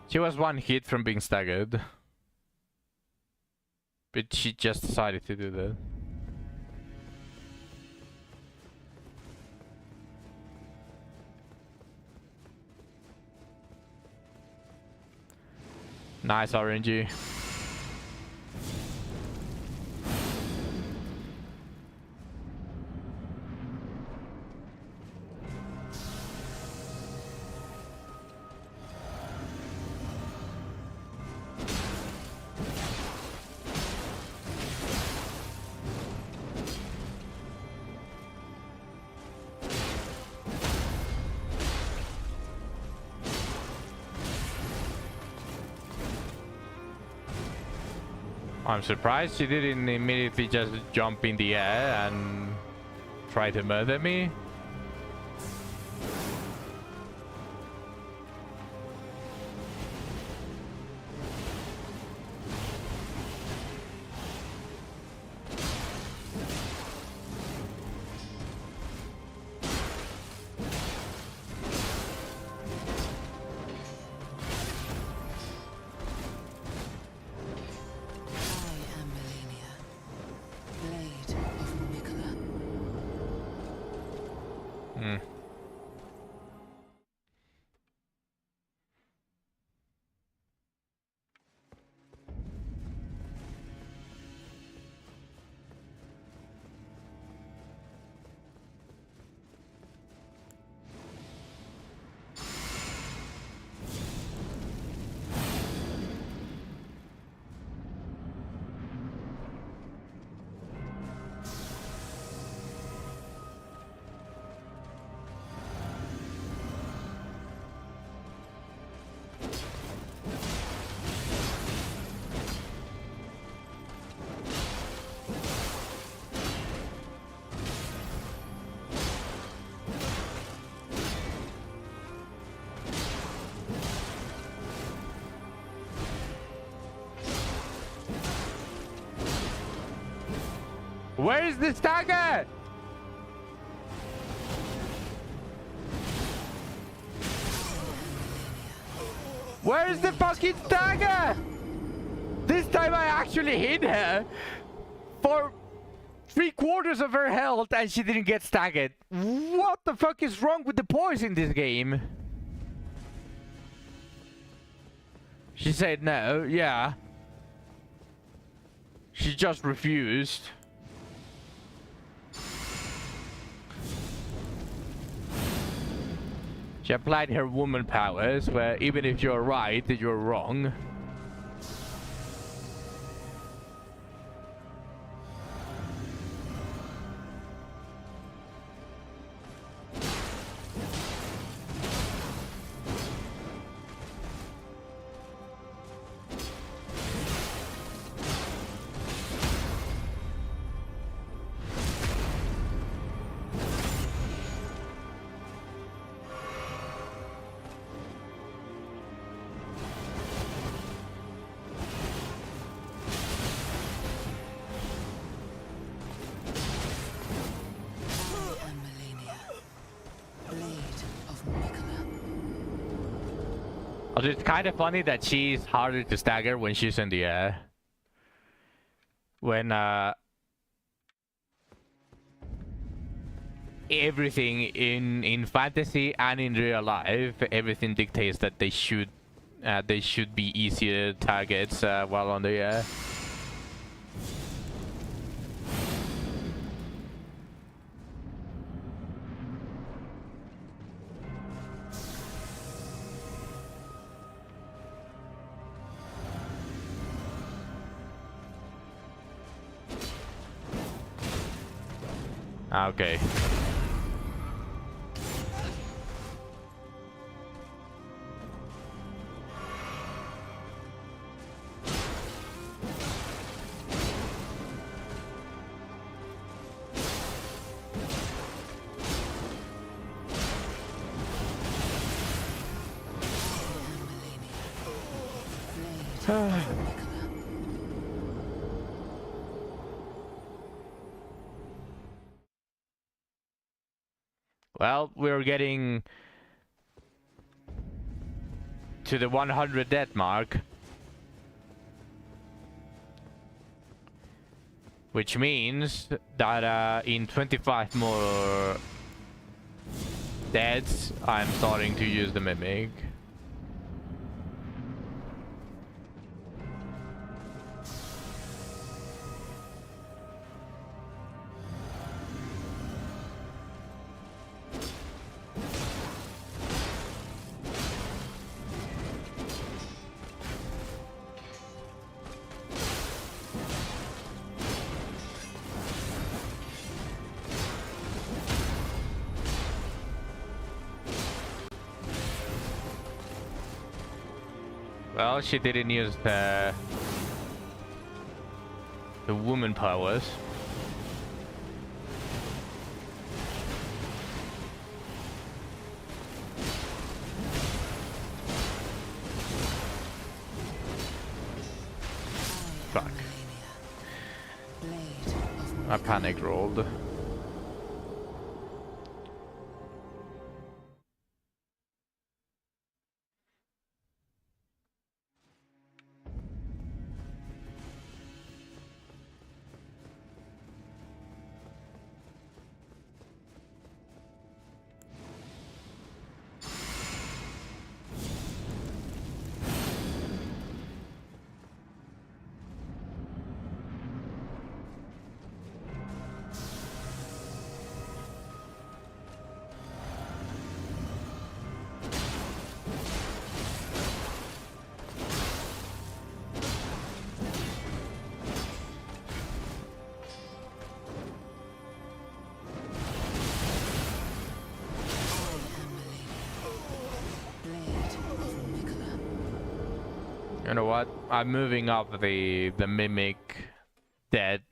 She was one hit from being staggered. But she just decided to do that. Nice RNG. I'm surprised she didn't immediately just jump in the air and try to murder me. I am Malenia, blade of Nicola. Hmm. Where is the stagger? Where is the fucking stagger? This time I actually hit her for 3/4 of her health and she didn't get staggered. What the fuck is wrong with the boys in this game? She said no, yeah. She just refused. She applied her woman powers, where even if you're right, you're wrong. I am Malenia, blade of Nicola. Also, it's kind of funny that she's harder to stagger when she's in the air. When everything in fantasy and in real life, everything dictates that they should be easier targets while on the air. Okay. I am Malenia, blade of Well, we're getting to the 100 death mark. Which means that in 25 more deaths, I'm starting to use the Mimic. Well, she didn't use the woman powers. Fuck. I panic rolled. You know what? I'm moving up the Mimic dead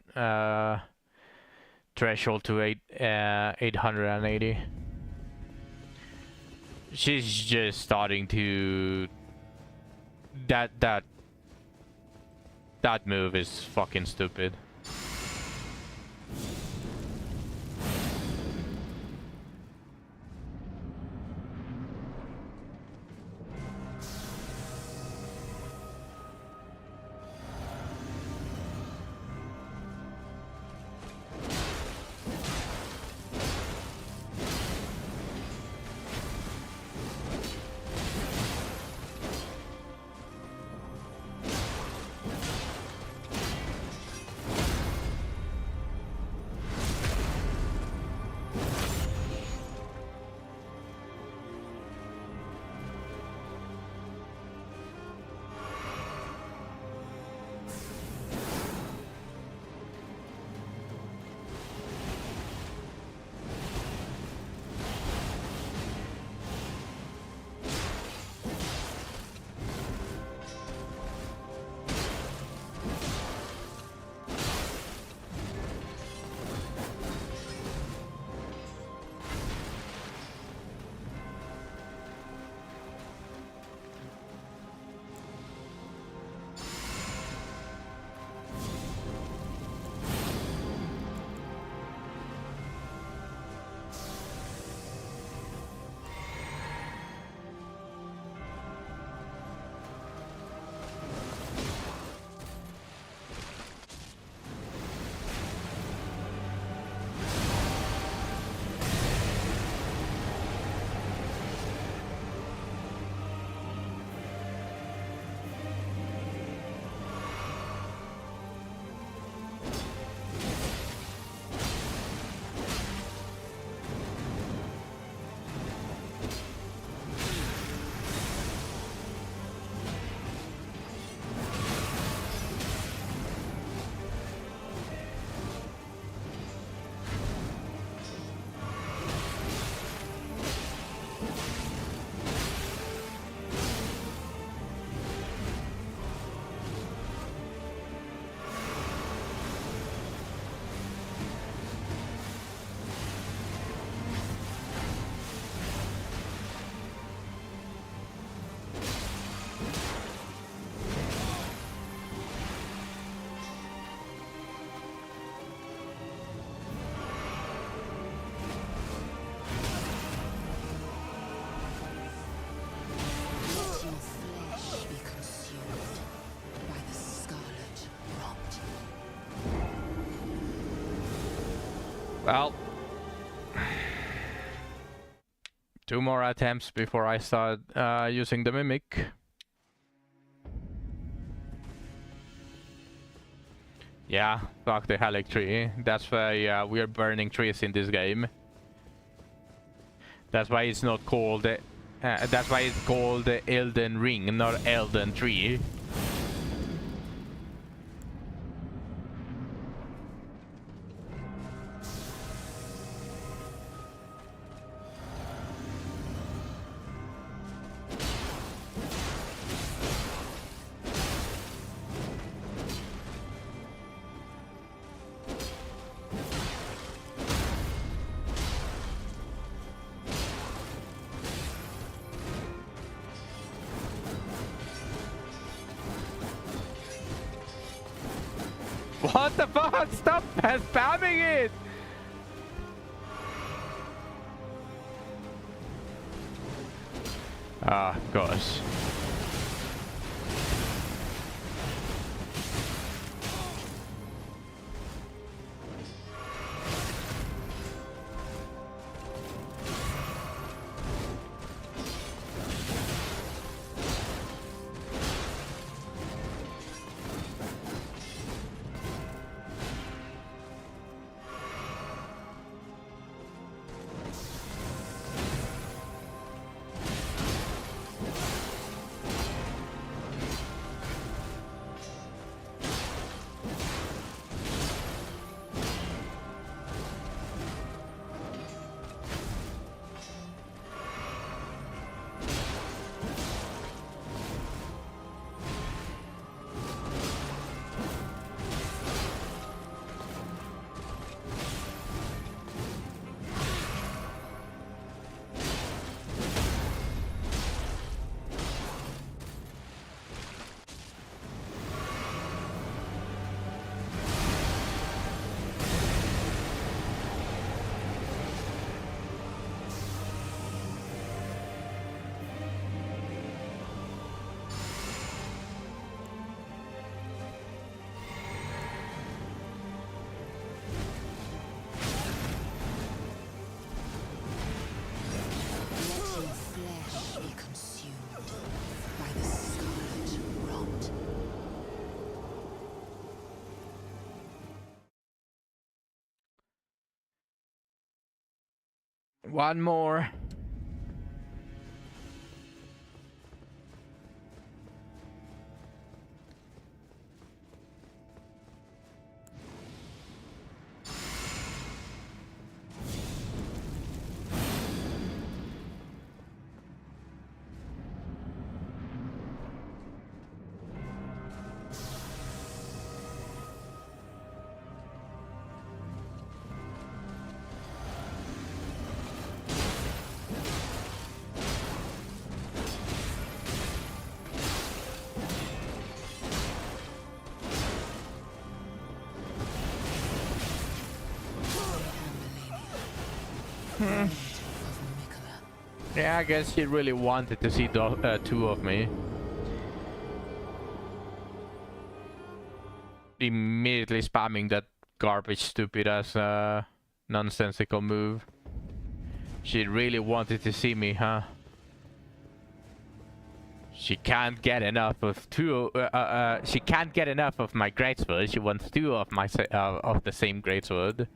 threshold to 880. She's just starting to that move is fucking stupid. Well, 2 more attempts before I start using the mimic. Yeah, fuck the Haligtree. That's why we're burning trees in this game. That's why it's not called. That's why it's called Elden Ring, not Elden Tree. What the fuck? Stop spamming it! Ah, gosh. One more. Yeah, I guess he really wanted to see the, 2 of me. Immediately spamming that garbage stupid ass nonsensical move. She really wanted to see me, huh? She can't get enough of she can't get enough of my greatsword. She wants 2 of my of the same greatsword.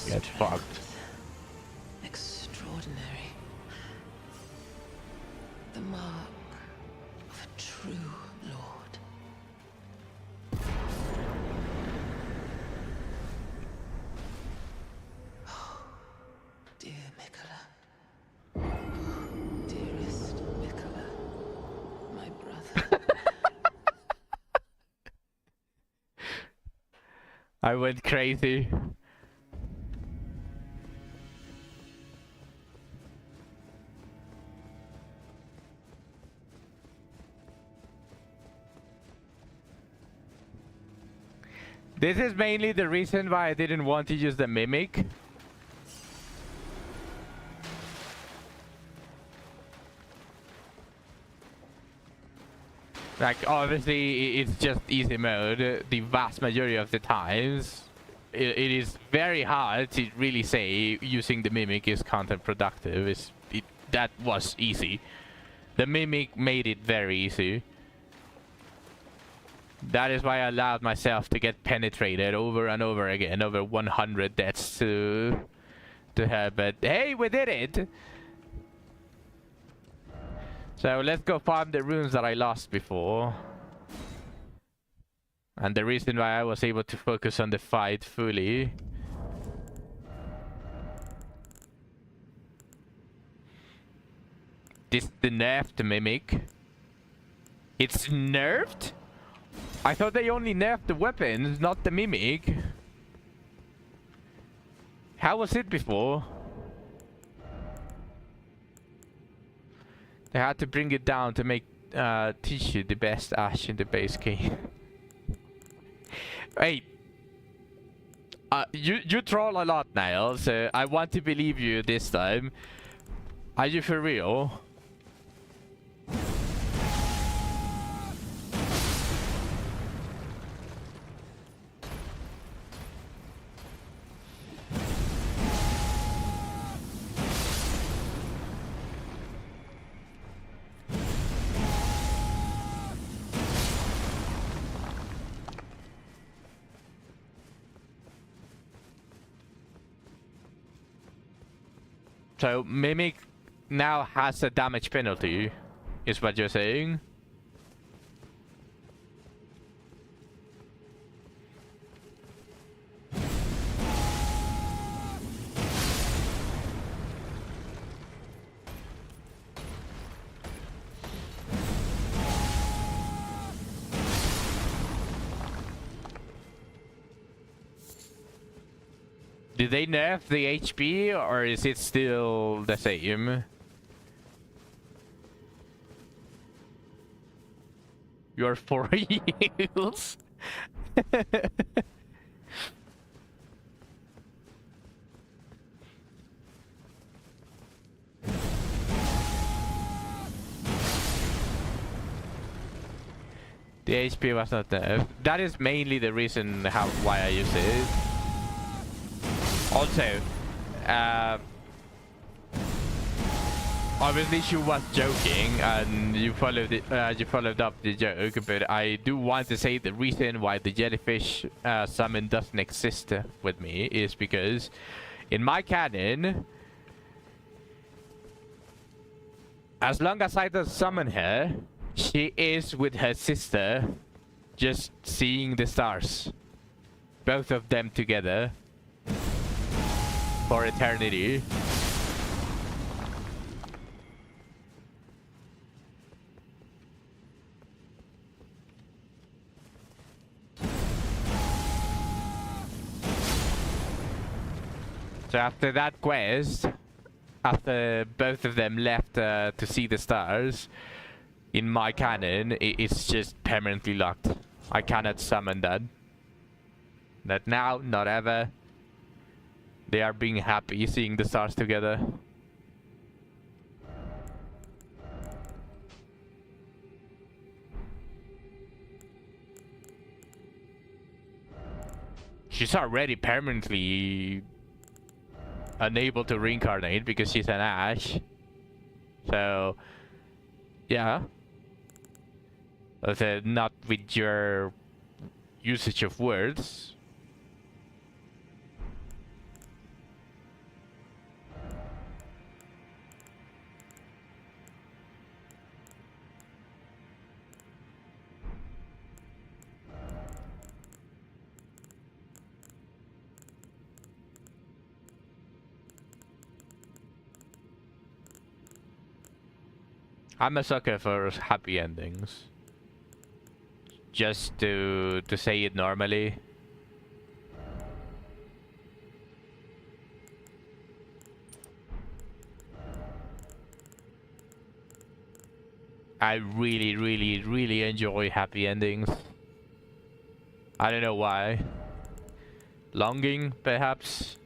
Get fucked. Extraordinary. The mark of a true lord. Oh, dear Mikola. Dearest Mikola. My brother. I went crazy. This is mainly the reason why I didn't want to use the mimic. Like, obviously, it's just easy mode the vast majority of the times. It is very hard to really say using the mimic is counterproductive. That was easy. The mimic made it very easy. That is why I allowed myself to get penetrated over and over again, over 100 deaths to her. But hey, we did it! So let's go farm the runes that I lost before. And the reason why I was able to focus on the fight fully. This the nerfed mimic. It's nerfed? I thought they only nerfed the weapons, not the mimic. How was it before? They had to bring it down to make teach you the best Ash in the base game. Wait. You troll a lot, Niall, so I want to believe you this time. Are you for real? So Mimic now has a damage penalty, is what you're saying? Did they nerf the HP or is it still the same? You're 4 heals. The HP was not nerfed. That is mainly the reason why I use it. Also, obviously she was joking and you followed up the joke, but I do want to say the reason why the jellyfish summon doesn't exist with me is because in my canon, as long as I don't summon her, she is with her sister, just seeing the stars, both of them together for eternity. So after that quest, after both of them left to see the stars, in my canon, it's just permanently locked. I cannot summon that. Not now, not ever. They are being happy seeing the stars together. She's already permanently unable to reincarnate because she's an Ash. So, yeah. Not with your usage of words. I'm a sucker for happy endings. Just to say it normally. I really, really, really enjoy happy endings. I don't know why. Longing, perhaps?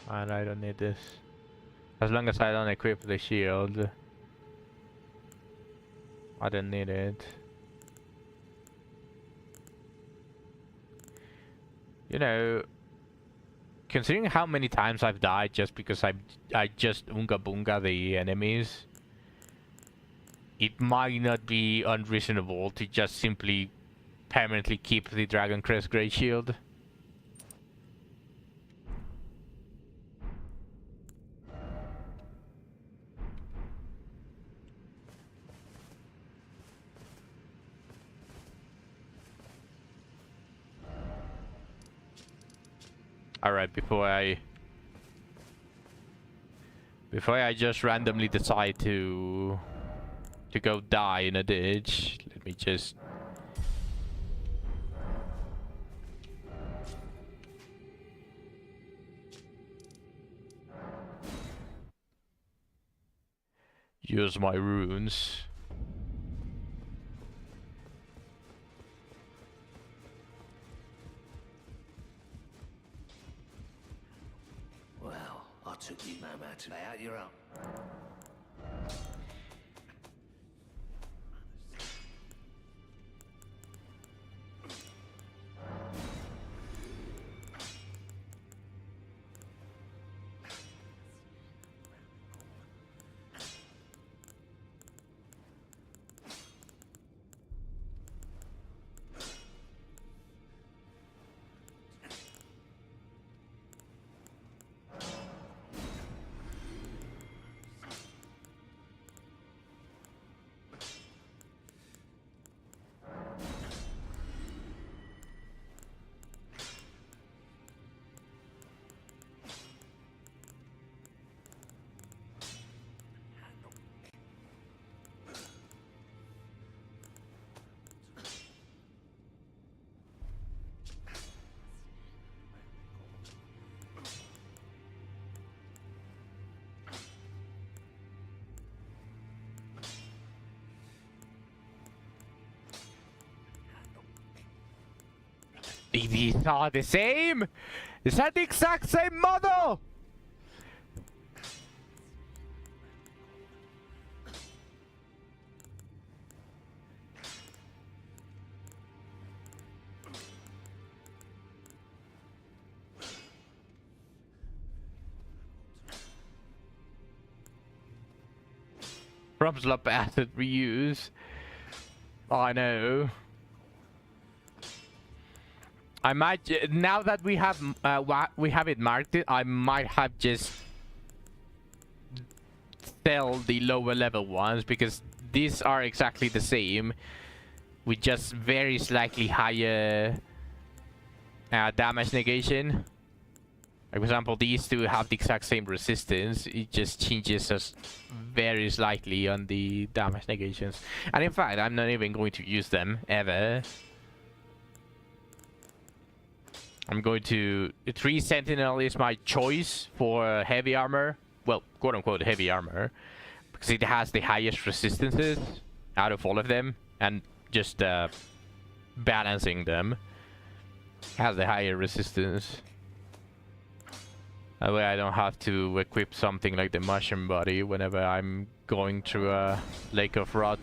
And I don't need this. As long as I don't equip the shield, I don't need it. You know, considering how many times I've died just because I just unga bunga the enemies, it might not be unreasonable to just simply permanently keep the Dragon Crest Great Shield. Alright, before I just randomly decide to go die in a ditch, let me just use my runes. Well, I took you no matter to lay out your own. These are the same? Is that the exact same model? From slop acid reuse. I know. I might now that we have it marked. I might have just sell the lower level ones because these are exactly the same, with just very slightly higher damage negation. For example, these two have the exact same resistance. It just changes us very slightly on the damage negations. And in fact, I'm not even going to use them ever. I'm going to... 3 Sentinel is my choice for heavy armor. Well, quote-unquote heavy armor. Because it has the highest resistances out of all of them. And just balancing them has the higher resistance. That way I don't have to equip something like the mushroom body whenever I'm going through a lake of rot.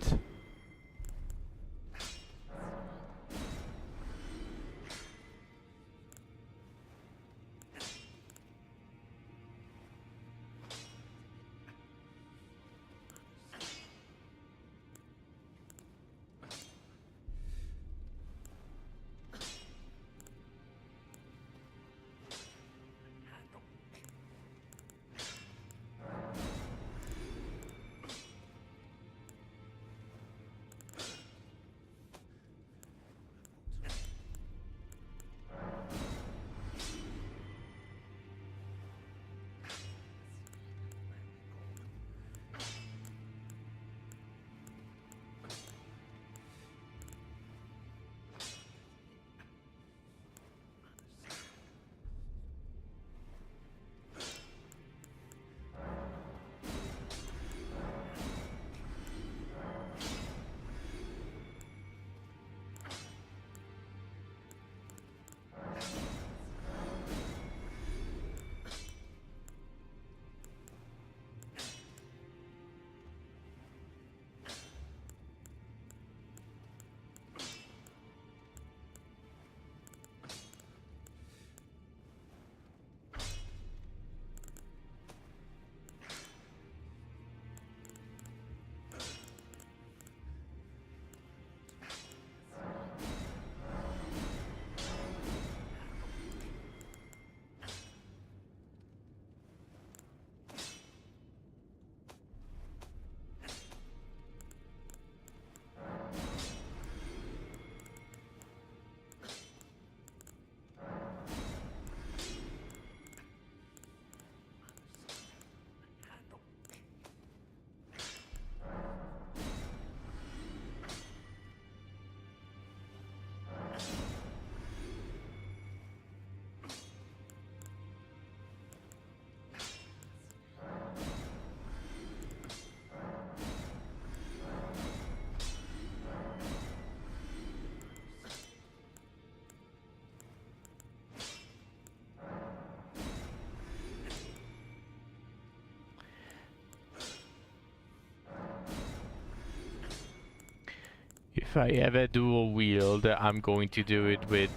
if I ever dual wield, I'm going to do it with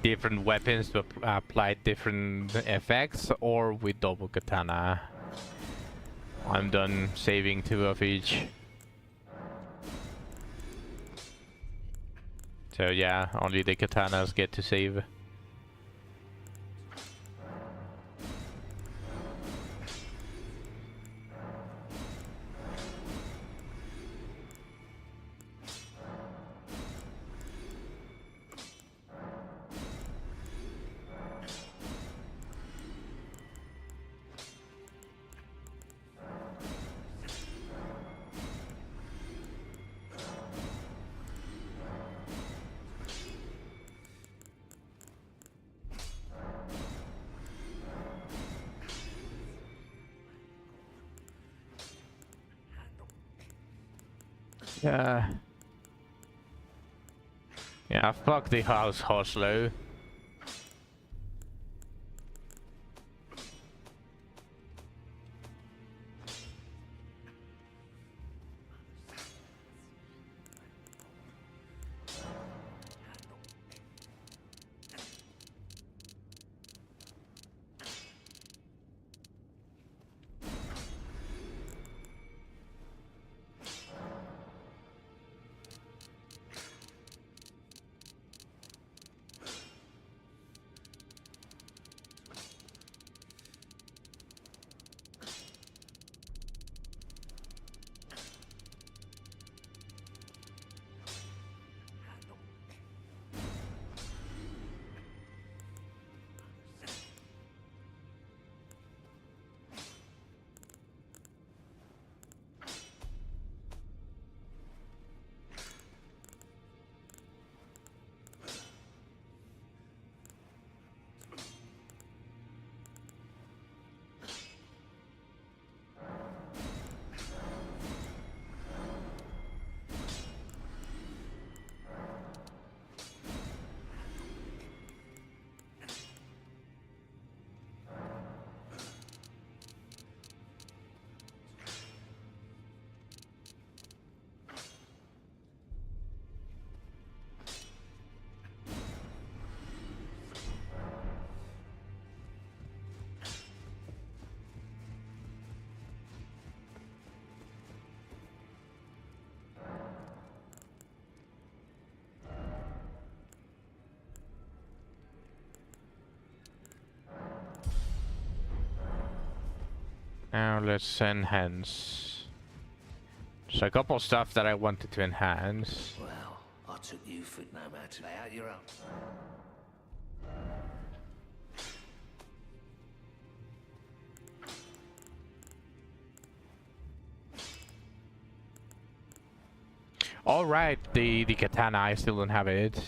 different weapons to apply different effects, or with double katana. I'm done saving 2 of each. So yeah, only the katanas get to save. Yeah. Yeah, fuck the house hustler. Now let's enhance. There's a couple stuff that I wanted to enhance. Well, I took you for no matter. Lay out your own. All right, the katana, I still don't have it.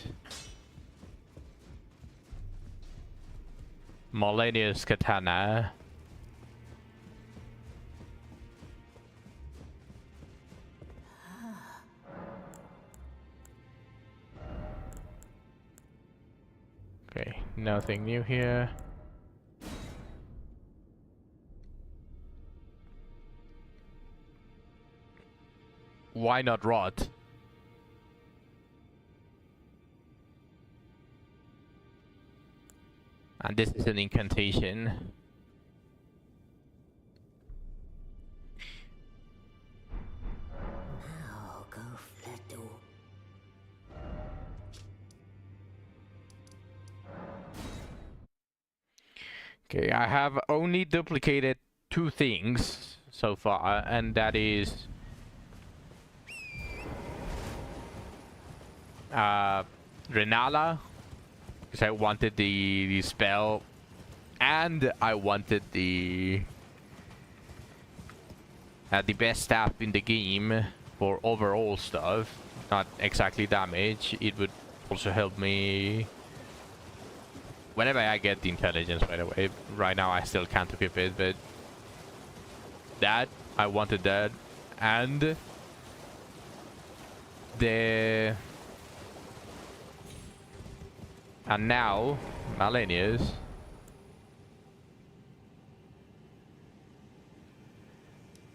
Malenia's katana. Okay, nothing new here. Why not rot? And this is an incantation. Now go fledo. Okay, I have only duplicated 2 things so far, and that is Renala, because I wanted the spell, and I wanted the best staff in the game for overall stuff, not exactly damage. It would also help me whenever I get the intelligence, by the way. Right now I still can't equip it, but that, I wanted that, and the... And now, Malenia's.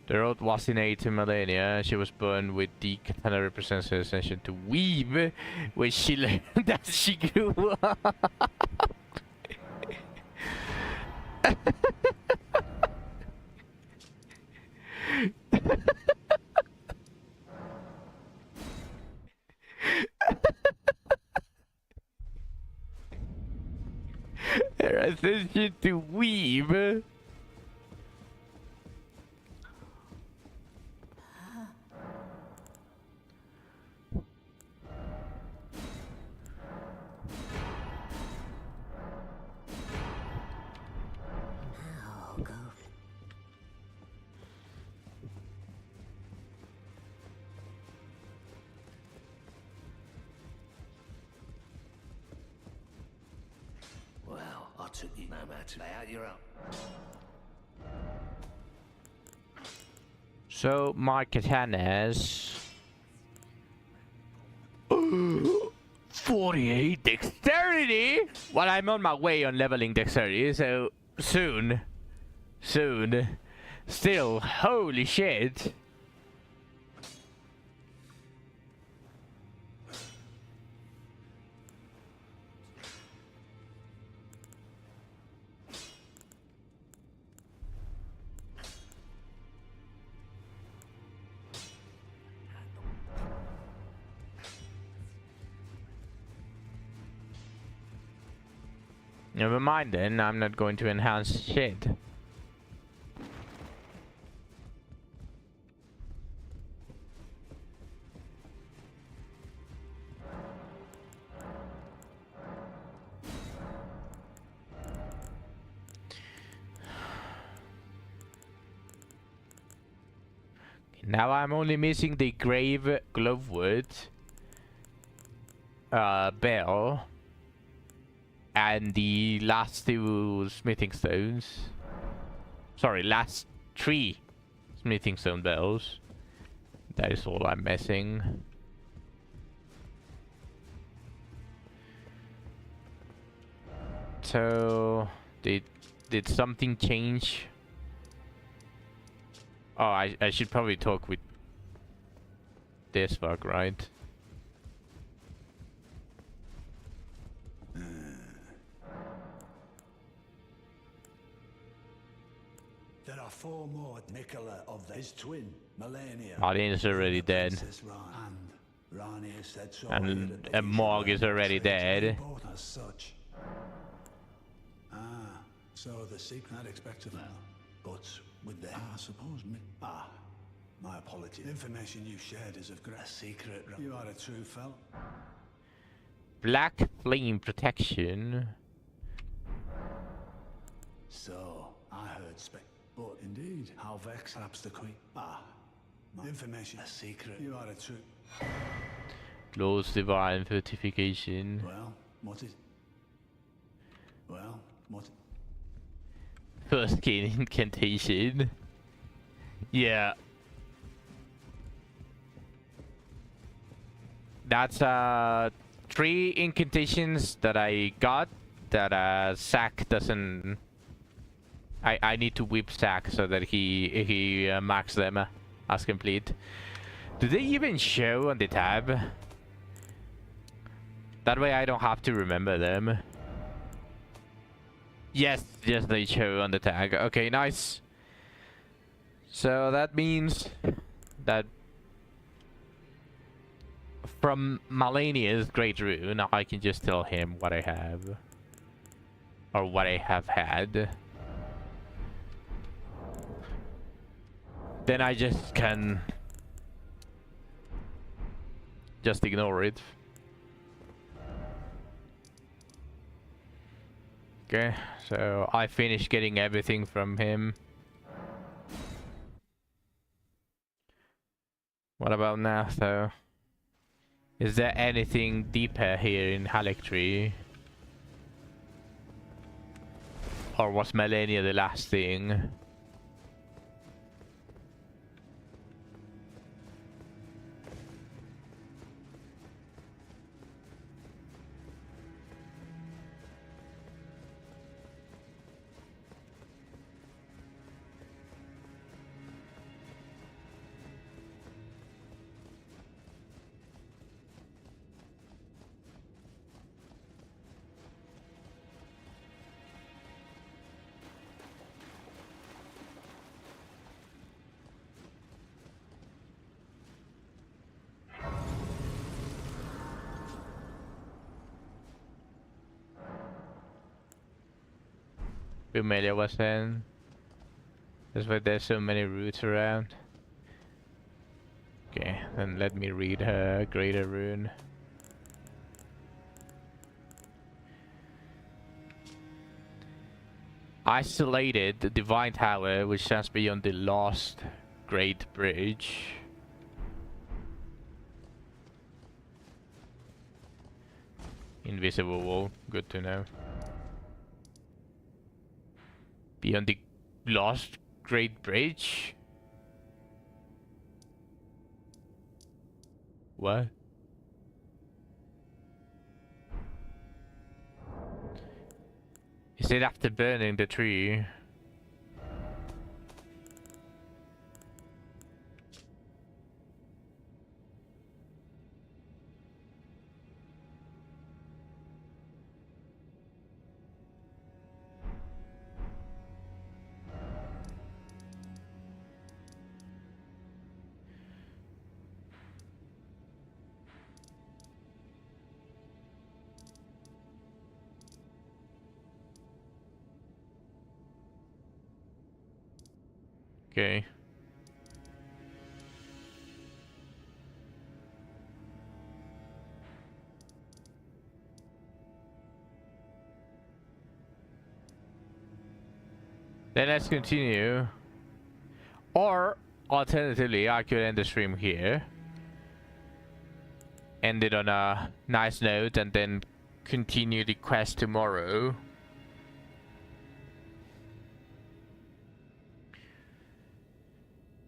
The road was innate to Malenia. She was born with the katana represents her ascension to weave, when she learned that she grew up. Her ascension to weave. Now go. Well, I took you no matter. Lay out your own. So my katanas. 48 dexterity. Well, I'm on my way on leveling dexterity, so soon. Still, holy shit. Never mind then, I'm not going to enhance shit. Now I'm only missing the grave glovewood bell and the last two smithing stones. Sorry, last 3 smithing stone bells. That is all I'm missing. So did something change? Oh, I should probably talk with this fuck, right? There are 4 more. Nicola of his twin, Malenia. Malenia's already dead. Princess Rani. And Rani has said so. And Morg is already dead. Both as such. Ah, so the secret I'd expect of them. But with them, I suppose me. Ah, my apologies. The information you shared is of great secret. You are a true fellow. Black flame protection. So I heard but indeed, how vex perhaps the queen. Ah, my information a secret. You are a true. Close divine fortification. Well, what is? Well, what? First gain incantation. Yeah. That's 3 incantations that I got that Zack doesn't. I need to whip Zack so that he marks them as complete. Do they even show on the tab? That way I don't have to remember them. Yes, they show on the tag. Okay, nice. So that means that from Malenia's Great Rune, I can just tell him what I have. Or what I have had. Then I just can just ignore it. Okay, so I finished getting everything from him. What about now, though? Is there anything deeper here in Haligtree? Or was Malenia the last thing? Malenia was in. That's why there's so many routes around. Okay, then let me read her greater rune. Isolated the divine tower which stands beyond the lost great bridge. Invisible wall, good to know. Beyond the lost great bridge? What? Is it after burning the tree? Okay. Then let's continue. Or, alternatively, I could end the stream here. End it on a nice note and then continue the quest tomorrow.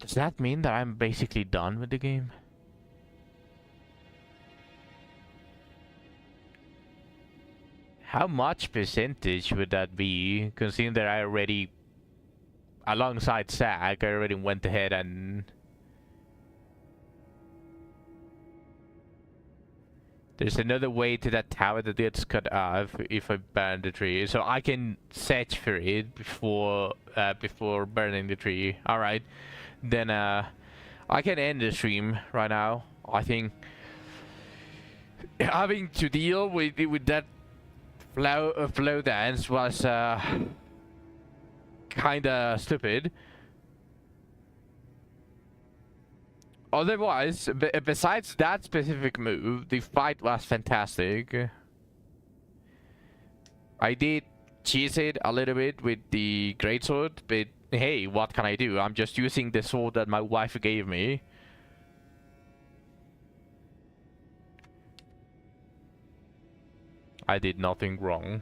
Does that mean that I'm basically done with the game? How much percentage would that be, considering that I already, alongside Zack, I already went ahead and... There's another way to that tower that gets cut off if I burn the tree, so I can search for it before before burning the tree. All right, then I can end the stream right now. I think having to deal with that flow dance was kinda stupid. Otherwise, besides that specific move, the fight was fantastic. I did cheese it a little bit with the greatsword, but hey, what can I do? I'm just using the sword that my wife gave me. I did nothing wrong.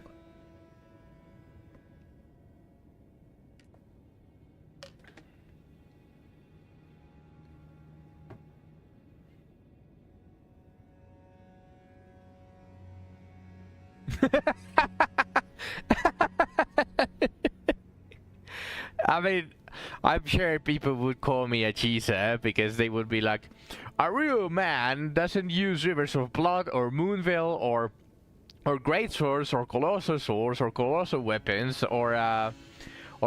I mean, I'm sure people would call me a cheeser because they would be like, a real man doesn't use rivers of blood or moonveil or great swords or colossal swords or colossal weapons or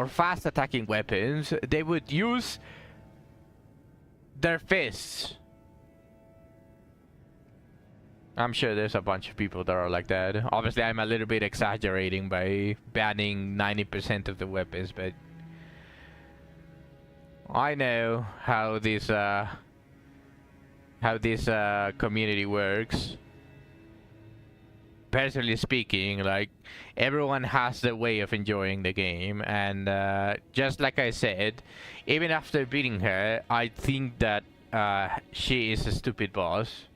fast attacking weapons. They would use their fists. I'm sure there's a bunch of people that are like that. Obviously, I'm a little bit exaggerating by banning 90% of the weapons, but I know how this community works. Personally speaking, like, everyone has their way of enjoying the game, and just like I said, even after beating her, I think that she is a stupid boss.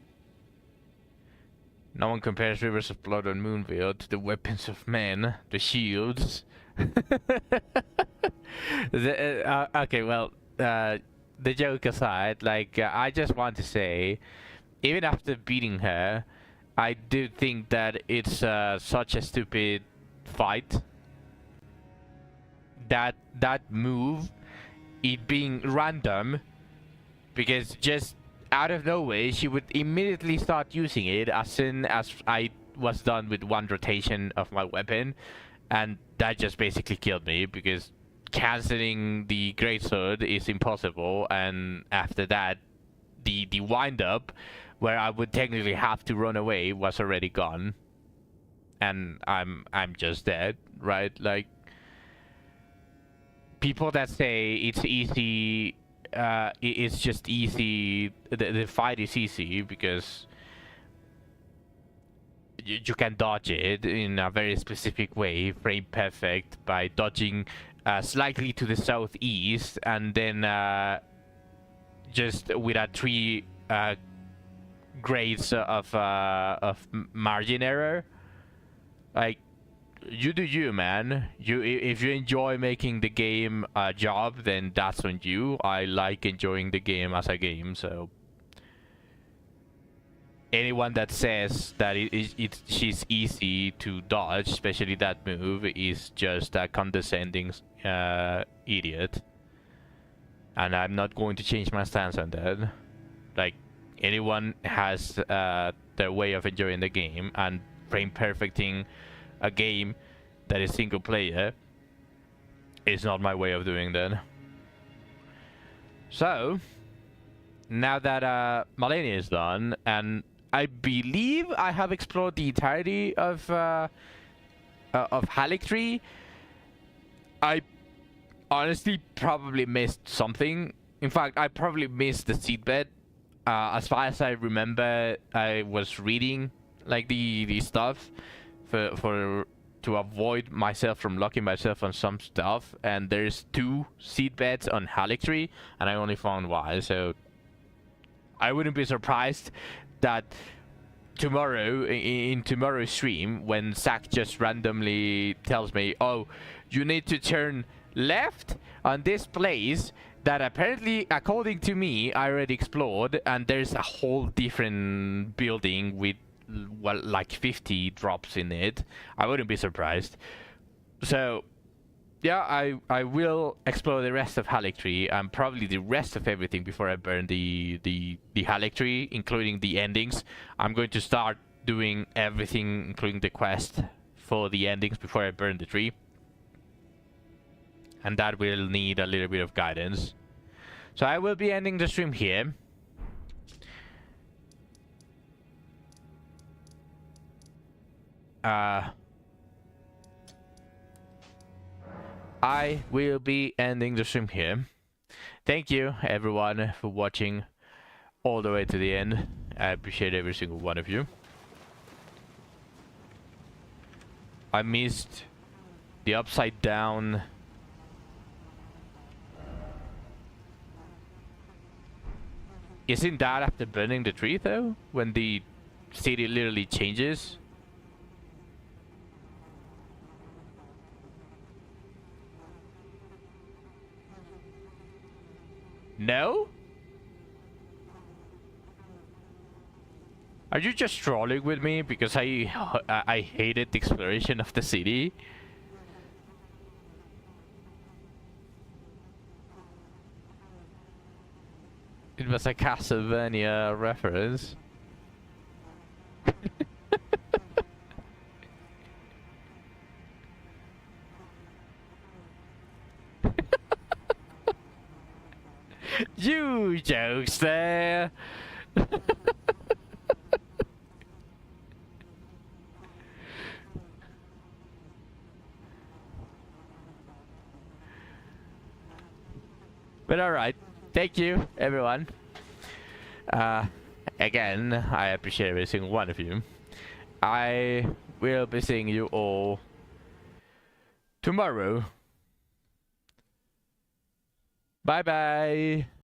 No one compares rivers of blood on Moonveil to the weapons of men, the shields. Okay, well, the joke aside, like, I just want to say, even after beating her, I do think that it's such a stupid fight. That move, it being random, because just out of nowhere, she would immediately start using it as soon as I was done with one rotation of my weapon, and that just basically killed me because canceling the greatsword is impossible, and after that, the wind up where I would technically have to run away was already gone, and I'm just dead, right? Like, people that say it's easy, it's just easy. The fight is easy because you can dodge it in a very specific way, frame perfect, by dodging slightly to the southeast, and then just with a 3 grades of margin error. Like, you do you, man. If you enjoy making the game a job, then that's on you. I like enjoying the game as a game, so anyone that says that she's easy to dodge, especially that move, is just a condescending idiot. And I'm not going to change my stance on that. Like, anyone has their way of enjoying the game, and frame perfecting a game that is single player is not my way of doing that. So now that Malenia is done, and I believe I have explored the entirety of Haligtree, I honestly probably missed something. In fact, I probably missed the seedbed. As far as I remember, I was reading like the stuff to avoid myself from locking myself on some stuff, and there's 2 seedbeds on Haligtree, and I only found 1, so I wouldn't be surprised that tomorrow, in tomorrow's stream, when Zach just randomly tells me, oh, you need to turn left on this place that apparently, according to me, I already explored, and there's a whole different building with, well, like 50 drops in it, I wouldn't be surprised. So yeah, I will explore the rest of Haligtree, and probably the rest of everything before I burn the Haligtree, including the endings. I'm going to start doing everything, including the quest for the endings, before I burn the tree. And that will need a little bit of guidance. So I will be ending the stream here. I will be ending the stream here. Thank you, everyone, for watching all the way to the end. I appreciate every single one of you. I missed the upside down. Isn't that after burning the tree, though? When the city literally changes? No? Are you just trolling with me because I hated the exploration of the city? It was a Castlevania reference. You jokes there. But alright, thank you everyone. Again, I appreciate every single one of you. I will be seeing you all tomorrow. Bye bye.